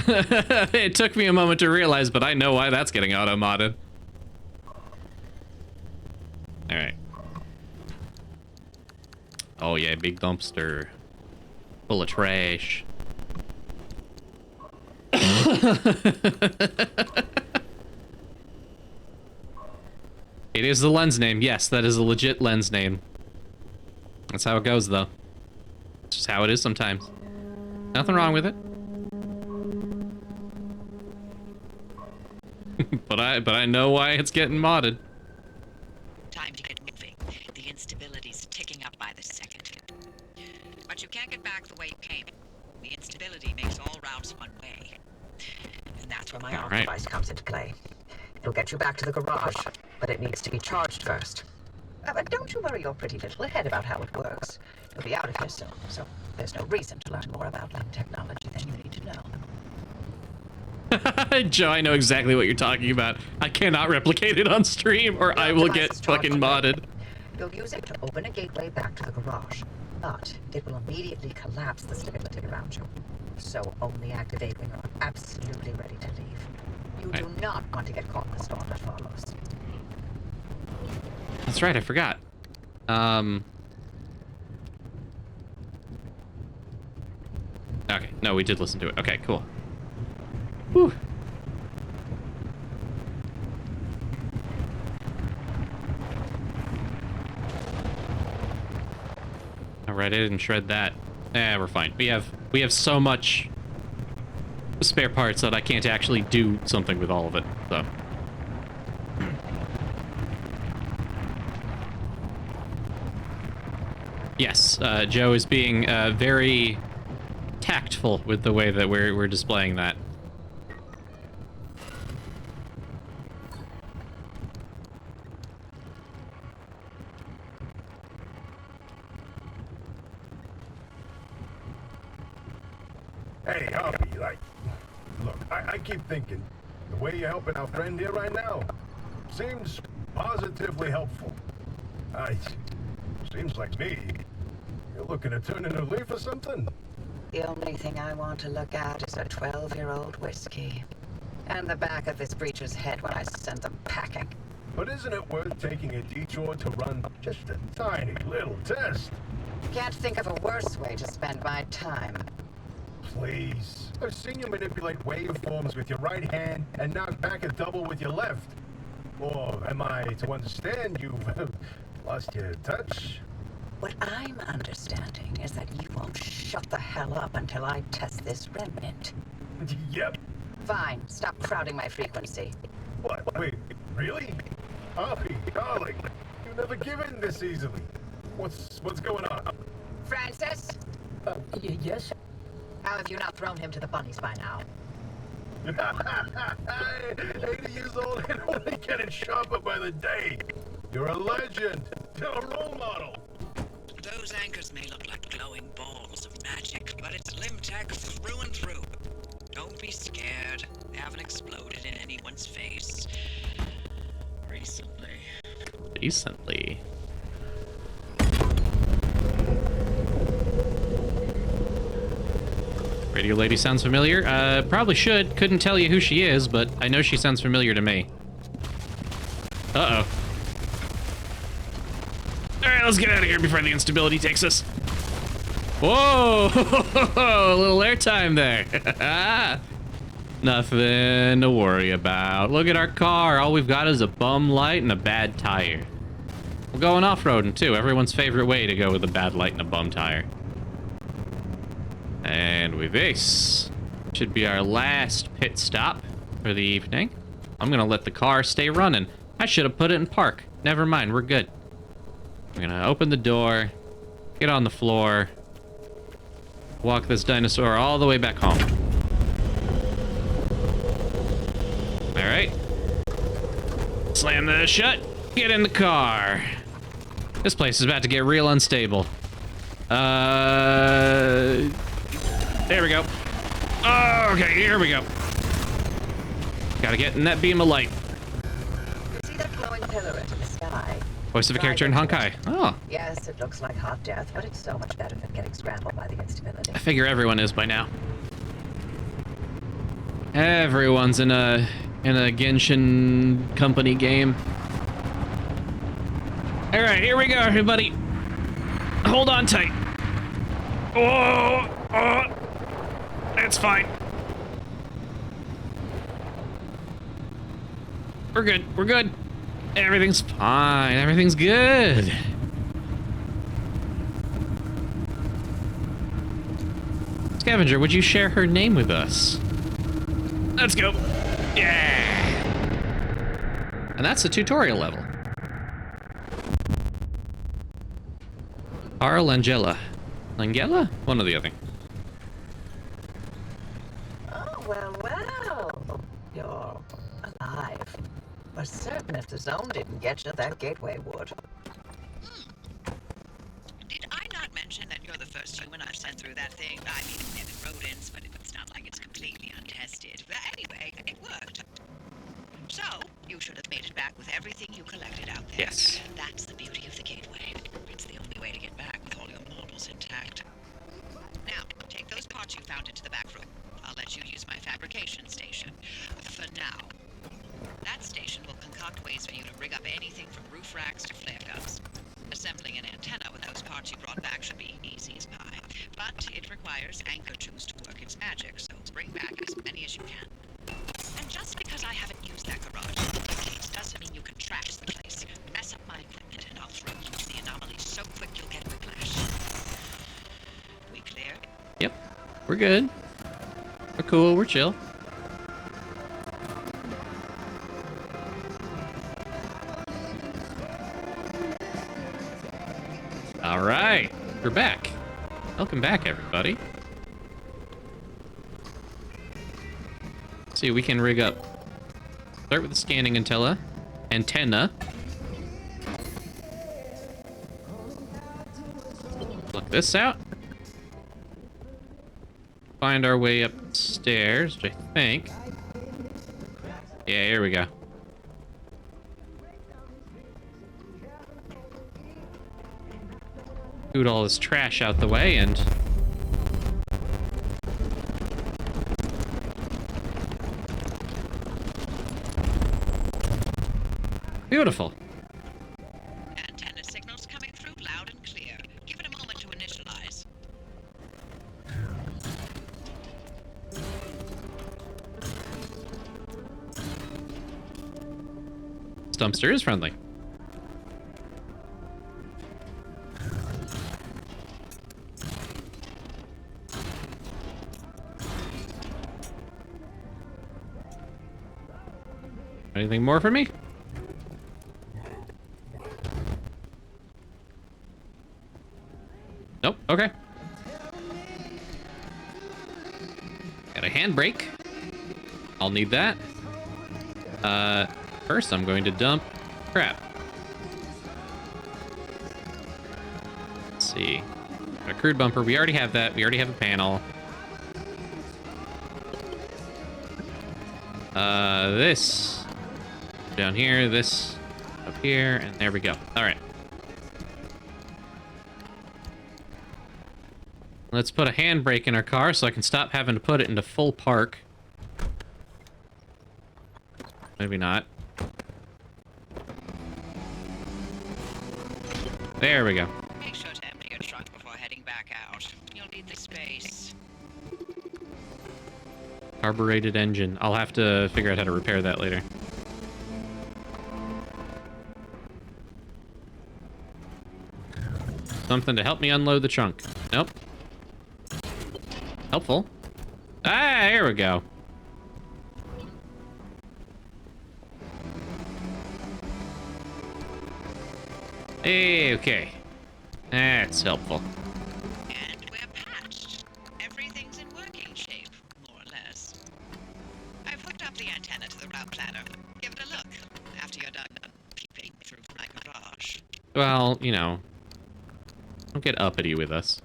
It took me a moment to realize, but I know why that's getting auto-modded. Alright. Oh yeah, big dumpster. Full of trash. It is the lens name. Yes, that is a legit lens name. That's how it goes, though. It's just how it is sometimes. Nothing wrong with it. but I know why it's getting modded. Time to get moving. The instability's ticking up by the second. But you can't get back the way you came. The instability makes all routes one way. And that's where my arc device comes into play. It'll get you back to the garage, but it needs to be charged first. But don't you worry your pretty little head about how it works. You'll be out of here soon, so there's no reason to learn more about lab technology than you need to know. Joe, I know exactly what you're talking about. I cannot replicate it on stream or I will get fucking modded. You'll use it to open a gateway back to the garage, but it will immediately collapse the stability around you. So only activate when you're absolutely ready to leave. You do not want to get caught in the storm that follows. That's right, I forgot. Okay, no, we did listen to it. Okay, cool. Whew. Alright, I didn't shred that. We're fine. We have so much spare parts that I can't actually do something with all of it, so. Yes, Joe is being very tactful with the way that we're displaying that. Hey, Harvey, look, I keep thinking, the way you're helping our friend here right now seems positively helpful. Seems like me. You're looking to turn a new leaf or something? The only thing I want to look at is a 12-year-old whiskey. And the back of this breacher's head when I send them packing. But isn't it worth taking a detour to run just a tiny little test? Can't think of a worse way to spend my time. Please. I've seen you manipulate waveforms with your right hand and knock back a double with your left. Or am I to understand you've lost your touch? What I'm understanding is that you won't shut the hell up until I test this remnant. Yep. Fine. Stop crowding my frequency. What? Wait, really? Harvey, darling, you never give in this easily. What's going on? Francis? Yes? How have you not thrown him to the bunnies by now? 80 years old and only getting sharper by the day. You're a legend. You're a role model. Those anchors may look like glowing balls of magic, but it's limb tech through and through. Don't be scared. They haven't exploded in anyone's face. Recently. Radio lady sounds familiar. Probably should. Couldn't tell you who she is, but I know she sounds familiar to me. Uh-oh. Alright, let's get out of here before the instability takes us. Whoa! A little airtime there. Nothing to worry about. Look at our car. All we've got is a bum light and a bad tire. We're going off-roading, too. Everyone's favorite way to go with a bad light and a bum tire. And with this, should be our last pit stop for the evening. I'm gonna let the car stay running. I should have put it in park. Never mind, we're good. We're gonna open the door, get on the floor, walk this dinosaur all the way back home. All right. Slam this shut. Get in the car. This place is about to get real unstable. There we go. Okay, here we go. Gotta get in that beam of light. See that glowing pillar into the sky? Voice of a character in Honkai. Oh, Yes, it looks like hot death, but it's so much better than getting scrambled by the instability. I figure everyone is by now. Everyone's in a Genshin company game. All right, here we go, everybody. Hold on tight. Oh, it's fine. We're good. We're good. Everything's fine. Everything's good. Scavenger, would you share her name with us? Let's go. Yeah. And that's the tutorial level. Carl Langella. Langella? One or the other. Oh, well. You're alive. We're certain if the zone didn't get you, that gateway would. Did I not mention that you're the first human I've sent through that thing? I mean, there have been rodents, but it's not like it's completely untested. But anyway, it worked. So, you should have made it back with everything you collected out there. Yes. That's the beauty of the gateway. It's the only way to get back with all your mortals intact. Now, take those parts you found into the back room. I'll let you use my fabrication station. For now. That station will concoct ways for you to rig up anything from roof racks to flare guns. Assembling an antenna with those parts you brought back should be easy as pie. But it requires anchor juice to work its magic, so bring back as many as you can. And just because I haven't used that garage in decades doesn't mean you can trash the place. Mess up my equipment and I'll throw you to the anomaly so quick you'll get whiplash. We clear? Yep. We're good. We're cool. We're chill. All right. We're back. Welcome back, everybody. See, we can rig up. Start with the scanning antenna. Look this out. Find our way upstairs, which I think. Yeah, here we go. Scoot all this trash out the way and beautiful. Antenna signals coming through loud and clear. Give it a moment to initialize. Stumpster is friendly. Anything more for me? Nope. Okay. Got a handbrake. I'll need that. First I'm going to dump crap. Let's see. A crude bumper. We already have that. We already have a panel. This down here, this up here, and there we go. All right. Let's put a handbrake in our car so I can stop having to put it into full park. Maybe not. There we go. Make sure to empty your trunk before heading back out. You'll need the space. Carbureted engine. I'll have to figure out how to repair that later. Something to help me unload the trunk. Nope. Helpful. Ah, here we go. Hey, okay. That's helpful. And we're patched. Everything's in working shape, more or less. I've hooked up the antenna to the route planner. Give it a look after you're done peeping through my garage. Well, you know, don't get uppity with us.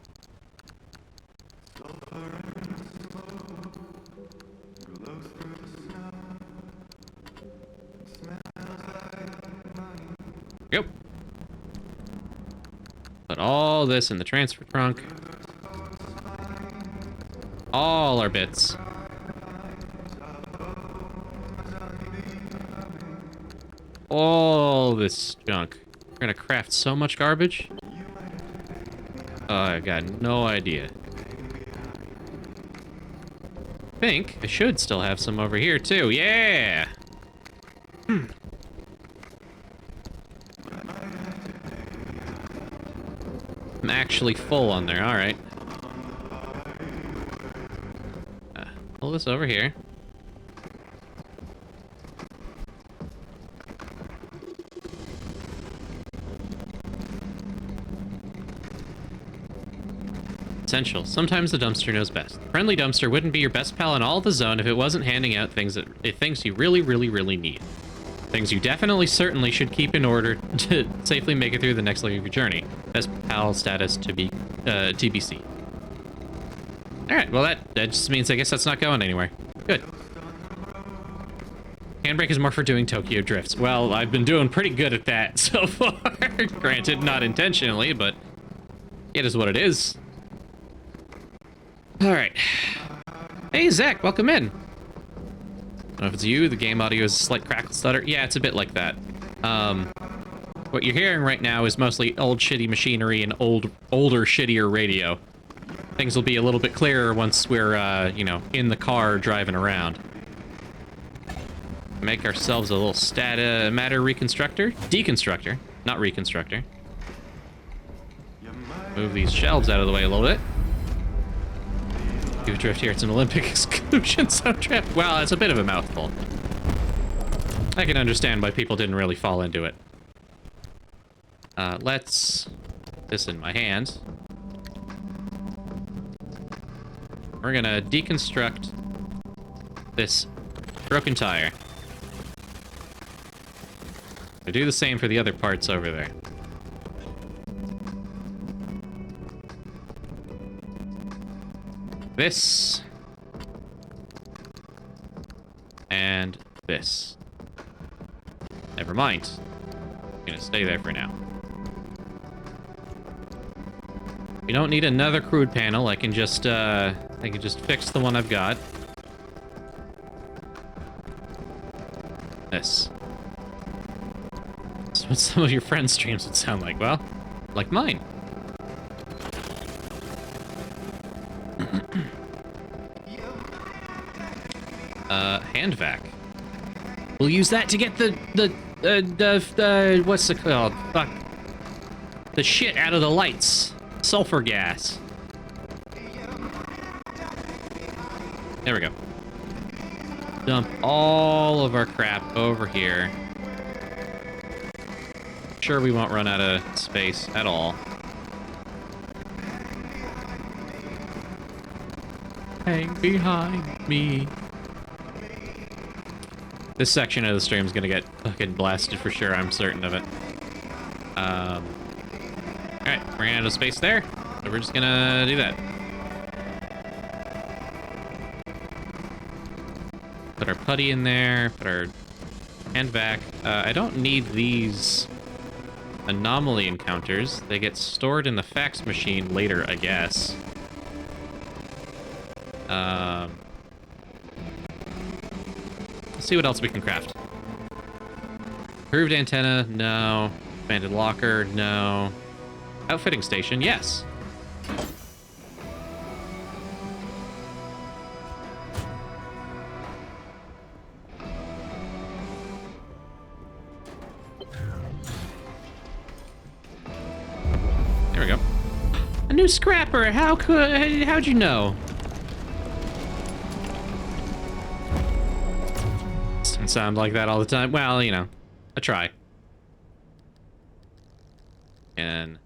Yep. Put all this in the transfer trunk. All our bits. All this junk. We're gonna craft so much garbage. Oh, I got no idea. I think I should still have some over here too. Yeah! I'm actually full on there, alright. Pull this over here. Essential. Sometimes the dumpster knows best. The friendly dumpster wouldn't be your best pal in all the zone if it wasn't handing out things you really, really, really need. Things you definitely, certainly should keep in order to safely make it through the next leg of your journey. Best pal status to be TBC. Alright, well that just means I guess that's not going anywhere. Good. Handbrake is more for doing Tokyo drifts. Well, I've been doing pretty good at that so far. Granted, not intentionally, but it is what it is. Alright. Hey, Zach, welcome in. I don't know if it's you, the game audio is a slight crackle stutter. Yeah, it's a bit like that. What you're hearing right now is mostly old shitty machinery and older shittier radio. Things will be a little bit clearer once we're, you know, in the car driving around. Make ourselves a little matter reconstructor? Deconstructor, not reconstructor. Move these shelves out of the way a little bit. Drift here, it's an Olympic exclusion zone trap. Well, it's a bit of a mouthful. I can understand why people didn't really fall into it. Let's put this in my hand. We're gonna deconstruct this broken tire. I do the same for the other parts over there. This. And this. Never mind. I'm gonna stay there for now. We don't need another crude panel. I can just fix the one I've got. This. That's what some of your friends' streams would sound like. Well, like mine. Hand vac. We'll use that to get the what's it called? Fuck. The shit out of the lights. Sulfur gas. There we go. Dump all of our crap over here. Sure, we won't run out of space at all. Hang behind me. This section of the stream is gonna get fucking blasted for sure, I'm certain of it. Alright, we're running out of space there, so we're just gonna do that. Put our putty in there, put our hand vac. I don't need these anomaly encounters. They get stored in the fax machine later, I guess. Let's see what else we can craft. Curved antenna, no. Expanded locker, no. Outfitting station, yes. There we go. A new scrapper, how'd you know? Doesn't sound like that all the time. Well, you know, I try. can...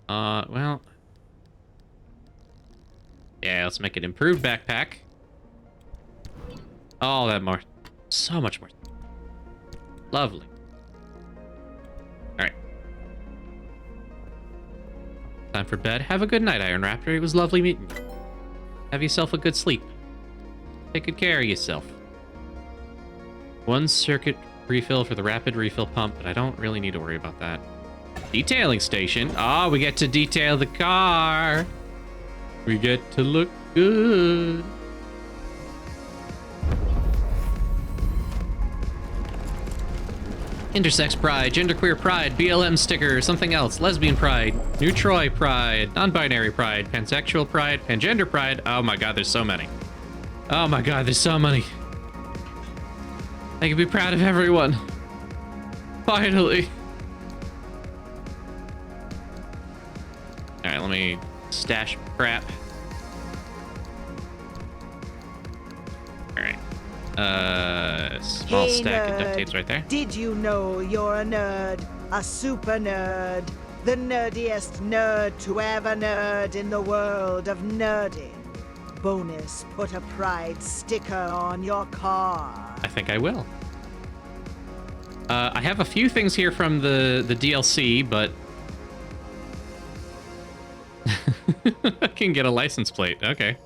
well... Yeah, let's make an improved backpack. Oh, that more... So much more. Lovely. Alright. Time for bed. Have a good night, Iron Raptor. It was lovely meeting you. Have yourself a good sleep. Take good care of yourself. One circuit refill for the rapid refill pump, but I don't really need to worry about that. Detailing station. Oh, we get to detail the car. We get to look good. Intersex pride, genderqueer pride, BLM sticker, something else, lesbian pride, new Troy pride, non-binary pride, pansexual pride, pangender pride. Oh my god, there's so many. Oh my god, there's so many. I can be proud of everyone. Finally. Alright, let me stash crap. Alright. Small Hey, stack of nerd. duct tape's right there. Did you know you're a nerd? A super nerd. The nerdiest nerd to ever nerd in the world of nerding. Bonus, put a pride sticker on your car. I think I will. I have a few things here from the DLC, but... I can get a license plate. Okay.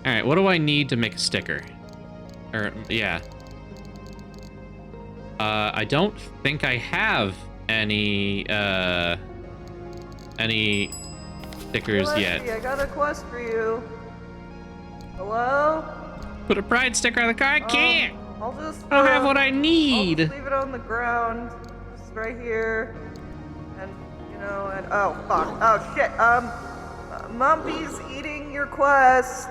Alright, what do I need to make a sticker? Or, yeah. I don't think I have any stickers Hey, yet. Leshii, I got a quest for you. Hello? Put a pride sticker on the car? I can't! I'll just. I don't have what I I'll need! just leave it on the ground, just right here, and you know, and oh fuck, oh shit. Mumpy's eating your quest.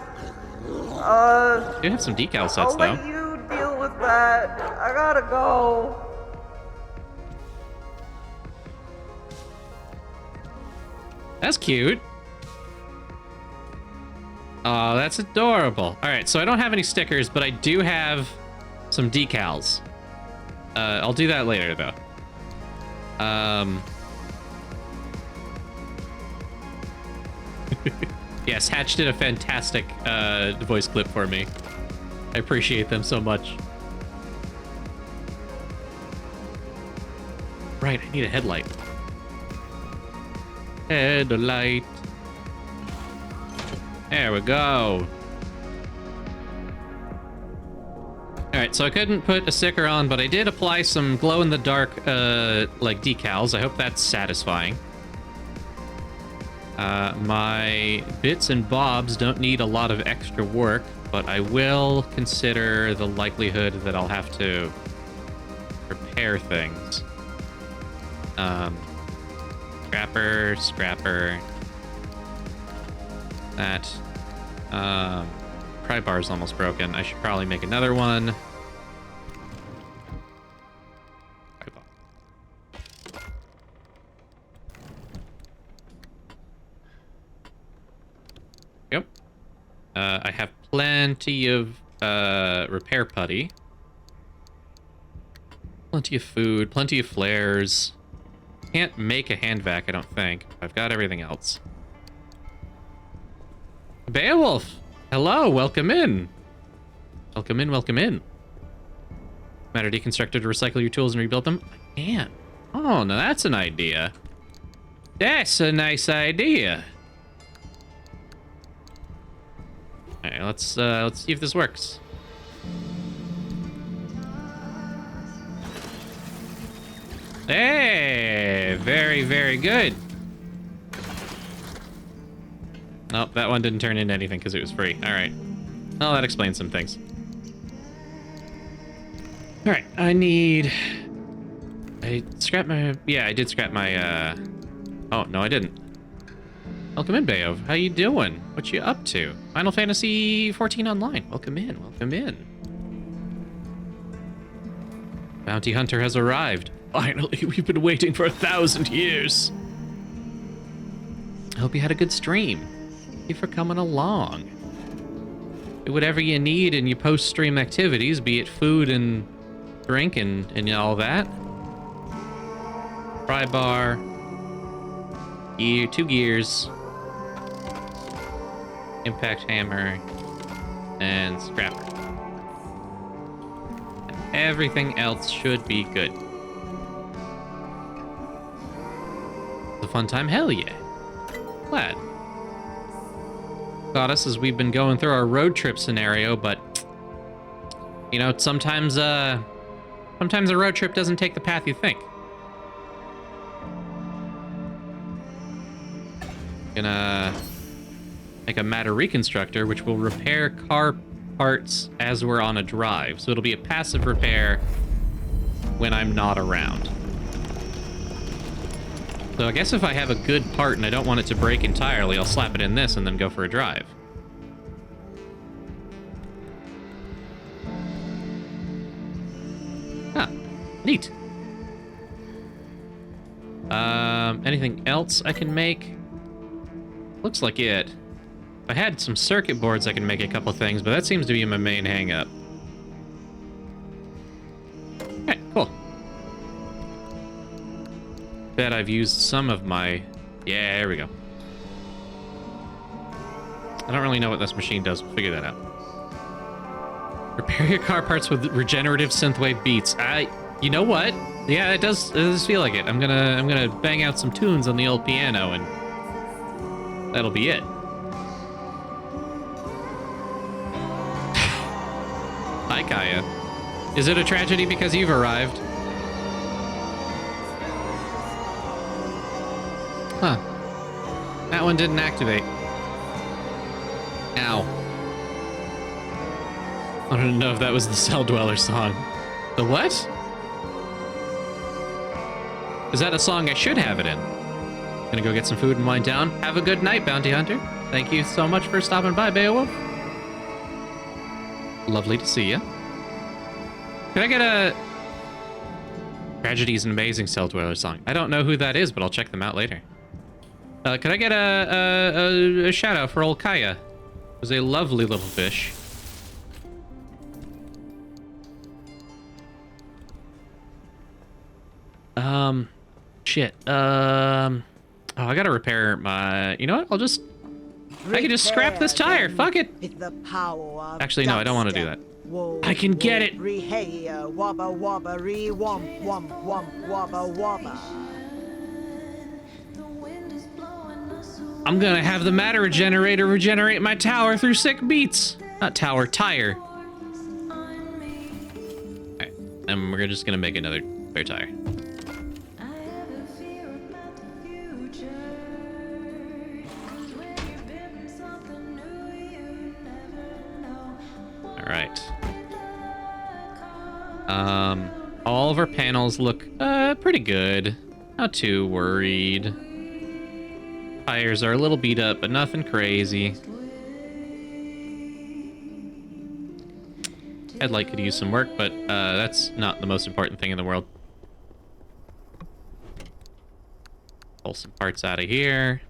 You have some decal sets, I'll though. let you deal with that. I gotta go. That's cute. Oh, that's adorable. Alright, so I don't have any stickers, but I do have some decals. I'll do that later, though. Yes, Hatch did a fantastic voice clip for me. I appreciate them so much. Right, I need a headlight. Headlight. There we go. Alright, so I couldn't put a sticker on, but I did apply some glow-in-the-dark, like, decals. I hope that's satisfying. My bits and bobs don't need a lot of extra work, but I will consider the likelihood that I'll have to repair things. Scrapper. That. Pry bar's almost broken. I should probably make another one. Pry bar. Yep. I have plenty of repair putty. Plenty of food, plenty of flares. Can't make a hand vac, I don't think. I've got everything else. Beowulf! Hello, welcome in. Welcome in, welcome in. Matter deconstructor to recycle your tools and rebuild them? I can. Oh, now that's an idea. That's a nice idea. Alright, let's see if this works. Hey, very, very good. Nope, that one didn't turn into anything because it was free. All right. Well, that explains some things. All right, I scrapped my... Yeah, I did scrap my... Oh, no, I didn't. Welcome in, Bayo. How you doing? What you up to? Final Fantasy 14 Online. Welcome in, welcome in. Bounty Hunter has arrived. Finally, we've been waiting for 1,000 years. I hope you had a good stream. Thank you for coming along. Do whatever you need in your post-stream activities, be it food and drink and all that. Pry bar. Gear, 2 gears. Impact hammer. And scrapper. Everything else should be good. It's a fun time? Hell yeah. Glad. Got us as we've been going through our road trip scenario, but you know, sometimes a road trip doesn't take the path you think. Gonna make a matter reconstructor, which will repair car parts as we're on a drive. So it'll be a passive repair when I'm not around. So I guess if I have a good part and I don't want it to break entirely, I'll slap it in this and then go for a drive. Ah, neat. Anything else I can make? Looks like it. I had some circuit boards I can make a couple things, but that seems to be my main hang-up. Okay, cool. Bet I've used some of my... Yeah, there we go. I don't really know what this machine does. We'll figure that out. Repair your car parts with regenerative synthwave beats. You know what? Yeah, it does feel like it. I'm gonna bang out some tunes on the old piano, and that'll be it. Hi, Kaya. Is it a tragedy because you've arrived? Huh. That one didn't activate. Ow. I don't know if that was the Cell Dweller song. The what? Is that a song I should have it in? Gonna go get some food and wind down. Have a good night, Bounty Hunter. Thank you so much for stopping by, Beowulf. Lovely to see you. Can I get a... Tragedy is an amazing Cell Dweller song. I don't know who that is, but I'll check them out later. Could I get a shout out for old Kaya? It was a lovely little fish. Shit. Oh, I gotta repair my... You know what? I can just scrap this tire. Fuck it. With the power of Actually, no, I don't want to do that. I can get it. Wobba wobba ree womp womp womp wobba wobba. I'm gonna have the matter generator regenerate my tower through sick beats. Not tower, tire. Alright, and we're just gonna make another spare tire. Alright. All of our panels look pretty good. Not too worried. Tires are a little beat up, but nothing crazy. Headlight could use some work, but that's not the most important thing in the world. Pull some parts out of here.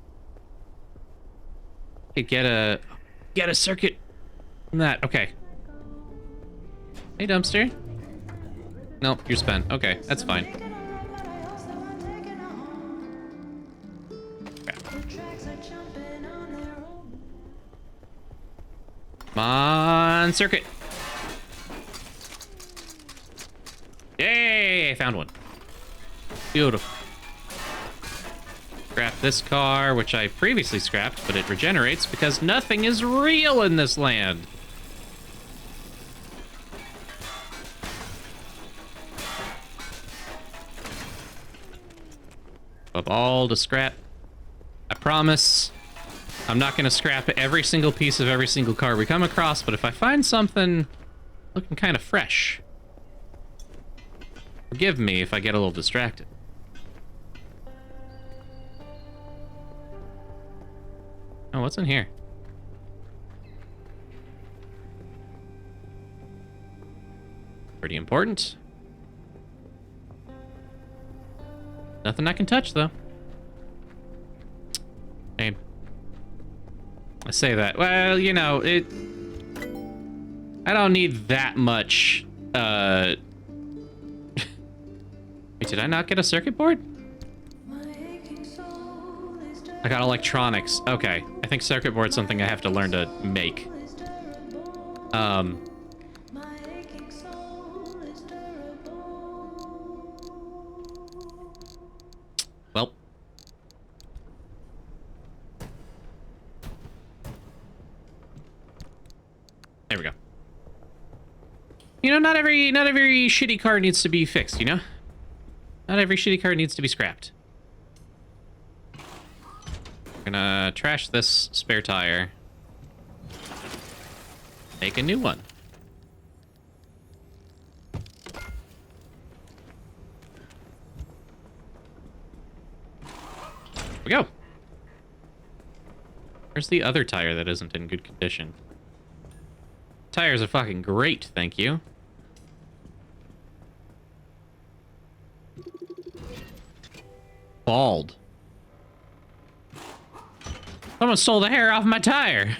Hey, get a circuit from that. Okay. Hey, dumpster. Nope, you're spent. Okay, that's fine. Come on, circuit. Yay, I found one. Beautiful. Scrap this car, which I previously scrapped, but it regenerates because nothing is real in this land. Of all to scrap. I promise I'm not going to scrap every single piece of every single car we come across, but if I find something looking kind of fresh, forgive me if I get a little distracted. Oh, what's in here? Pretty important. Nothing I can touch, though. Okay, I say that. Well, you know, I don't need that much, Wait, did I not get a circuit board? I got electronics. Okay. I think circuit board's something I have to learn to make. Well. There we go. You know, not every shitty car needs to be fixed, you know? Not every shitty car needs to be scrapped. Gonna trash this spare tire. Make a new one. Here we go. Where's the other tire that isn't in good condition? Tires are fucking great, thank you. Bald. Someone stole the hair off my tire.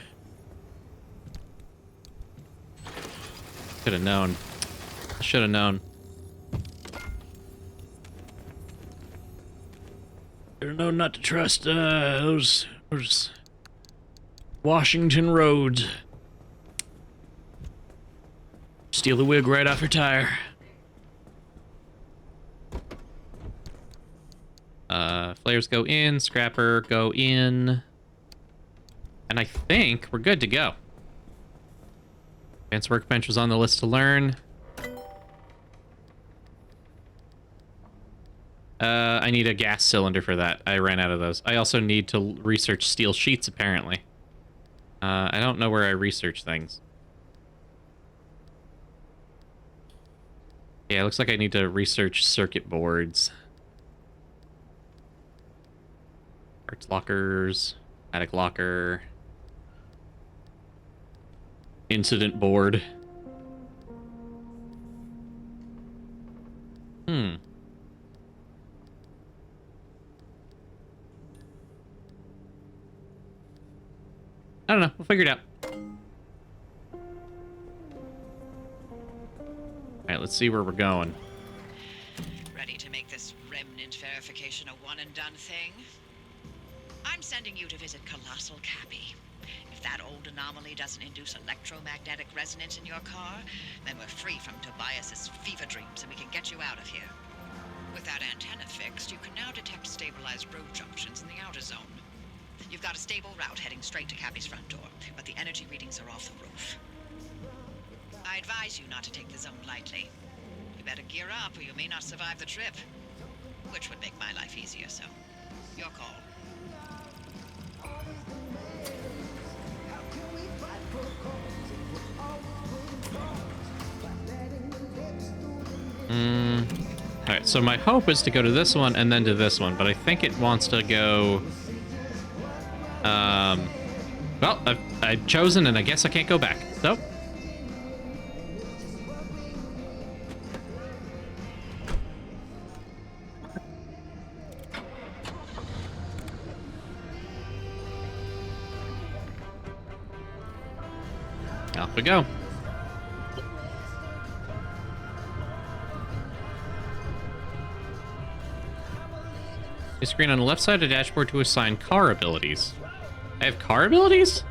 Should have known. Should have known. Should have known not to trust those Washington roads. Steal the wig right off her tire. Flares go in, scrapper go in. And I think we're good to go. Advanced workbench was on the list to learn. I need a gas cylinder for that. I ran out of those. I also need to research steel sheets, apparently. I don't know where I research things. Yeah, it looks like I need to research circuit boards. Parts lockers, attic locker, incident board. I don't know. We'll figure it out. Alright, let's see where we're going. Ready to make this remnant verification a one-and-done thing? I'm sending you to visit Colossal Cappy. If that old anomaly doesn't induce electromagnetic resonance in your car, then we're free from Tobias's fever dreams and we can get you out of here. With that antenna fixed, you can now detect stabilized road junctions in the outer zone. You've got a stable route heading straight to Cappy's front door, but the energy readings are off the roof. I advise you not to take the zone lightly. You better gear up or you may not survive the trip. Which would make my life easier, so your call. Alright, so my hope is to go to this one and then to this one, but I think it wants to go... Well, I've chosen and I guess I can't go back, so... Off we go. The screen on the left side of the dashboard to assign car abilities. I have car abilities?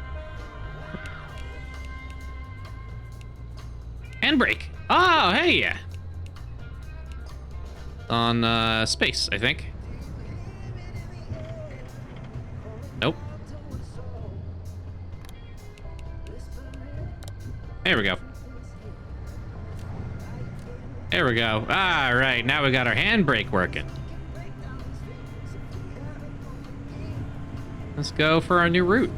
Handbrake. Oh, hey, yeah. On space, I think. Nope. There we go. There we go. All right, now we got our handbrake working. Let's go for our new route.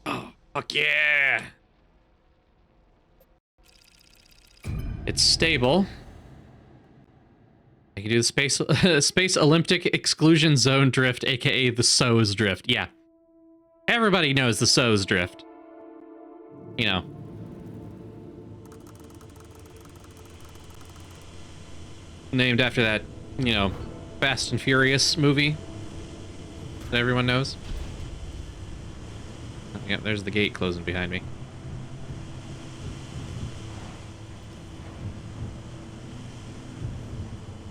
Oh, fuck yeah. It's stable. I can do the Space Olympic Exclusion Zone Drift, aka the SOES Drift. Yeah. Everybody knows the SOES Drift. You know. Named after that, you know, Fast and Furious movie that everyone knows. Oh, yeah, there's the gate closing behind me.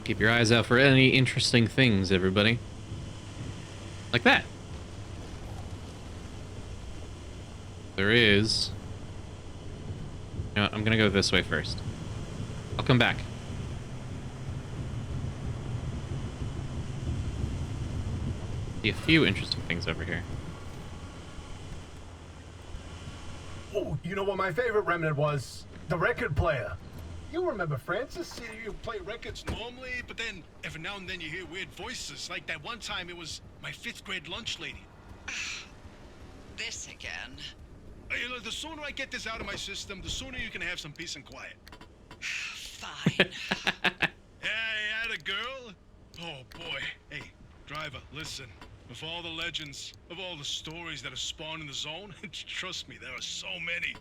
Keep your eyes out for any interesting things, everybody. Like that. There is... You know what, I'm gonna go this way first. I'll come back. See a few interesting things over here. Oh, you know what my favorite remnant was? The record player. You remember Francis? You play records normally, but then every now and then you hear weird voices. Like that one time it was my 5th grade lunch lady. This again. You know, the sooner I get this out of my system, the sooner you can have some peace and quiet. Fine. Hey, atta girl. Oh boy. Hey, driver, listen. Of all the legends, of all the stories that have spawned in the zone, trust me, there are so many.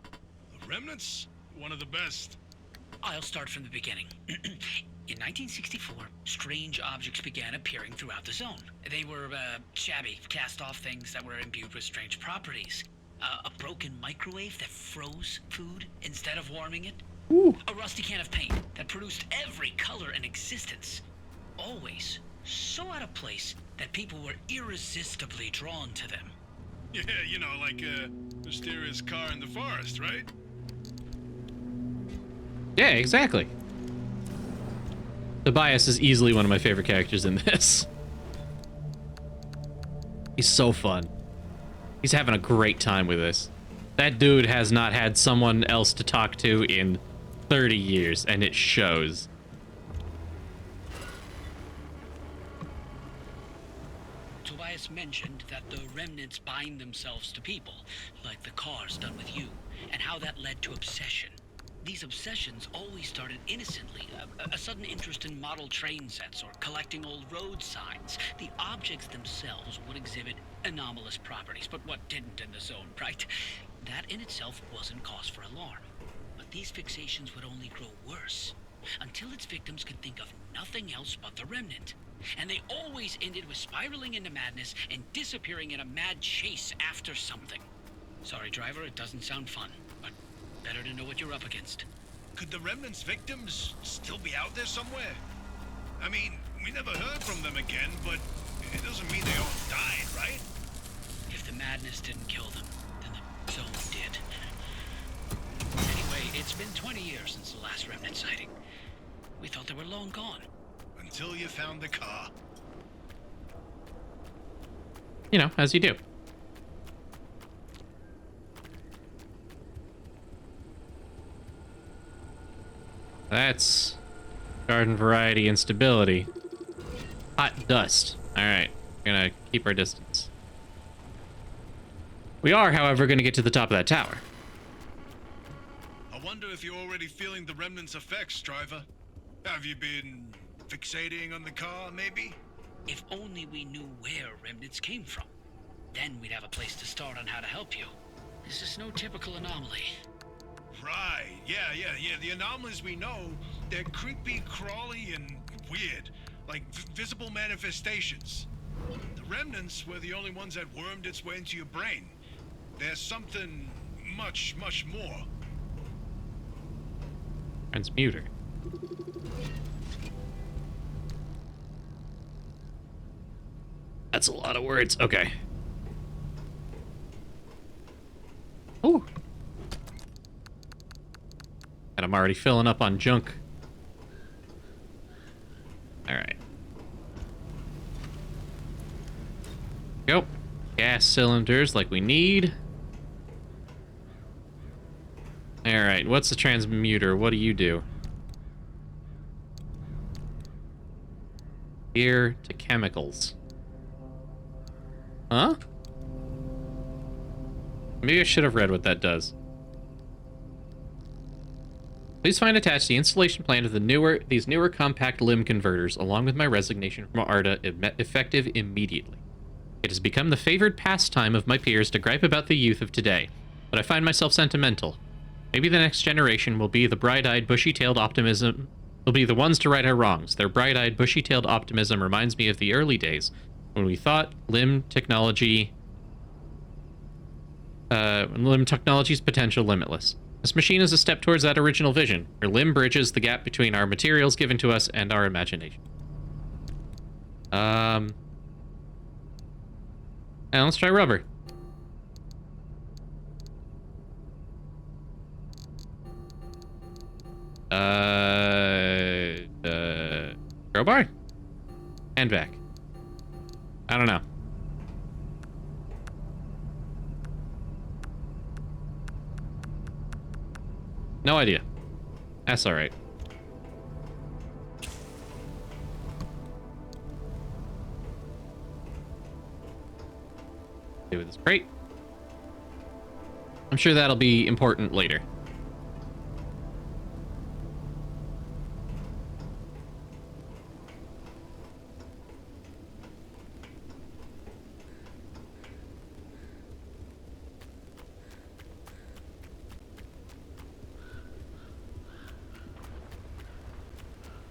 The remnants, one of the best. I'll start from the beginning. In 1964, strange objects began appearing throughout the zone. They were shabby, cast-off things that were imbued with strange properties. A broken microwave that froze food instead of warming it. Ooh. A rusty can of paint that produced every color in existence. Always so out of place that people were irresistibly drawn to them. Yeah, you know, like a mysterious car in the forest, right? Yeah, exactly. Tobias is easily one of my favorite characters in this. He's so fun. He's having a great time with this. That dude has not had someone else to talk to in 30 years, and it shows. Tobias mentioned that the remnants bind themselves to people, like the cars done with you, and how that led to obsession. These obsessions always started innocently, a sudden interest in model train sets or collecting old road signs. The objects themselves would exhibit anomalous properties, but what didn't in the zone, right? That in itself wasn't cause for alarm. But these fixations would only grow worse, until its victims could think of nothing else but the remnant. And they always ended with spiraling into madness and disappearing in a mad chase after something. Sorry, driver, it doesn't sound fun, but better to know what you're up against. Could the remnants' victims still be out there somewhere? I mean, we never heard from them again, but it doesn't mean they all died, right? If the madness didn't kill them, then the zone did. Anyway, it's been 20 years since the last remnant sighting. We thought they were long gone. Until you found the car. You know, as you do. That's garden variety instability. Hot dust. Alright, gonna keep our distance. We are, however, gonna get to the top of that tower. I wonder if you're already feeling the remnants' effects, driver. Have you been fixating on the car, maybe? If only we knew where remnants came from. Then we'd have a place to start on how to help you. This is no typical anomaly. Right, yeah. The anomalies we know, they're creepy, crawly, and weird. Like visible manifestations. The remnants were the only ones that wormed its way into your brain. There's something much, much more. Transmuter. That's a lot of words. Okay. Ooh. And I'm already filling up on junk. Alright. Go. Gas cylinders like we need. Alright, what's the transmuter? What do you do? Here to chemicals. Huh? Maybe I should have read what that does. Please find attached the installation plan of these newer compact limb converters, along with my resignation from ARDA, effective immediately. It has become the favored pastime of my peers to gripe about the youth of today, but I find myself sentimental. Maybe the next generation will be the bright-eyed, bushy-tailed will be the ones to right our wrongs. Their bright-eyed, bushy-tailed optimism reminds me of the early days when we thought limb technology's potential limitless. This machine is a step towards that original vision. Our limb bridges the gap between our materials given to us and our imagination. And let's try rubber. Crowbar? And back. I don't know. No idea. That's alright. Do with this crate. I'm sure that'll be important later.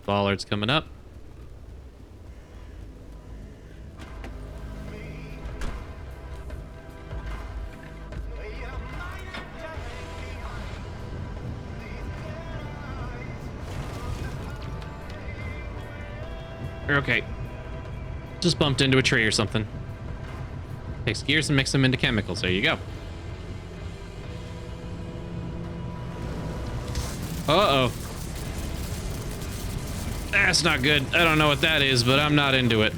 Bollard's coming up. We're okay. Just bumped into a tree or something. Takes gears and mix them into chemicals. There you go. Uh-oh. That's not good. I don't know what that is, but I'm not into it.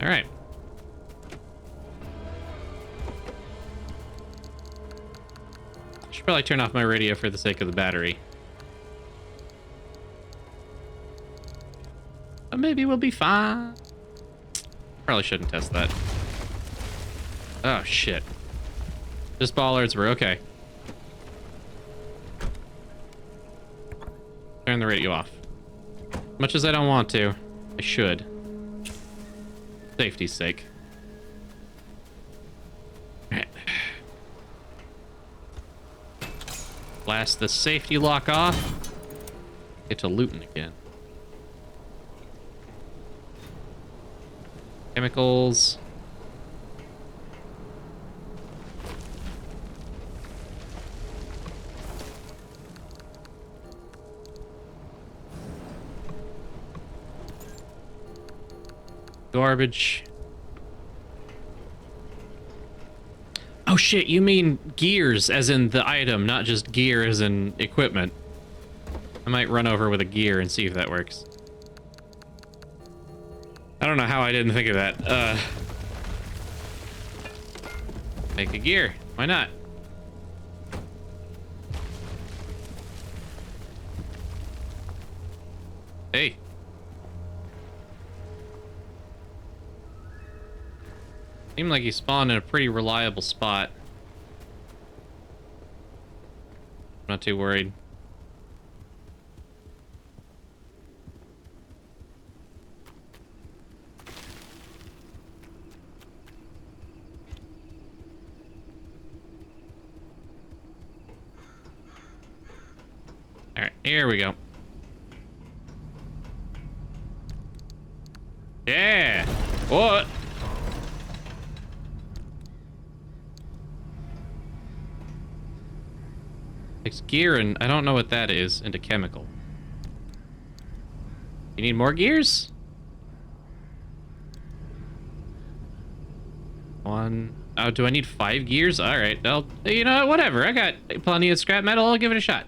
All right. Should probably turn off my radio for the sake of the battery. But maybe we'll be fine. Probably shouldn't test that. Oh, shit. Just bollards were okay. Turn the radio off. Much as I don't want to, I should. Safety's sake. Alright. Blast the safety lock off. Get to looting again. Chemicals. Garbage. Oh shit, you mean gears as in the item, not just gear as in equipment. I might run over with a gear and see if that works. I don't know how I didn't think of that. Make a gear. Why not? Hey. Seemed like he spawned in a pretty reliable spot. I'm not too worried. All right, here we go. Yeah. What? Takes gear and I don't know what that is into chemical. You need more gears? One. Oh, do I need 5 gears? All right. I'll, you know, whatever. I got plenty of scrap metal. I'll give it a shot.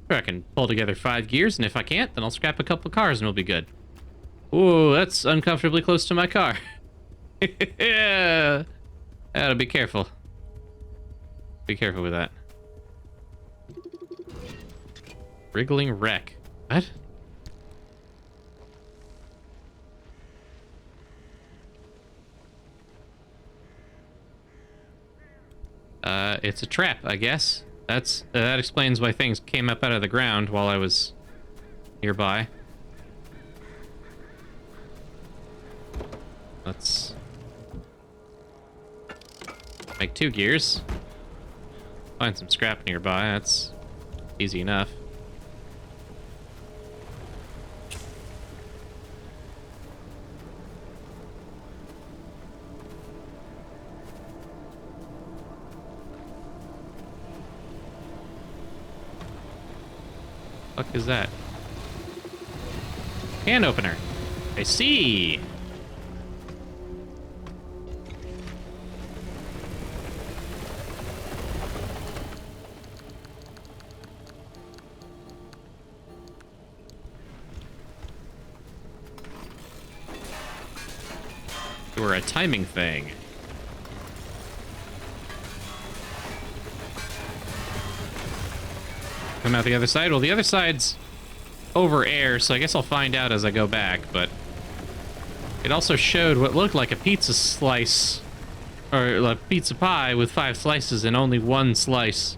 Sure, I can pull together 5 gears, and if I can't, then I'll scrap a couple cars and we'll be good. Ooh, that's uncomfortably close to my car. Yeah. Gotta be careful. Be careful with that. Wriggling wreck. What? It's a trap, I guess. That explains why things came up out of the ground while I was nearby. Let's make 2 gears. Find some scrap nearby. That's easy enough. Fuck is that? Can opener. I see. Or a timing thing. Come out the other side? Well, the other side's over air, so I guess I'll find out as I go back, but it also showed what looked like a pizza slice, or a pizza pie with 5 slices and only 1 slice,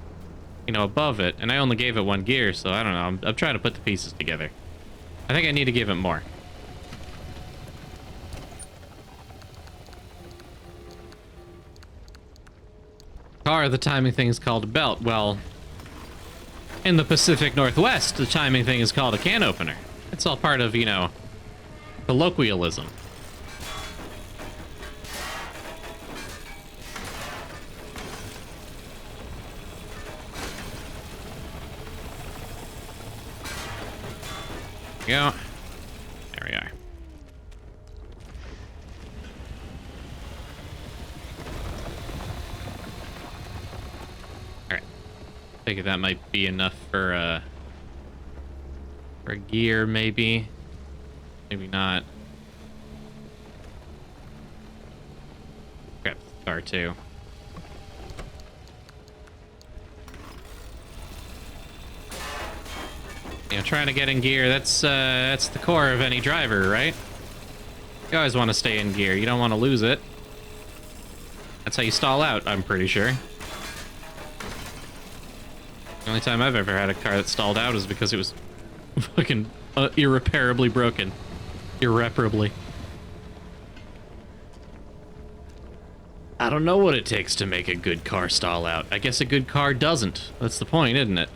you know, above it, and I only gave it 1 gear, so I don't know. I'm trying to put the pieces together. I think I need to give it more. Car, the timing thing is called a belt. Well, in the Pacific Northwest, the timing thing is called a can opener. It's all part of, you know, colloquialism. Go. There we are. Alright. I think that might be enough for a gear, maybe. Maybe not. Grab the star too. You know, trying to get in gear, that's the core of any driver, right? You always want to stay in gear. You don't want to lose it. That's how you stall out, I'm pretty sure. The only time I've ever had a car that stalled out is because it was fucking irreparably broken. Irreparably. I don't know what it takes to make a good car stall out. I guess a good car doesn't. That's the point, isn't it?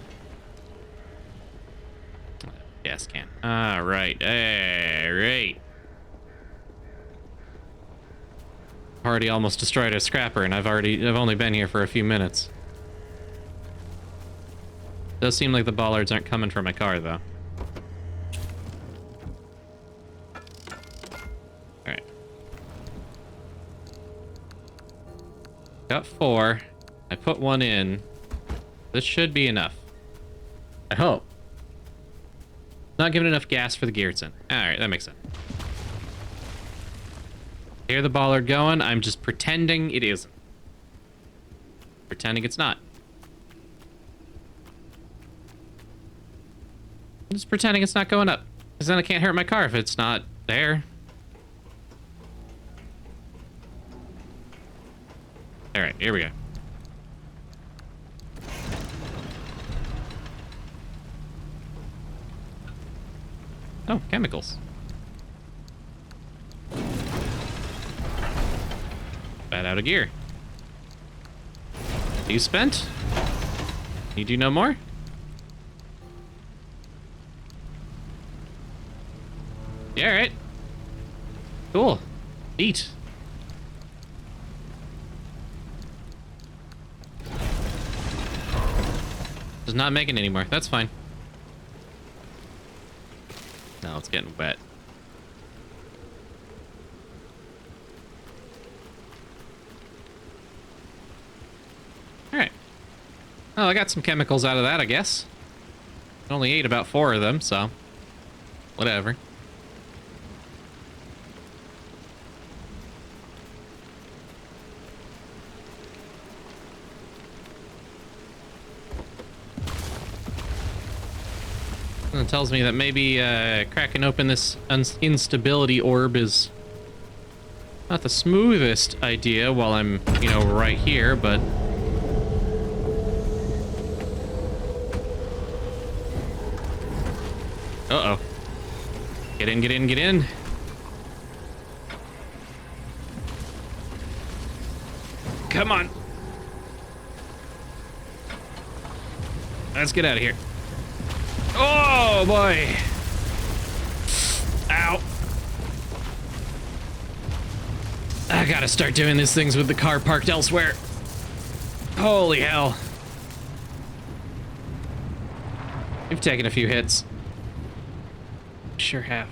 Gas can. Alright. Alright. Already almost destroyed a scrapper, and I've only been here for a few minutes. Does seem like the bollards aren't coming from my car, though. Alright. Got 4. I put 1 in. This should be enough. I hope. Not giving enough gas for the gear it's in. Alright, that makes sense. Hear the bollard going. I'm just pretending it isn't. Pretending it's not. I'm just pretending it's not going up. Because then I can't hurt my car if it's not there. Alright, here we go. Oh, chemicals. Bad out of gear. Are you spent? You do no more? Yeah, alright. Cool. Neat. Just not making anymore. That's fine. No, it's getting wet. Alright. Oh, I got some chemicals out of that, I guess. I only ate about 4 of them, so... whatever. It tells me that maybe cracking open this instability orb is not the smoothest idea while I'm, you know, right here, but Uh-oh. Get in, get in, get in. Come on. Let's get out of here. Oh, boy. Ow. I gotta start doing these things with the car parked elsewhere. Holy hell. We've taken a few hits. Sure have.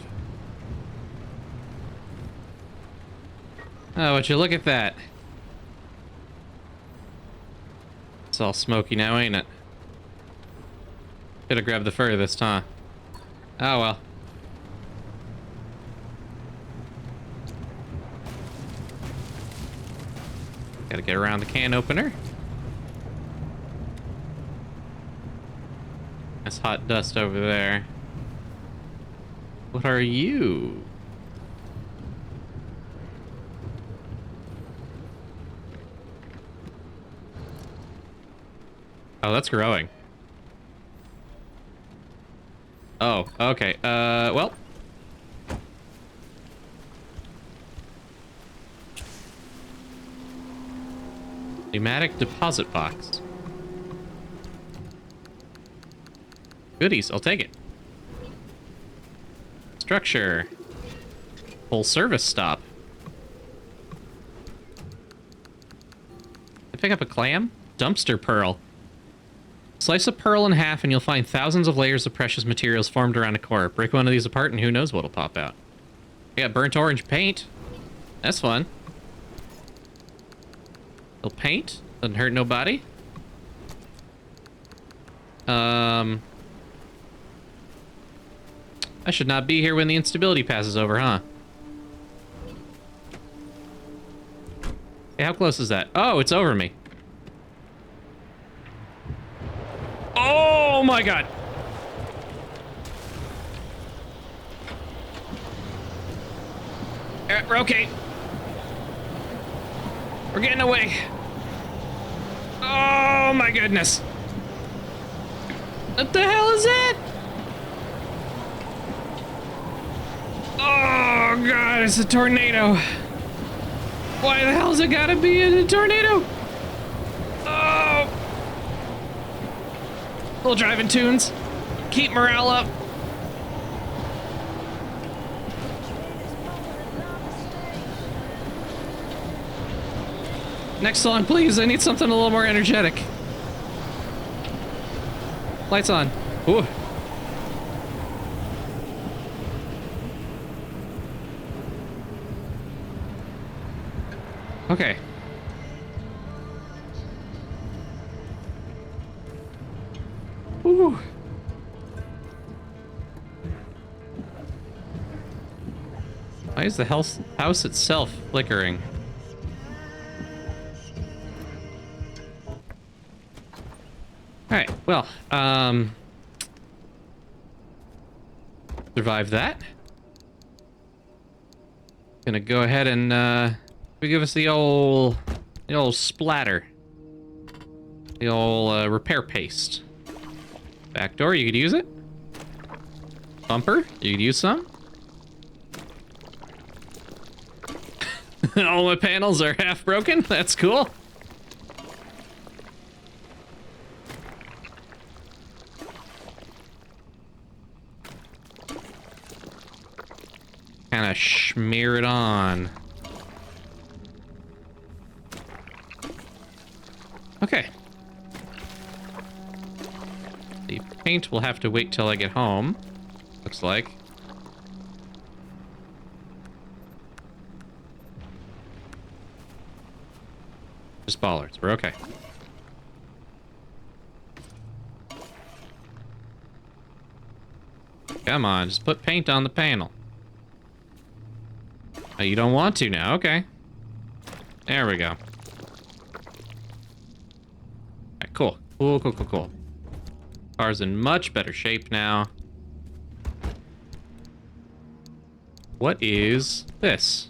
Oh, would you look at that? It's all smoky now, ain't it? Should have grabbed the furthest, huh? Oh well. Gotta get around the can opener. That's hot dust over there. What are you? Oh, that's growing. Oh, okay. Well. Pneumatic deposit box. Goodies, I'll take it. Structure. Full service stop. I pick up a clam? Dumpster pearl. Slice a pearl in half and you'll find thousands of layers of precious materials formed around a core. Break one of these apart and who knows what'll pop out. I got burnt orange paint. That's fun. Little paint. Doesn't hurt nobody. I should not be here when the instability passes over, huh? Hey, how close is that? Oh, it's over me. Oh my god. We're okay. We're getting away. Oh my goodness. What the hell is that? Oh god, it's a tornado. Why the hell's it gotta be in a tornado? Oh. Little driving tunes. Keep morale up. Next song, please. I need something a little more energetic. Lights on. Ooh. Okay. Ooh. Why is the house itself flickering? Alright, well, survive that. Gonna go ahead and, give us the old splatter. The old, repair paste. Back door, you could use it. Bumper, you could use some. All my panels are half broken, that's cool. Kind of smear it on. Okay. The paint will have to wait till I get home. Looks like. Just bollards. We're okay. Come on, just put paint on the panel. Oh, you don't want to now. Okay. There we go. Alright, cool. Cool. Car's in much better shape now. What is this?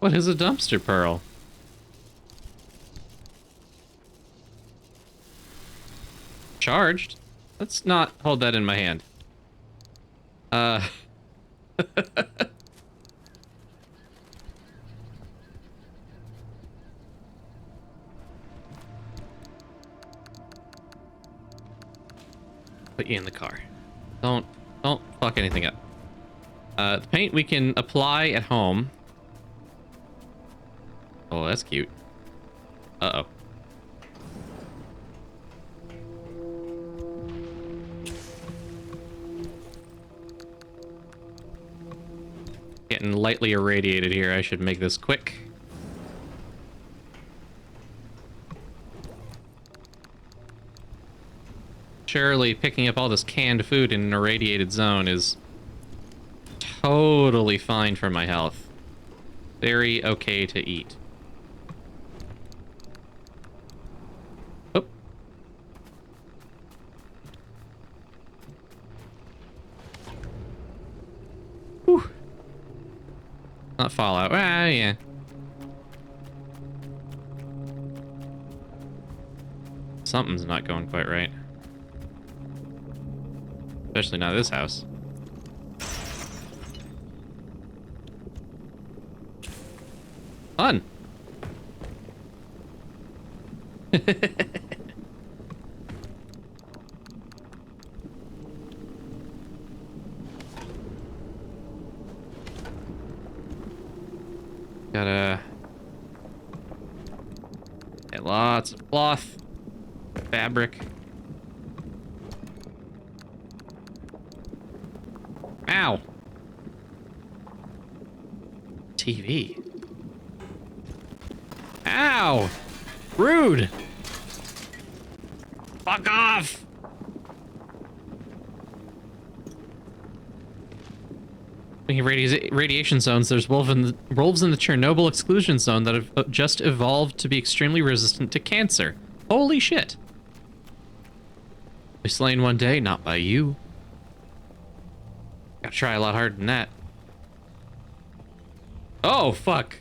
What is a dumpster pearl? charged. Let's not hold that in my hand. Put you in the car. Don't fuck anything up. The paint we can apply at home. Oh, that's cute. Uh-oh. Getting lightly irradiated here. I should make this quick. Surely picking up all this canned food in an irradiated zone is totally fine for my health. Very okay to eat. Oh. Whew. Not Fallout. Ah, yeah. Something's not going quite right. Especially not this house. Fun. Gotta get lots of cloth, fabric. Ow. TV. Ow! Rude! Fuck off! Radiation zones, there's wolves in the Chernobyl exclusion zone that have just evolved to be extremely resistant to cancer. Holy shit! Be slain one day, not by you. Gotta try a lot harder than that. Oh, fuck.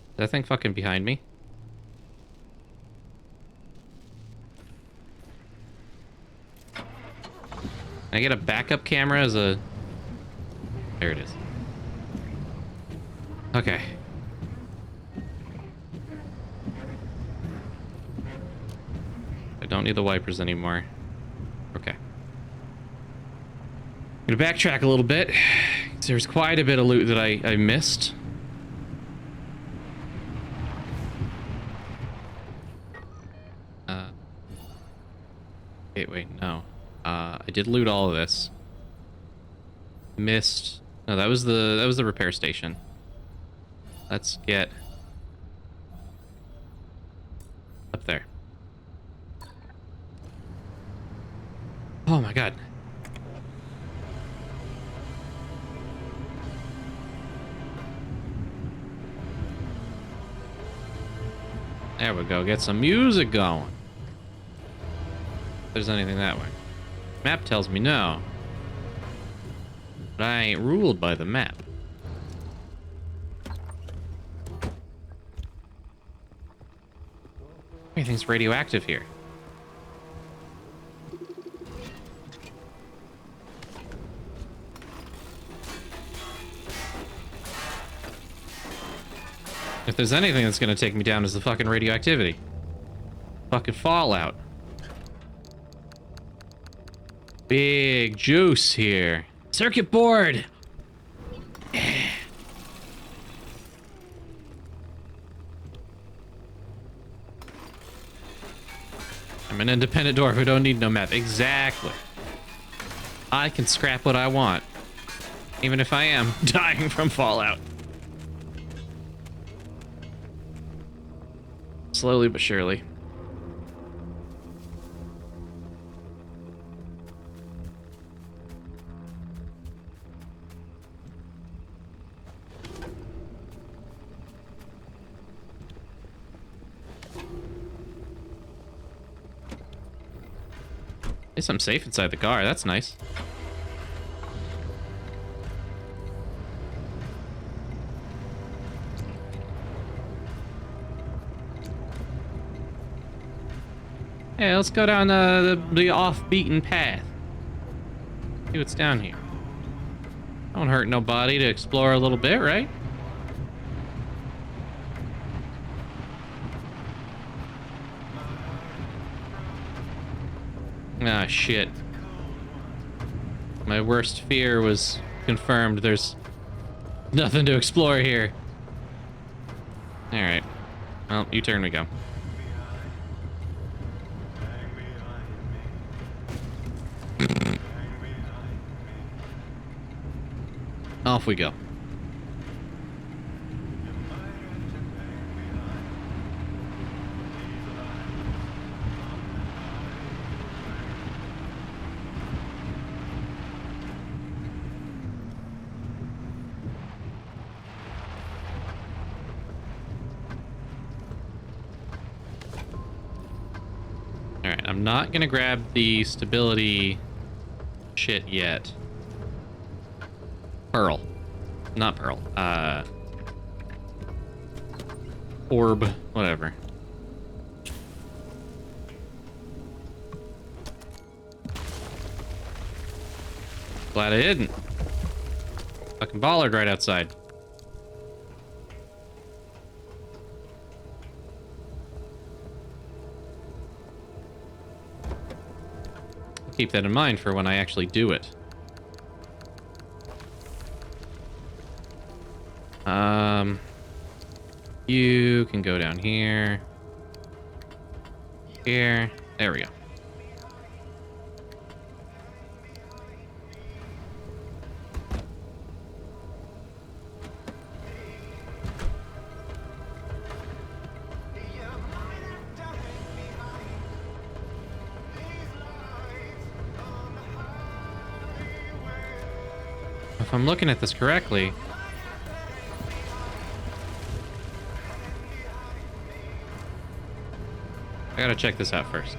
Is that thing fucking behind me? Can I get a backup camera as a... There it is. Okay. I don't need the wipers anymore. Okay. I'm gonna backtrack a little bit. There's quite a bit of loot that I missed. Wait, no. I did loot all of this. Missed. No, that was the repair station. Let's get up there. Oh my god. There we go. Get some music going. If there's anything that way. Map tells me no. But I ain't ruled by the map. Everything's radioactive here. If there's anything that's gonna take me down is the fucking radioactivity. Fucking Fallout. Big juice here. Circuit board! Yeah. I'm an independent dwarf who don't need no map. Exactly. I can scrap what I want. Even if I am dying from Fallout. Slowly but surely. At least I'm safe inside the car. That's nice. Hey, let's go down the off-beaten path. See what's down here. Don't hurt nobody to explore a little bit, right? Ah, shit. My worst fear was confirmed. There's nothing to explore here. Alright. Well, U-turn we go. Off we go. Alright, I'm not gonna grab the stability shit yet. Pearl. Not pearl. Orb. Whatever. Glad I didn't. Fucking bollard right outside. I'll keep that in mind for when I actually do it. You can go down here. Here. There we go. If I'm looking at this correctly, I gotta check this out first.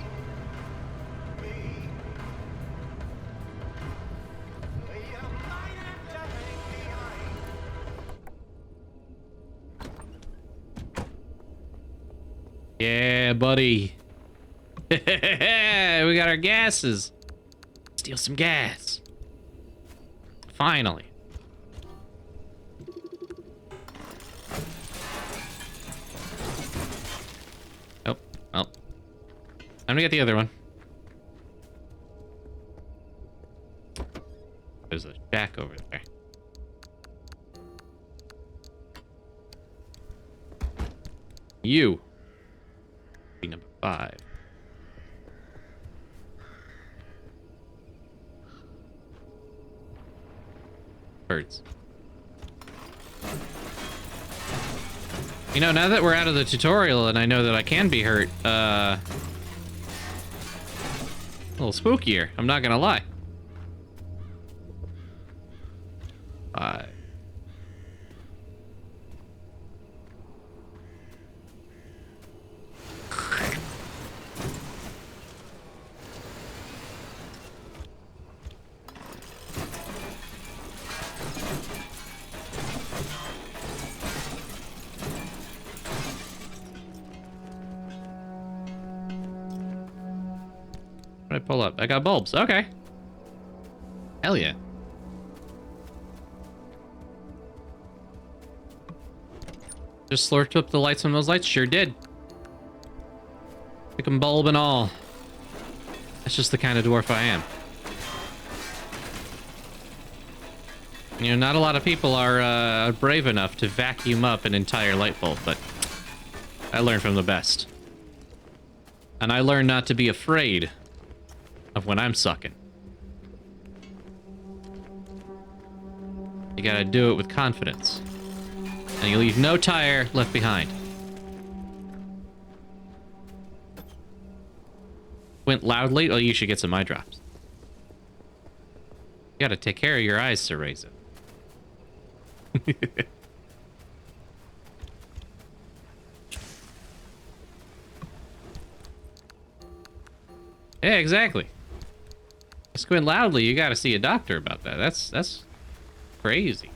Yeah, buddy. We got our gases. Steal some gas. Finally. Oh, well. Time to get the other one. There's a shack over there. You. Be number 5. Birds. You know, now that we're out of the tutorial and I know that I can be hurt, a little spookier, I'm not gonna lie. 5. What did I pull up? I got bulbs. Okay. Hell yeah. Just slurped up the lights on those lights? Sure did. Pick 'em bulb and all. That's just the kind of dwarf I am. You know, not a lot of people are brave enough to vacuum up an entire light bulb, but I learned from the best. And I learned not to be afraid of when I'm sucking. You gotta do it with confidence. And you leave no tire left behind. Went loudly? Oh, you should get some eye drops. You gotta take care of your eyes, Cereza. Yeah, exactly. Squint loudly, you gotta see a doctor about that. That's crazy.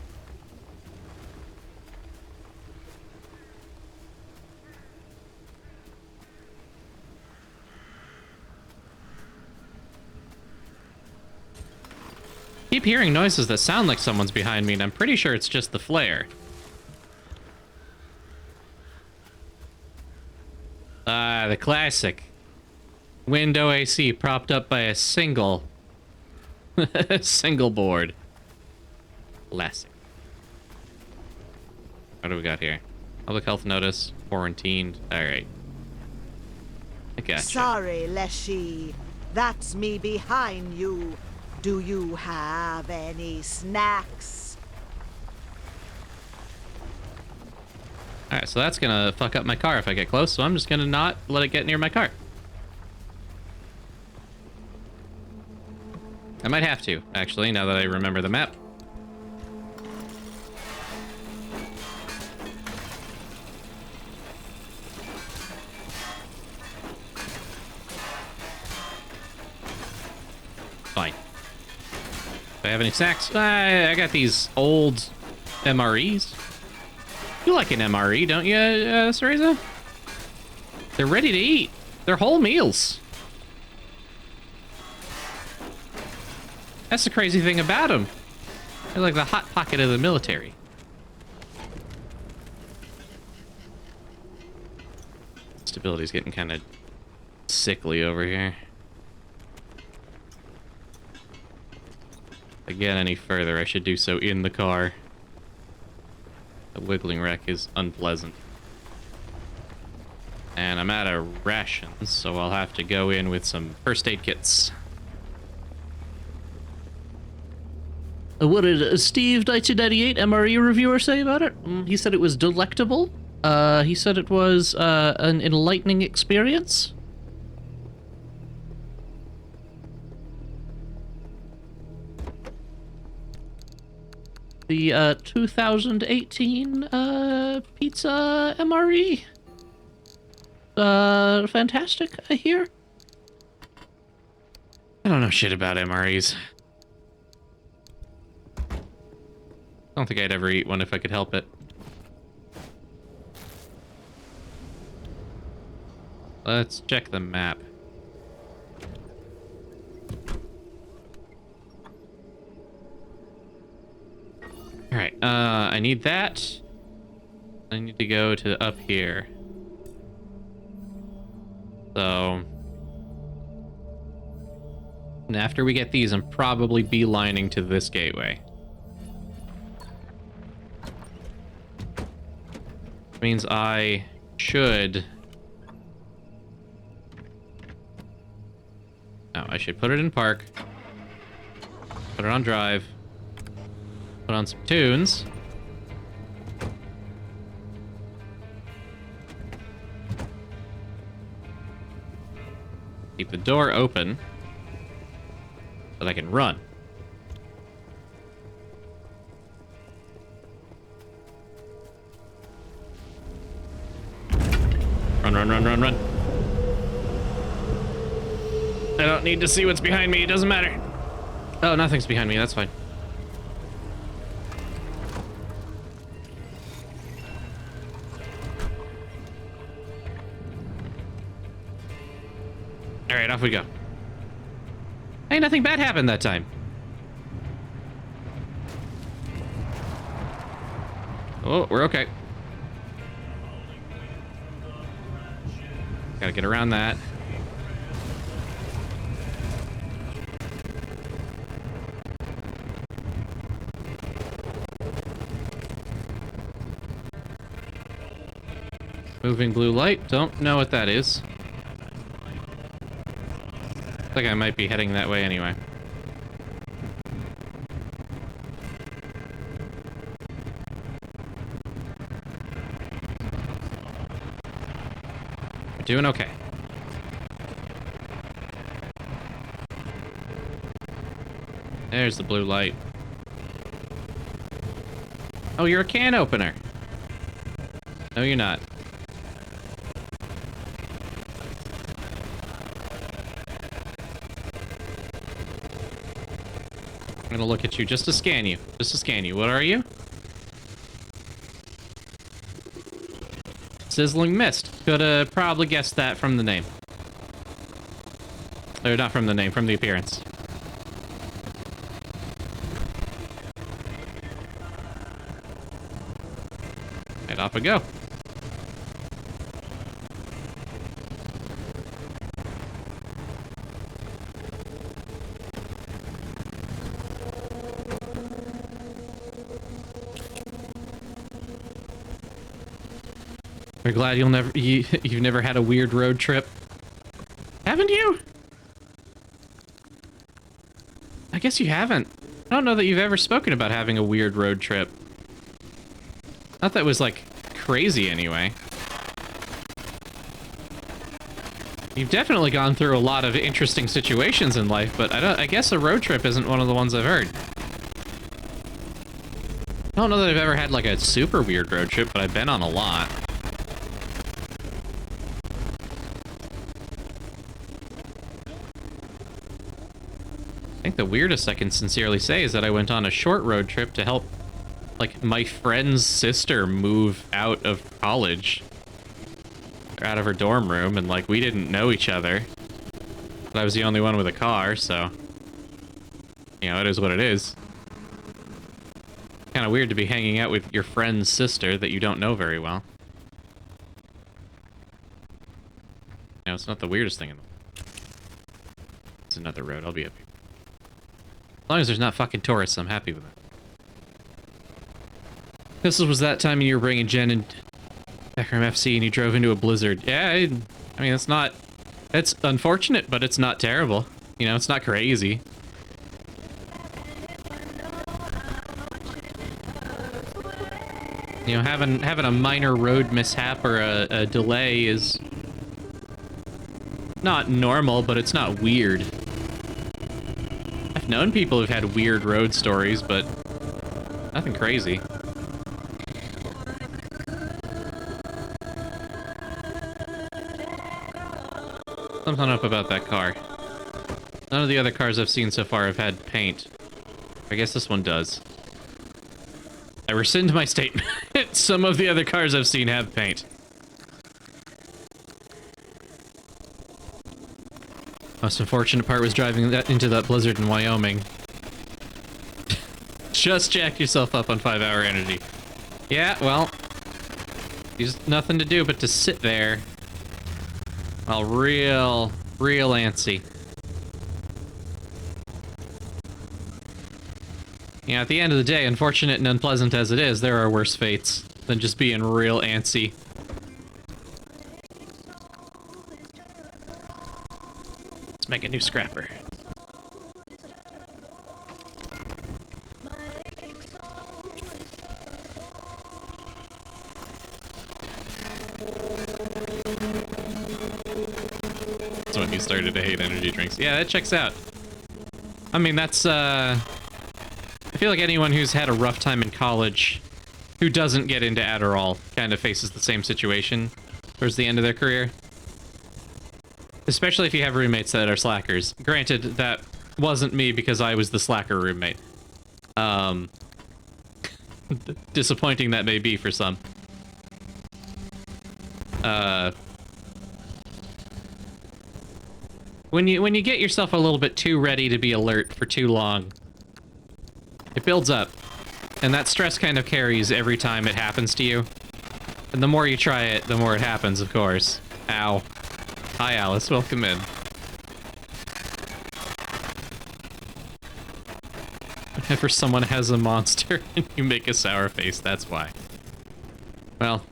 Keep hearing noises that sound like someone's behind me, and I'm pretty sure it's just the flare. Ah, the classic. Window AC propped up by a single board. Classic. What do we got here? Public health notice, quarantined. Alright. I gotcha. Sorry, Leshii. That's me behind you. Do you have any snacks? Alright, so that's gonna fuck up my car if I get close, so I'm just gonna not let it get near my car. I might have to, actually, now that I remember the map. Fine. Do I have any snacks? I got these old MREs. You like an MRE, don't you, Cereza? They're ready to eat. They're whole meals. That's the crazy thing about them. They're like the hot pocket of the military. Stability's getting kind of sickly over here. If I get any further, I should do so in the car. The wiggling wreck is unpleasant. And I'm out of rations, so I'll have to go in with some first aid kits. What did Steve 1998 MRE reviewer say about it? He said it was delectable. He said it was an enlightening experience. The 2018 pizza MRE. Fantastic, I hear. I don't know shit about MREs. I don't think I'd ever eat one if I could help it. Let's check the map. Alright, I need that. I need to go to up here. So... and after we get these, I'm probably beelining to this gateway. Means I should... no, I should put it in park. Put it on drive. Put on some tunes. Keep the door open so that I can run. Run, run, run, run. I don't need to see what's behind me. It doesn't matter. Oh, nothing's behind me. That's fine. All right, off we go. Hey, nothing bad happened that time. Oh, we're okay. Gotta get around that. Moving blue light. Don't know what that is. I think I might be heading that way anyway. We're doing okay. There's the blue light. Oh, you're a can opener. No, you're not. I'm gonna look at you just to scan you. Just to scan you. What are you? Sizzling Mist. Could probably guessed that from the name. Or not from the name, from the appearance. Right, off we go. We're glad you've never had a weird road trip. Haven't you? I guess you haven't. I don't know that you've ever spoken about having a weird road trip. Not that it was, like, crazy anyway. You've definitely gone through a lot of interesting situations in life, but I guess a road trip isn't one of the ones I've heard. I don't know that I've ever had, like, a super weird road trip, but I've been on a lot. I think the weirdest I can sincerely say is that I went on a short road trip to help, like, my friend's sister move out of college. Or out of her dorm room, and, like, we didn't know each other. But I was the only one with a car, so... You know, it is what it is. Kind of weird to be hanging out with your friend's sister that you don't know very well. You know, it's not the weirdest thing in the world. It's another road, I'll be up here. As long as there's not fucking tourists, I'm happy with it. This was that time you were bringing Jen and back from FC and you drove into a blizzard. Yeah, I mean, it's not... It's unfortunate, but it's not terrible. You know, it's not crazy. You know, having a minor road mishap or a delay is not normal, but it's not weird. I've known people who've had weird road stories, but nothing crazy. Something up about that car. None of the other cars I've seen so far have had paint. I guess this one does. I rescind my statement. Some of the other cars I've seen have paint. Most unfortunate part was driving into that blizzard in Wyoming. Just jack yourself up on 5-hour energy. Yeah, well, there's nothing to do but to sit there. Well, real antsy. You know, at the end of the day, unfortunate and unpleasant as it is, there are worse fates than just being real antsy. Let's make a new scrapper. That's when you started to hate energy drinks. Yeah, that checks out. I mean, that's, I feel like anyone who's had a rough time in college who doesn't get into Adderall kind of faces the same situation towards the end of their career. Especially if you have roommates that are slackers. Granted, that wasn't me because I was the slacker roommate. Disappointing that may be for some. When you get yourself a little bit too ready to be alert for too long, it builds up. And that stress kind of carries every time it happens to you. And the more you try it, the more it happens, of course. Ow. Hi, Alice. Welcome in. Whenever someone has a monster and you make a sour face, that's why. Well,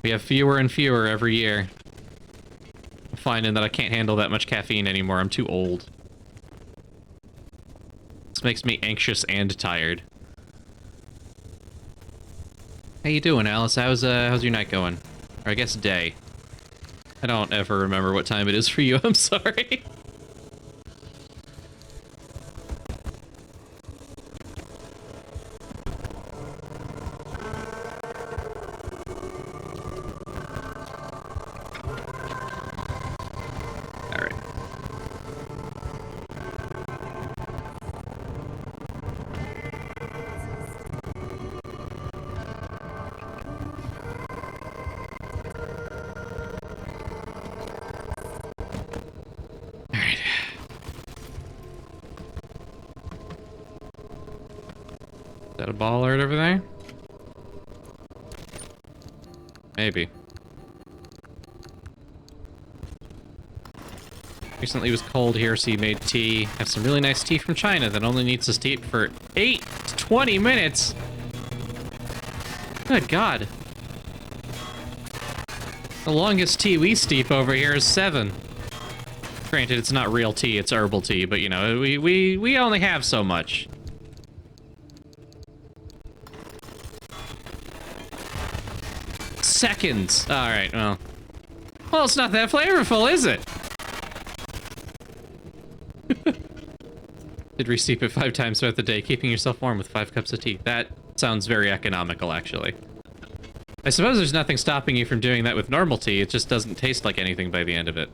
we have fewer and fewer every year. I'm finding that I can't handle that much caffeine anymore. I'm too old. This makes me anxious and tired. How you doing, Alice? How's your night going? Or I guess day. I don't ever remember what time it is for you. I'm sorry. that a bollard over there? Maybe. Recently it was cold here, so he made tea. Have some really nice tea from China that only needs to steep for 8 to 20 minutes. Good God. The longest tea we steep over here is 7. Granted, it's not real tea, it's herbal tea, but you know, we only have so much. Seconds. All right, well, it's not that flavorful, is it? Did re-steep it 5 times throughout the day, keeping yourself warm with 5 cups of tea. That sounds very economical, actually. I suppose there's nothing stopping you from doing that with normal tea. It just doesn't taste like anything by the end of it.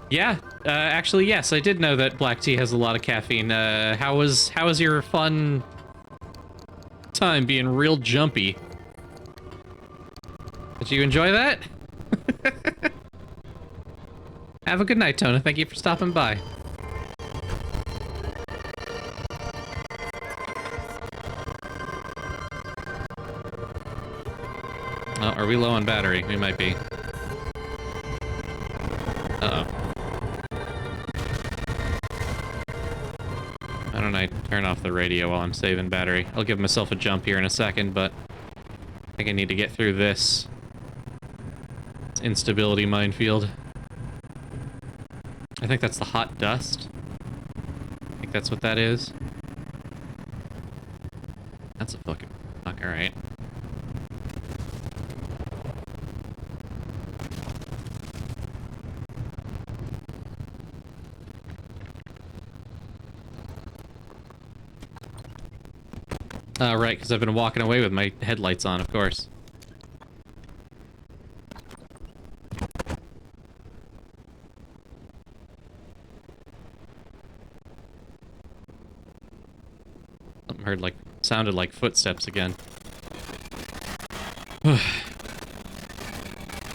Yeah, actually, yes, I did know that black tea has a lot of caffeine. How was your fun time being real jumpy? Did you enjoy that? Have a good night, Tona. Thank you for stopping by. Oh, are we low on battery? We might be. Uh-oh. Why don't I turn off the radio while I'm saving battery? I'll give myself a jump here in a second, but I think I need to get through this instability minefield. I think that's the hot dust. I think that's what that is. That's a fucking fuck, alright. Right, because I've been walking away with my headlights on, of course. Something heard like, sounded like footsteps again.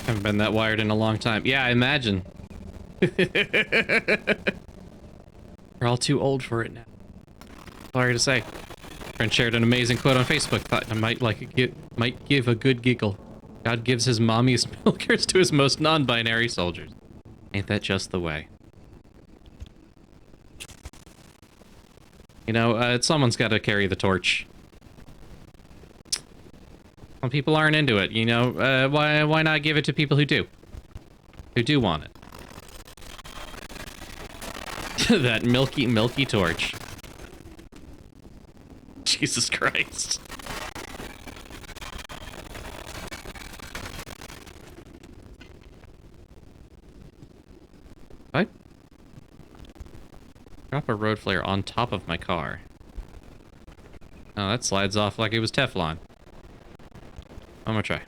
Haven't been that wired in a long time. Yeah, I imagine. We're all too old for it now. Sorry to say. Friend shared an amazing quote on Facebook. Thought I might give a good giggle. God gives his mommies milkers to his most non-binary soldiers. Ain't that just the way? You know, someone's got to carry the torch. Some people aren't into it, you know. Why not give it to people who do? Who do want it? That milky torch. Jesus Christ. What? Drop a road flare on top of my car. Oh, that slides off like it was Teflon. I'm gonna try.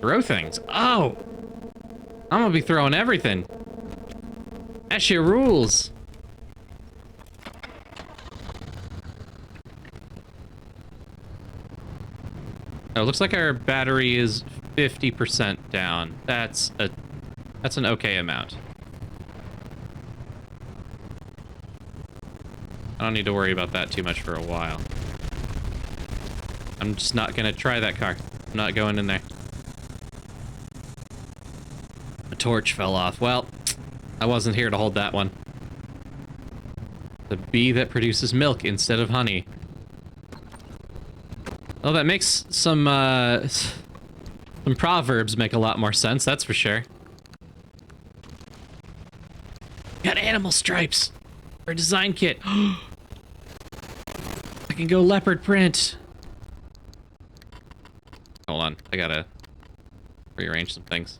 Throw things. Oh! I'm gonna be throwing everything. That shit rules. Oh, it looks like our battery is 50% down. That's an okay amount. I don't need to worry about that too much for a while. I'm just not gonna try that car. I'm not going in there. The torch fell off. Well, I wasn't here to hold that one. The bee that produces milk instead of honey. Oh, that makes some proverbs make a lot more sense, that's for sure. Got animal stripes for a design kit. I can go leopard print. Hold on, I gotta rearrange some things.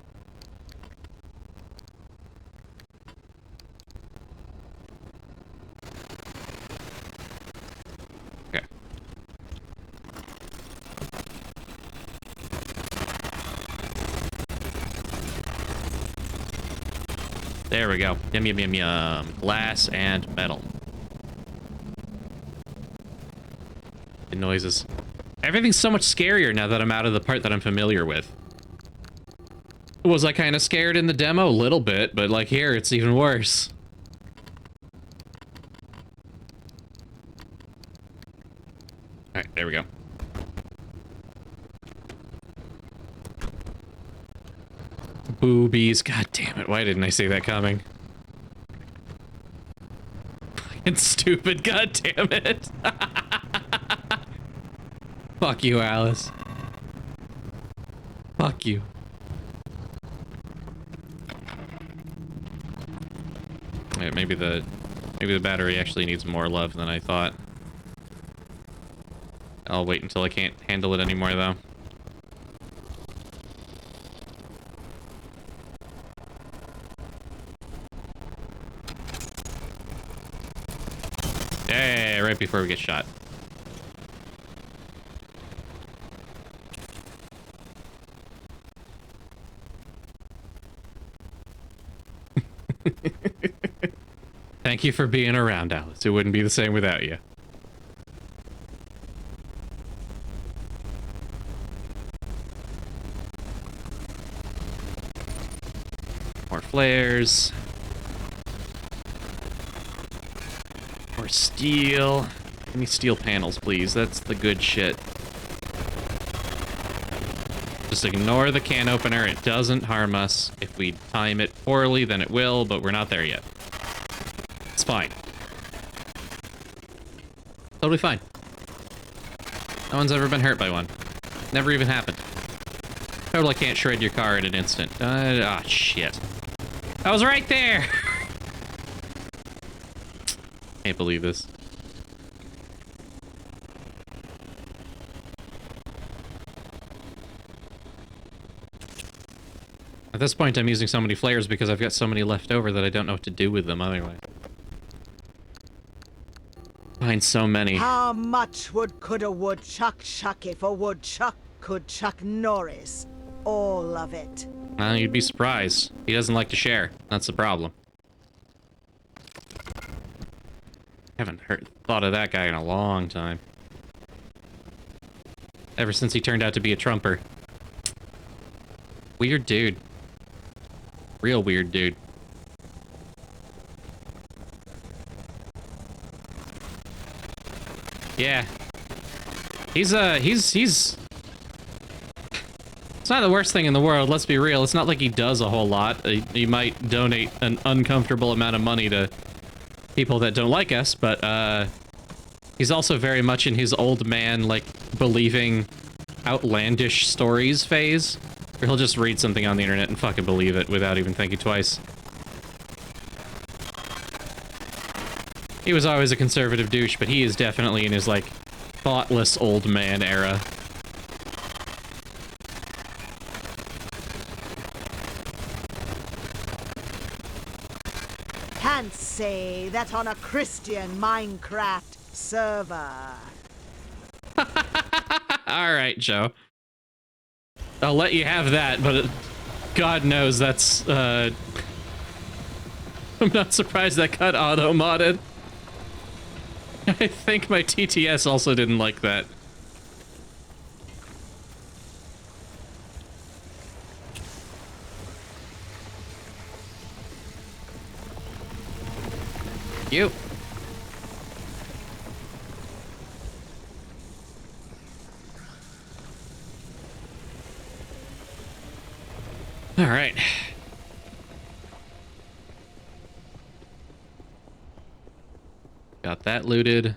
There we go. Yum, yum, yum, yum. Glass and metal. The noises. Everything's so much scarier now that I'm out of the part that I'm familiar with. Was I kind of scared in the demo? A little bit, but like here, it's even worse. Alright, there we go. Boobies. God damn it, why didn't I see that coming? Fucking stupid, god damn it. Fuck you, Alice. Fuck you. Yeah, maybe the battery actually needs more love than I thought. I'll wait until I can't handle it anymore, though. Yeah, right before we get shot. Thank you for being around, Alice. It wouldn't be the same without you. More flares. More steel. Give me steel panels, please. That's the good shit. Just ignore the can opener. It doesn't harm us. If we time it poorly, then it will, but we're not there yet. It's fine. Totally fine. No one's ever been hurt by one. Never even happened. Totally can't shred your car in an instant. Ah, shit. I was right there! Can't believe this. At this point, I'm using so many flares because I've got so many left over that I don't know what to do with them otherwise. Find so many. How much could a woodchuck chuck if a woodchuck could chuck Norris? All of it. Well, you'd be surprised. He doesn't like to share. That's the problem. Haven't thought of that guy in a long time. Ever since he turned out to be a Trumper. Weird dude. Real weird dude. Yeah. He's it's not the worst thing in the world, let's be real. It's not like he does a whole lot. He might donate an uncomfortable amount of money to people that don't like us, but he's also very much in his old man, like, believing outlandish stories phase, where he'll just read something on the internet and fucking believe it without even thinking twice. He was always a conservative douche, but he is definitely in his, like, thoughtless old man era. Can't say that on a Christian Minecraft server. Alright, Joe. I'll let you have that, but God knows that's, I'm not surprised that got auto-modded. I think my TTS also didn't like that. You. All right. Got that looted.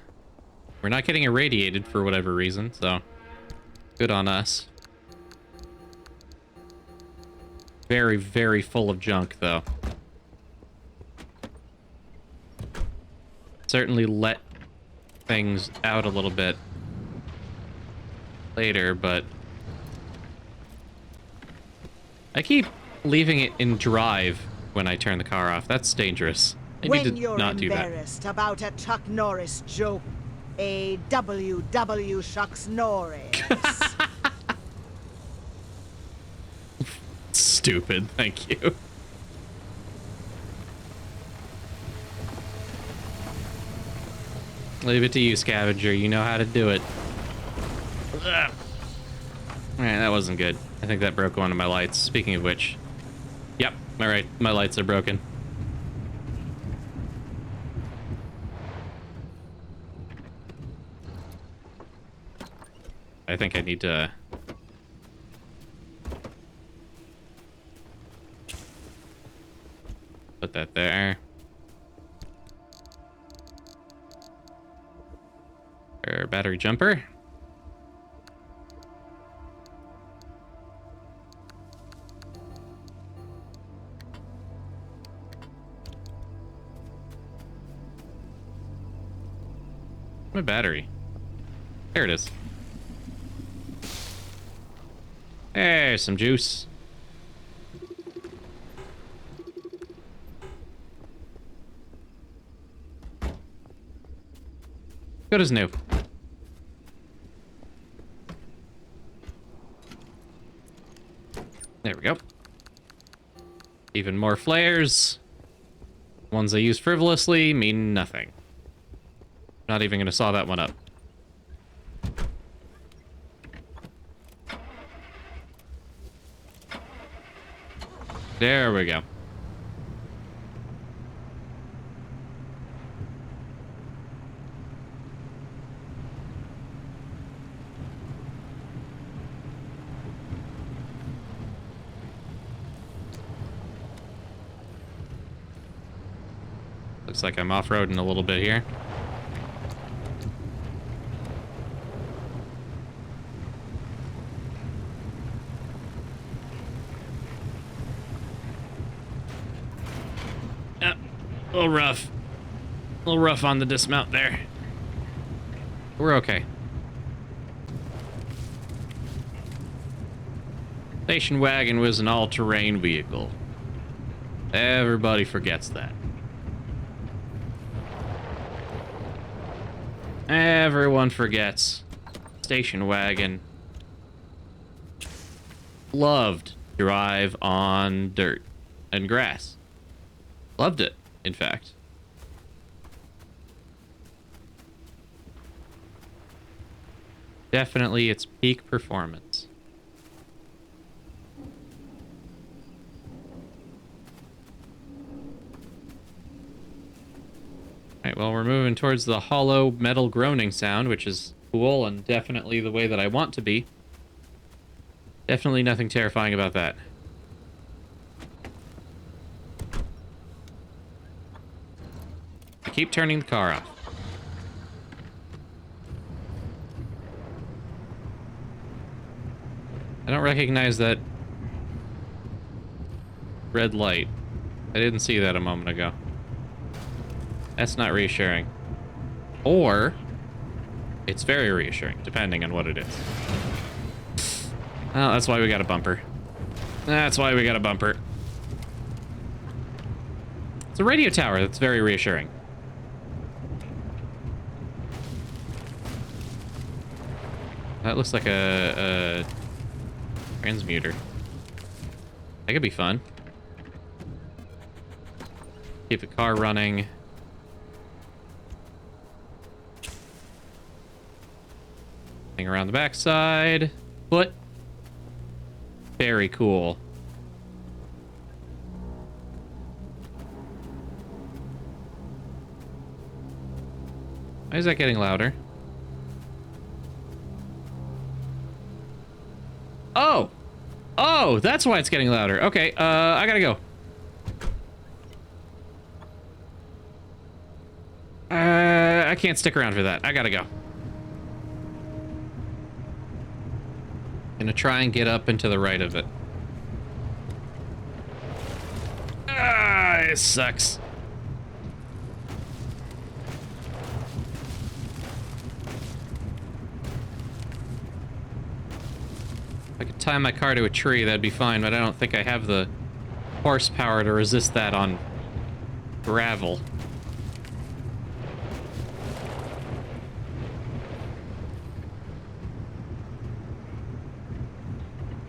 We're not getting irradiated for whatever reason, so good on us. Very, very full of junk, though. Certainly let things out a little bit later, but I keep leaving it in drive when I turn the car off. That's dangerous. I need to not do that. When you're embarrassed about a Chuck Norris joke, a WW Shucks Norris. Stupid, thank you. Leave it to you, Scavenger. You know how to do it. Alright, that wasn't good. I think that broke one of my lights. Speaking of which, my lights are broken. I think I need to... put that there. Or battery jumper. My battery. There it is. There's some juice. Good as new. There we go. Even more flares. Ones I use frivolously mean nothing. Not even gonna saw that one up. There we go. Looks like I'm off-roading a little bit here. A little rough. A little rough on the dismount there. We're okay. Station wagon was an all-terrain vehicle. Everybody forgets that. Everyone forgets. Station wagon loved to drive on dirt and grass. Loved it, in fact. Definitely its peak performance. Alright, well, we're moving towards the hollow metal groaning sound, which is cool and definitely the way that I want to be. Definitely nothing terrifying about that. I keep turning the car off. I don't recognize that red light. I didn't see that a moment ago. That's not reassuring. Or it's very reassuring, depending on what it is. Oh, that's why we got a bumper. That's why we got a bumper. It's a radio tower that's very reassuring. That looks like a transmuter. That could be fun. Keep the car running. Thing around the backside. Foot. Very cool. Why is that getting louder? Oh! Oh, that's why it's getting louder. Okay, I gotta go. I can't stick around for that. I gotta go. Gonna try and get up and to the right of it. Ah, it sucks. If I could tie my car to a tree, that'd be fine, but I don't think I have the horsepower to resist that on gravel.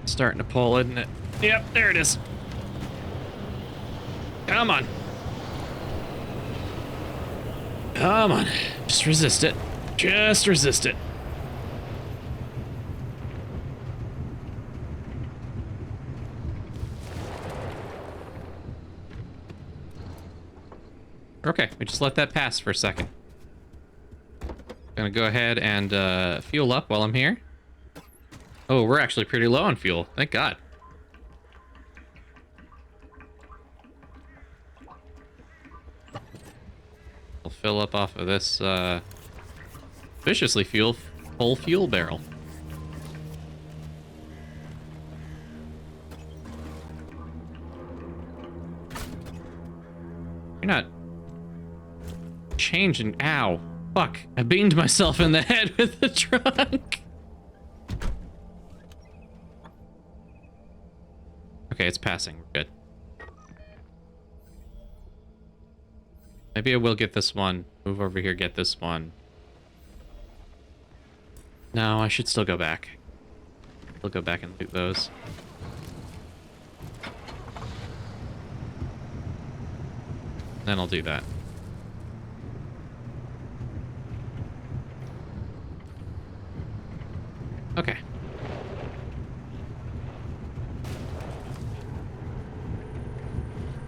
Starting to pull, isn't it? Yep, there it is. Come on. Come on. Just resist it. Just resist it. Okay, we just let that pass for a second. Gonna go ahead and fuel up while I'm here. Oh, we're actually pretty low on fuel. Thank God. We'll fill up off of this viciously full fuel barrel. You're not changing. Ow. Fuck. I beamed myself in the head with the trunk. Okay, it's passing. We're good. Maybe I will get this one. Move over here, get this one. No, I should still go back. We'll go back and loot those. Then I'll do that. Okay.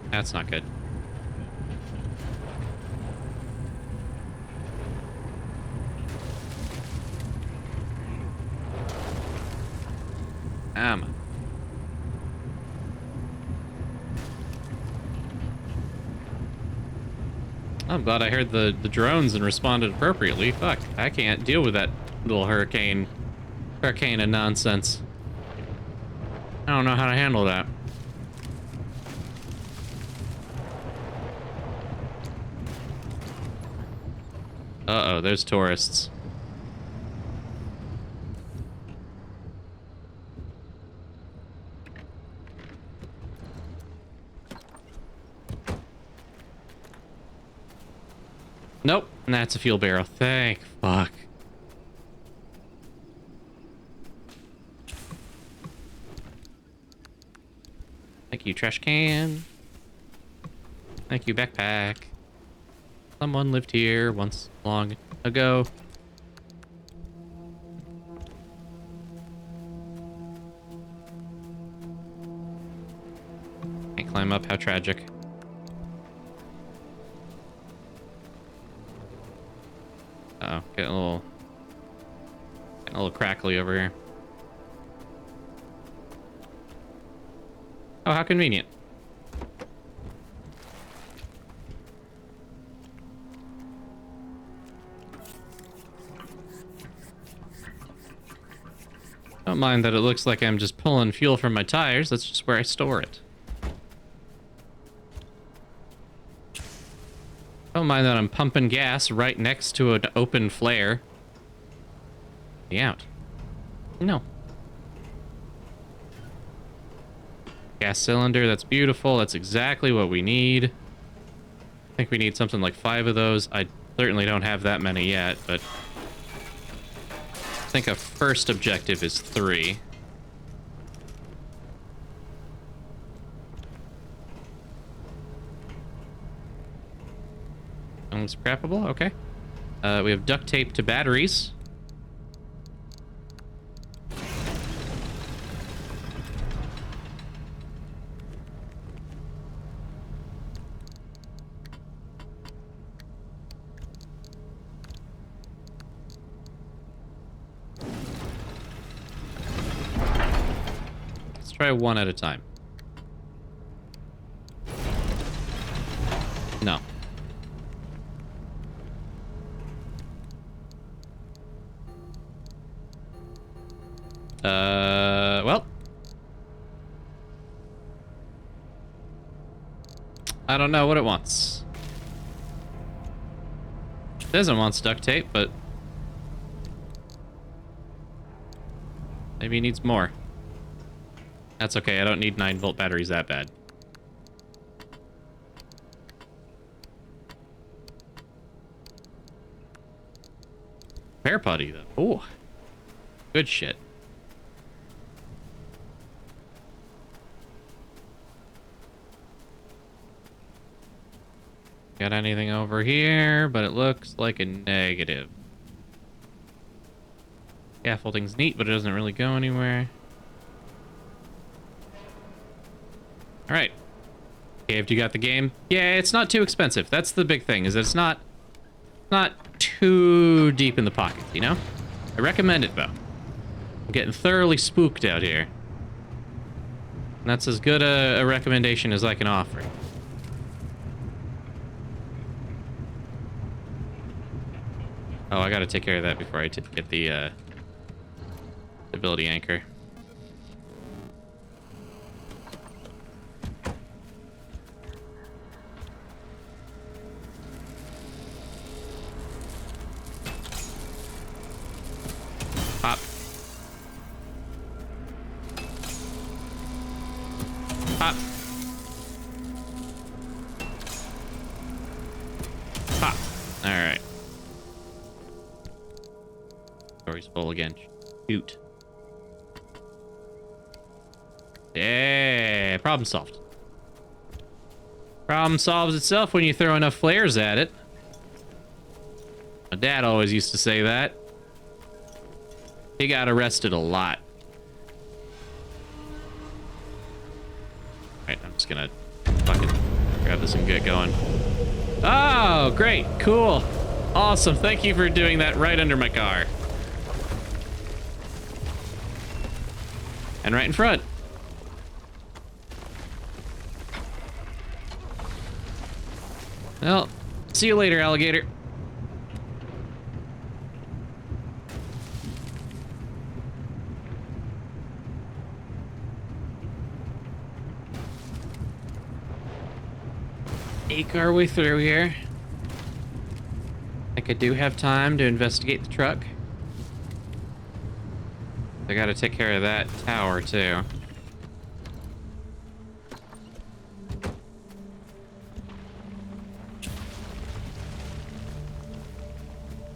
That's not good. I'm glad I heard the drones and responded appropriately. Fuck, I can't deal with that little hurricane of nonsense. I don't know how to handle that. Uh-oh, there's tourists. Nope, and that's a fuel barrel. Thank fuck. Thank you, trash can. Thank you, backpack. Someone lived here once long ago. Can't climb up, how tragic. Uh-oh, getting a little crackly over here. Oh, how convenient. Don't mind that it looks like I'm just pulling fuel from my tires. That's just where I store it. Don't mind that I'm pumping gas right next to an open flare. Be out. No. Gas cylinder, that's beautiful. That's exactly what we need. I think we need something like 5 of those. I certainly don't have that many yet, but I think a first objective is 3. Scrappable, okay. We have duct tape to batteries. Let's try one at a time. No. Well. I don't know what it wants. It doesn't want duct tape, but maybe it needs more. That's okay, I don't need 9-volt batteries that bad. Pear putty, though. Oh, good shit. Got anything over here, but it looks like a negative. Scaffolding's neat, but it doesn't really go anywhere. Alright. caved, you got the game. Yeah, it's not too expensive. That's the big thing, is that it's not too deep in the pocket, you know? I recommend it, though. I'm getting thoroughly spooked out here. And that's as good a recommendation as I can offer. Oh, I gotta take care of that before I get the stability anchor. Pop. Pop. Pop. Alright. Story's full again. Shoot. Yeah, problem solved. Problem solves itself when you throw enough flares at it. My dad always used to say that. He got arrested a lot. Alright, I'm just gonna fucking grab this and get going. Oh, great. Cool. Awesome. Thank you for doing that right under my car. And right in front. Well, see you later, alligator. Eke our way through here. I think I do have time to investigate the truck. I gotta take care of that tower, too.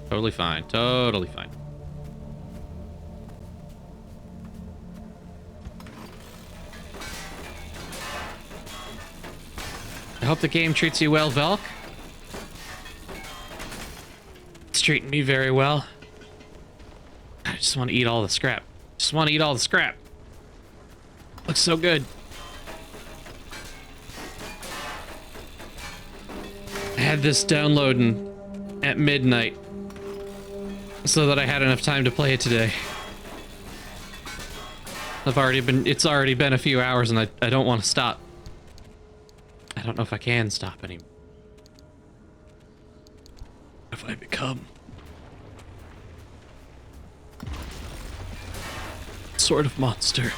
Totally fine. Totally fine. I hope the game treats you well, Velk. It's treating me very well. I just want to eat all the scrap. Just want to eat all the scrap. Looks so good. I had this downloading at midnight so that I had enough time to play it today. It's already been a few hours and I don't want to stop. I don't know if I can stop anymore. What have I become? Sort of monster.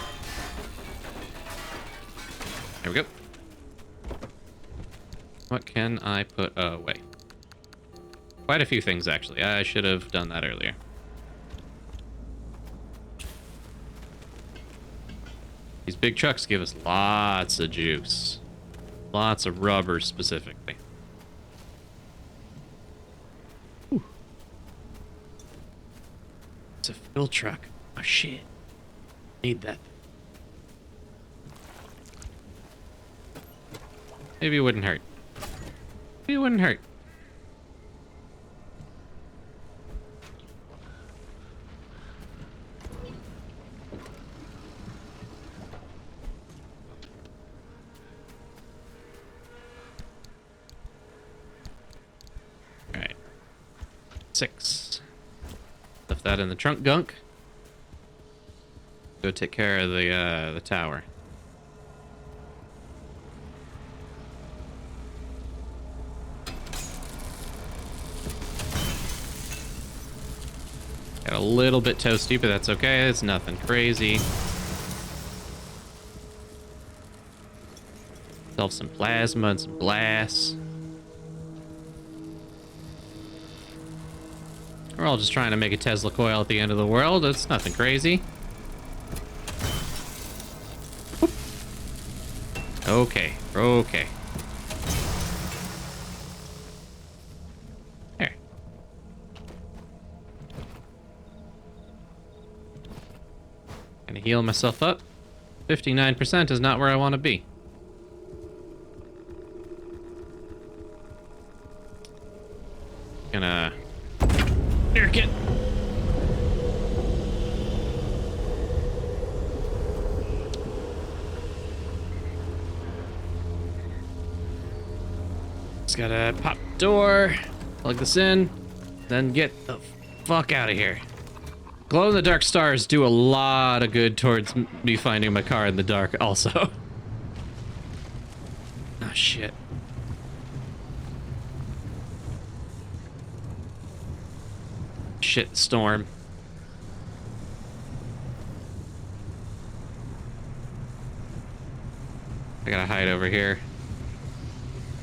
There we go. What can I put away? Quite a few things, actually. I should have done that earlier. These big trucks give us lots of juice. Lots of rubber, specifically. Ooh. It's a fill truck. Oh, shit. Need that. Maybe it wouldn't hurt. Maybe it wouldn't hurt. Alright. 6. Left that in the trunk gunk. Go take care of the tower. Got a little bit toasty, but that's okay. It's nothing crazy. Self some plasma and some glass. We're all just trying to make a Tesla coil at the end of the world. It's nothing crazy. Okay, okay. There. Gonna heal myself up. 59% is not where I want to be. Gonna... Nerk it. gotta pop door, plug this in, then get the fuck out of here. Glow-in-the-dark stars do a lot of good towards me finding my car in the dark also. Oh, shit. Shit, storm. I gotta hide over here.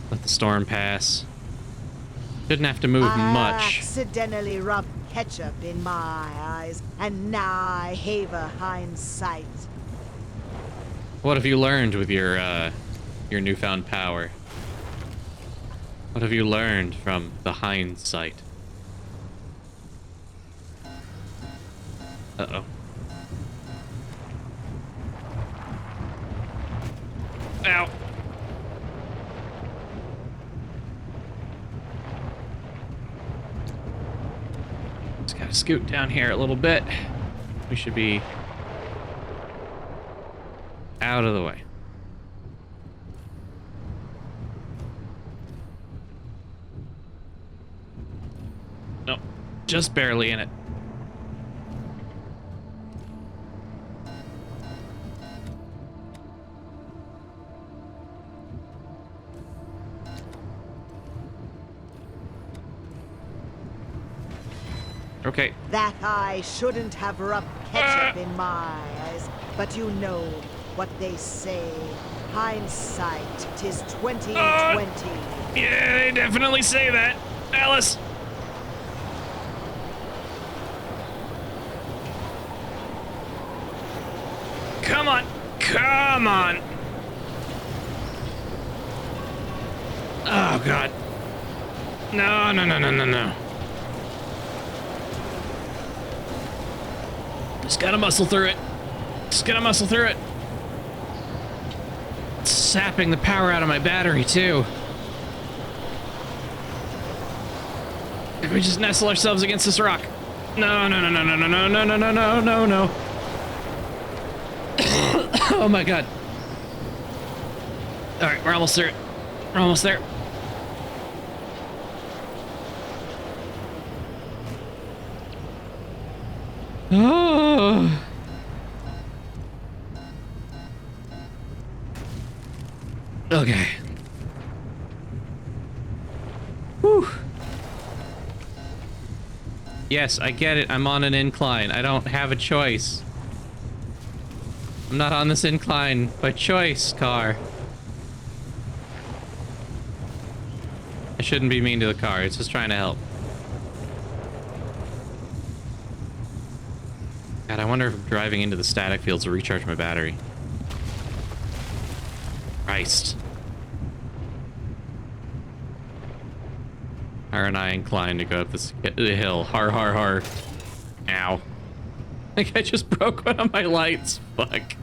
Let the storm pass. Shouldn't have to move I much. accidentally rubbed ketchup in my eyes, and now I have a hindsight. What have you learned with your newfound power? What have you learned from the hindsight? Uh-oh. Ow. Just gotta scoot down here a little bit. We should be out of the way. Nope, just barely in it. Okay. That I shouldn't have rubbed ketchup in my eyes, but you know what they say. Hindsight, 'tis 20/20. Yeah, they definitely say that. Alice. Come on. Come on. Oh, God. No, no, no, no, no, no. Just gotta muscle through it. Just gotta muscle through it. It's sapping the power out of my battery, too. If we just nestle ourselves against this rock. No, no, no, no, no, no, no, no, no, no, no, no, no. Oh my God. All right, we're almost there. We're almost there. Oh. Okay. Whew. Yes, I get it. I'm on an incline. I don't have a choice. I'm not on this incline by choice, car. I shouldn't be mean to the car. It's just trying to help. God, I wonder if driving into the static fields will recharge my battery. Christ. Aren't I inclined to go up this hill? Har, har, har. Ow. I think I just broke one of my lights. Fuck.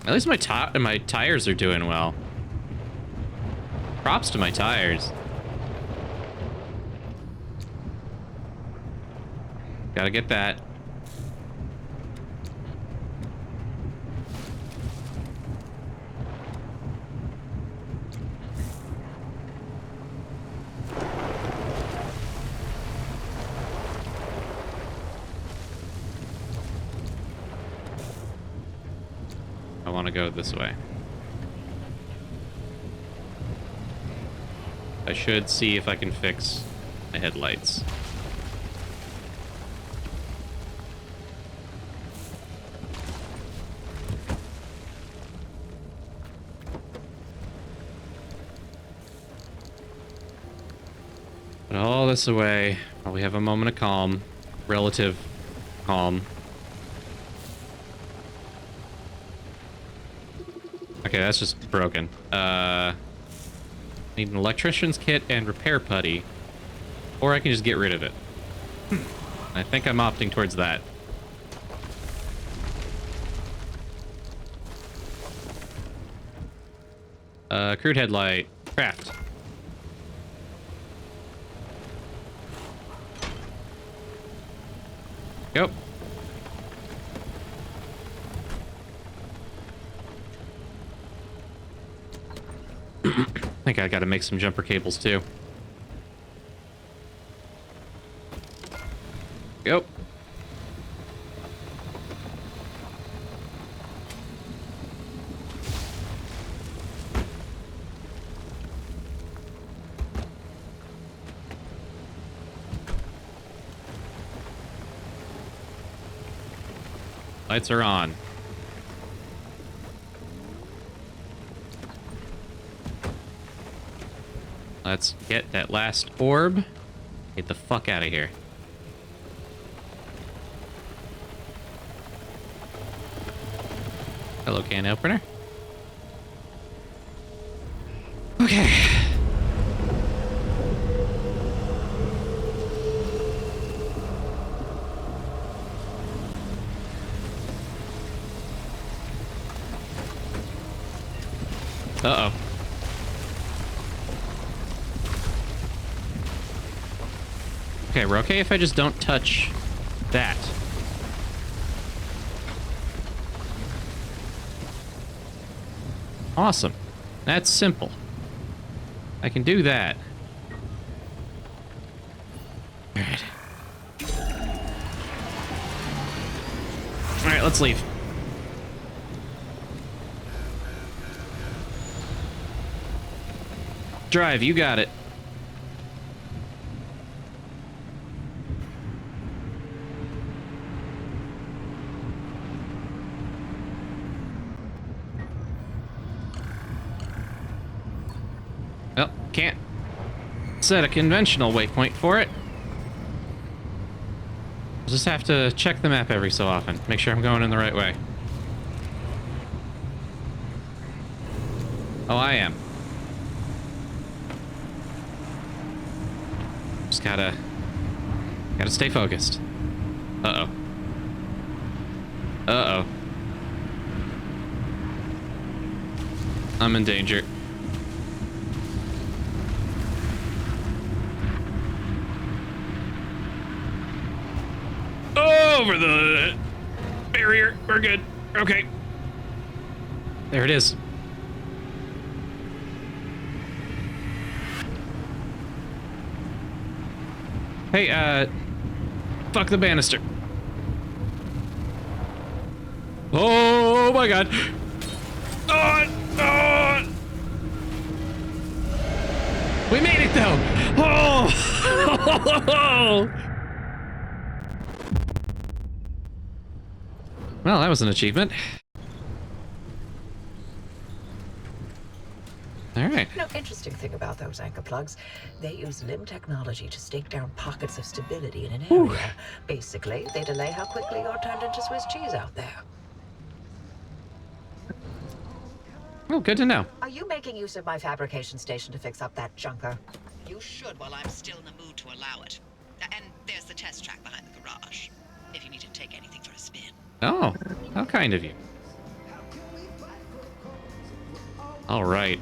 At least my tires are doing well. Props to my tires. Gotta get that. I want to go this way. I should see if I can fix my headlights. Put all this away while we have a moment of calm. Relative calm. Okay, that's just broken. Need an electrician's kit and repair putty. Or I can just get rid of it. I think I'm opting towards that. Crude headlight. Craft. Go. think I gotta make some jumper cables too. Go. Lights are on. Let's get that last orb. Get the fuck out of here. Hello, can opener. Okay. Uh-oh. Okay, we're okay if I just don't touch that. Awesome. That's simple. I can do that. Alright. Alright, let's leave. Drive, you got it. Well, can't set a conventional waypoint for it. Just have to check the map every so often. Make sure I'm going in the right way. Oh, I am. Just gotta stay focused. Uh-oh. Uh-oh. I'm in danger. Over the barrier. We're good. Okay. There it is. Hey, fuck the banister. Oh my god. Oh, oh. We made it though. Oh. Well, that was an achievement. All right. No, interesting thing about those anchor plugs, they use limb technology to stake down pockets of stability in an area. Basically, they delay how quickly you're turned into Swiss cheese out there. Oh, good to know. Are you making use of my fabrication station to fix up that junker? You should while I'm still in the mood to allow it. And there's the test track behind the garage, if you need to take anything for a spin. Oh, how kind of you. All right.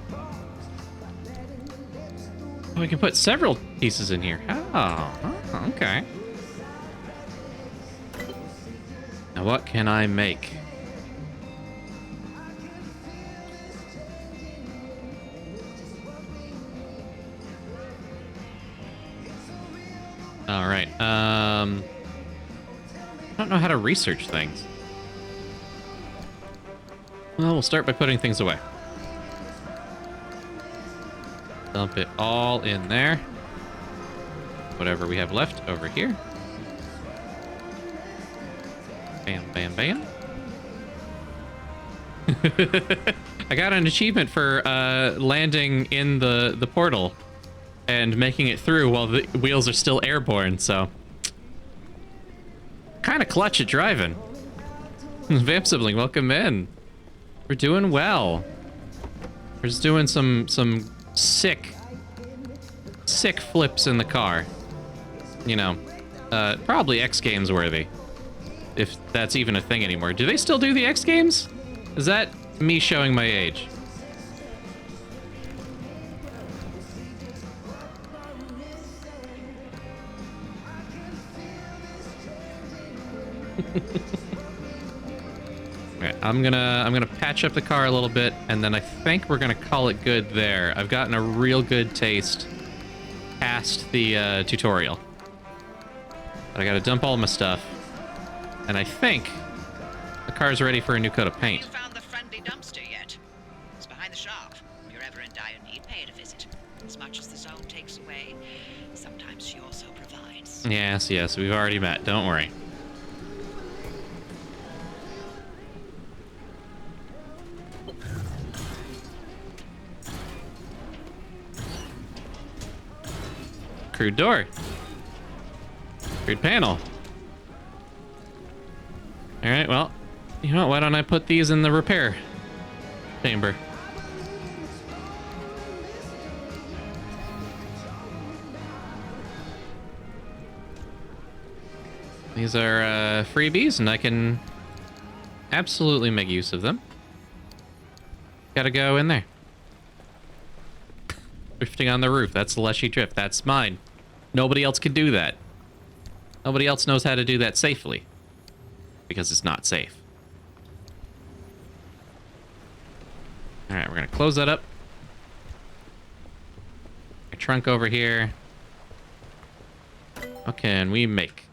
We can put several pieces in here. Oh, okay. Now what can I make? All right. I don't know how to research things. Well, we'll start by putting things away. Dump it all in there. Whatever we have left over here. Bam, bam, bam. I got an achievement for landing in the portal and making it through while the wheels are still airborne, so... Kind of clutch at driving. Vamp Sibling, welcome in. We're doing well. We're just doing some sick flips in the car. You know, probably X Games worthy. If that's even a thing anymore. Do they still do the X Games? Is that me showing my age? Alright, I'm gonna patch up the car a little bit, and then I think we're gonna call it good there. I've gotten a real good taste past the tutorial. But I gotta dump all my stuff. And I think the car's ready for a new coat of paint. Have you found the friendly dumpster yet? It's behind the shop. If you're ever in dire need, pay it a visit. As much as the zone takes away, sometimes she also provides. Yes, yes, we've already met. Don't worry. Crude door. Crude panel. Alright, well, you know what? Why don't I put these in the repair chamber? These are freebies, and I can absolutely make use of them. Gotta go in there. Drifting on the roof. That's the Leshii drift. That's mine. Nobody else can do that. Nobody else knows how to do that safely. Because it's not safe. Alright, we're gonna close that up. A trunk over here. What can we make?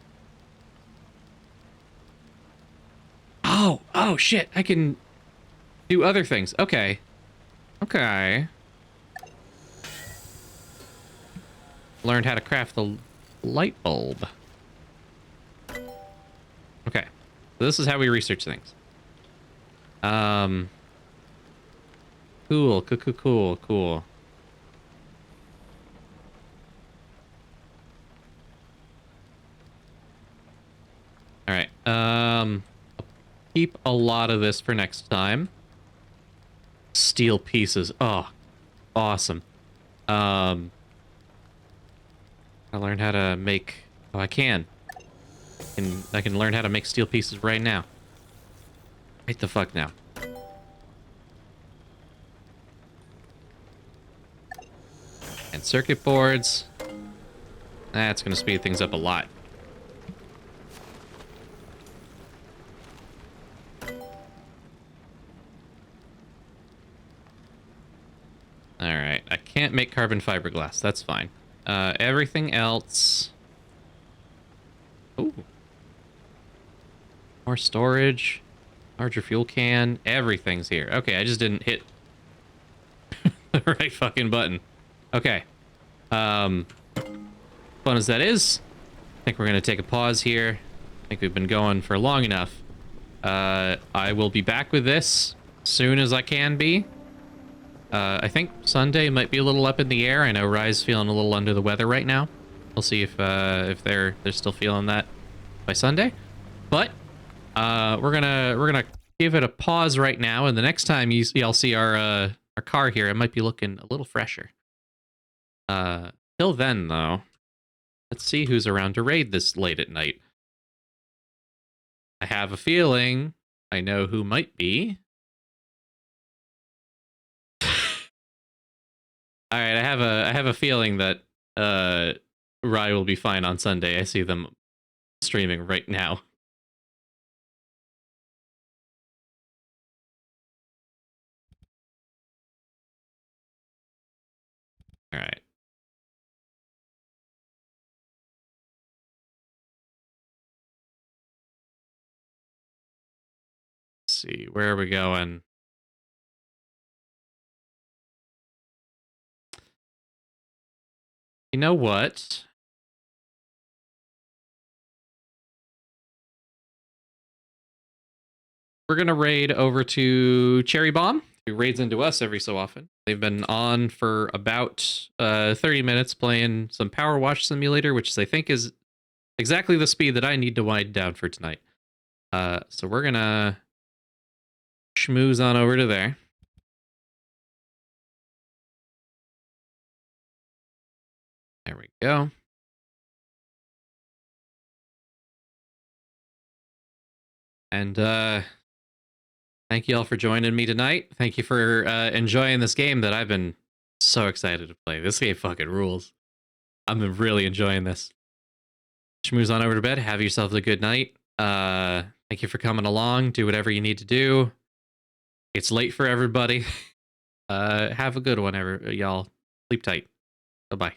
Oh, shit. I can do other things. Okay. Okay. Learned how to craft the light bulb. Okay. So this is how we research things. Cool. All right. Keep a lot of this for next time. Steel pieces. Oh, awesome. I learned how to make... Oh, I can. I can learn how to make steel pieces right now. Right the fuck now. And circuit boards. That's going to speed things up a lot. Alright, I can't make carbon fiberglass. That's fine. Everything else... Ooh. More storage. Larger fuel can. Everything's here. Okay, I just didn't hit the right fucking button. Okay. Fun as that is, I think we're going to take a pause here. I think we've been going for long enough. I will be back with this soon as I can be. I think Sunday might be a little up in the air. I know Rye's feeling a little under the weather right now. We'll see if they're still feeling that by Sunday. But we're gonna give it a pause right now, and the next time y'all see our car here, it might be looking a little fresher. Till then, though, let's see who's around to raid this late at night. I have a feeling I know who might be. All right, I have a feeling that Rye will be fine on Sunday. I see them streaming right now. All right. Let's see, where are we going? You know what? We're going to raid over to Cherry Bomb, who raids into us every so often. They've been on for about 30 minutes playing some Power Wash Simulator, which I think is exactly the speed that I need to wind down for tonight. So we're going to schmooze on over to there. There we go. And thank you all for joining me tonight. Thank you for enjoying this game that I've been so excited to play. This game fucking rules. I've been really enjoying this. Schmooze on over to bed. Have yourselves a good night. Thank you for coming along. Do whatever you need to do. It's late for everybody. Have a good one, y'all. Sleep tight. Bye-bye.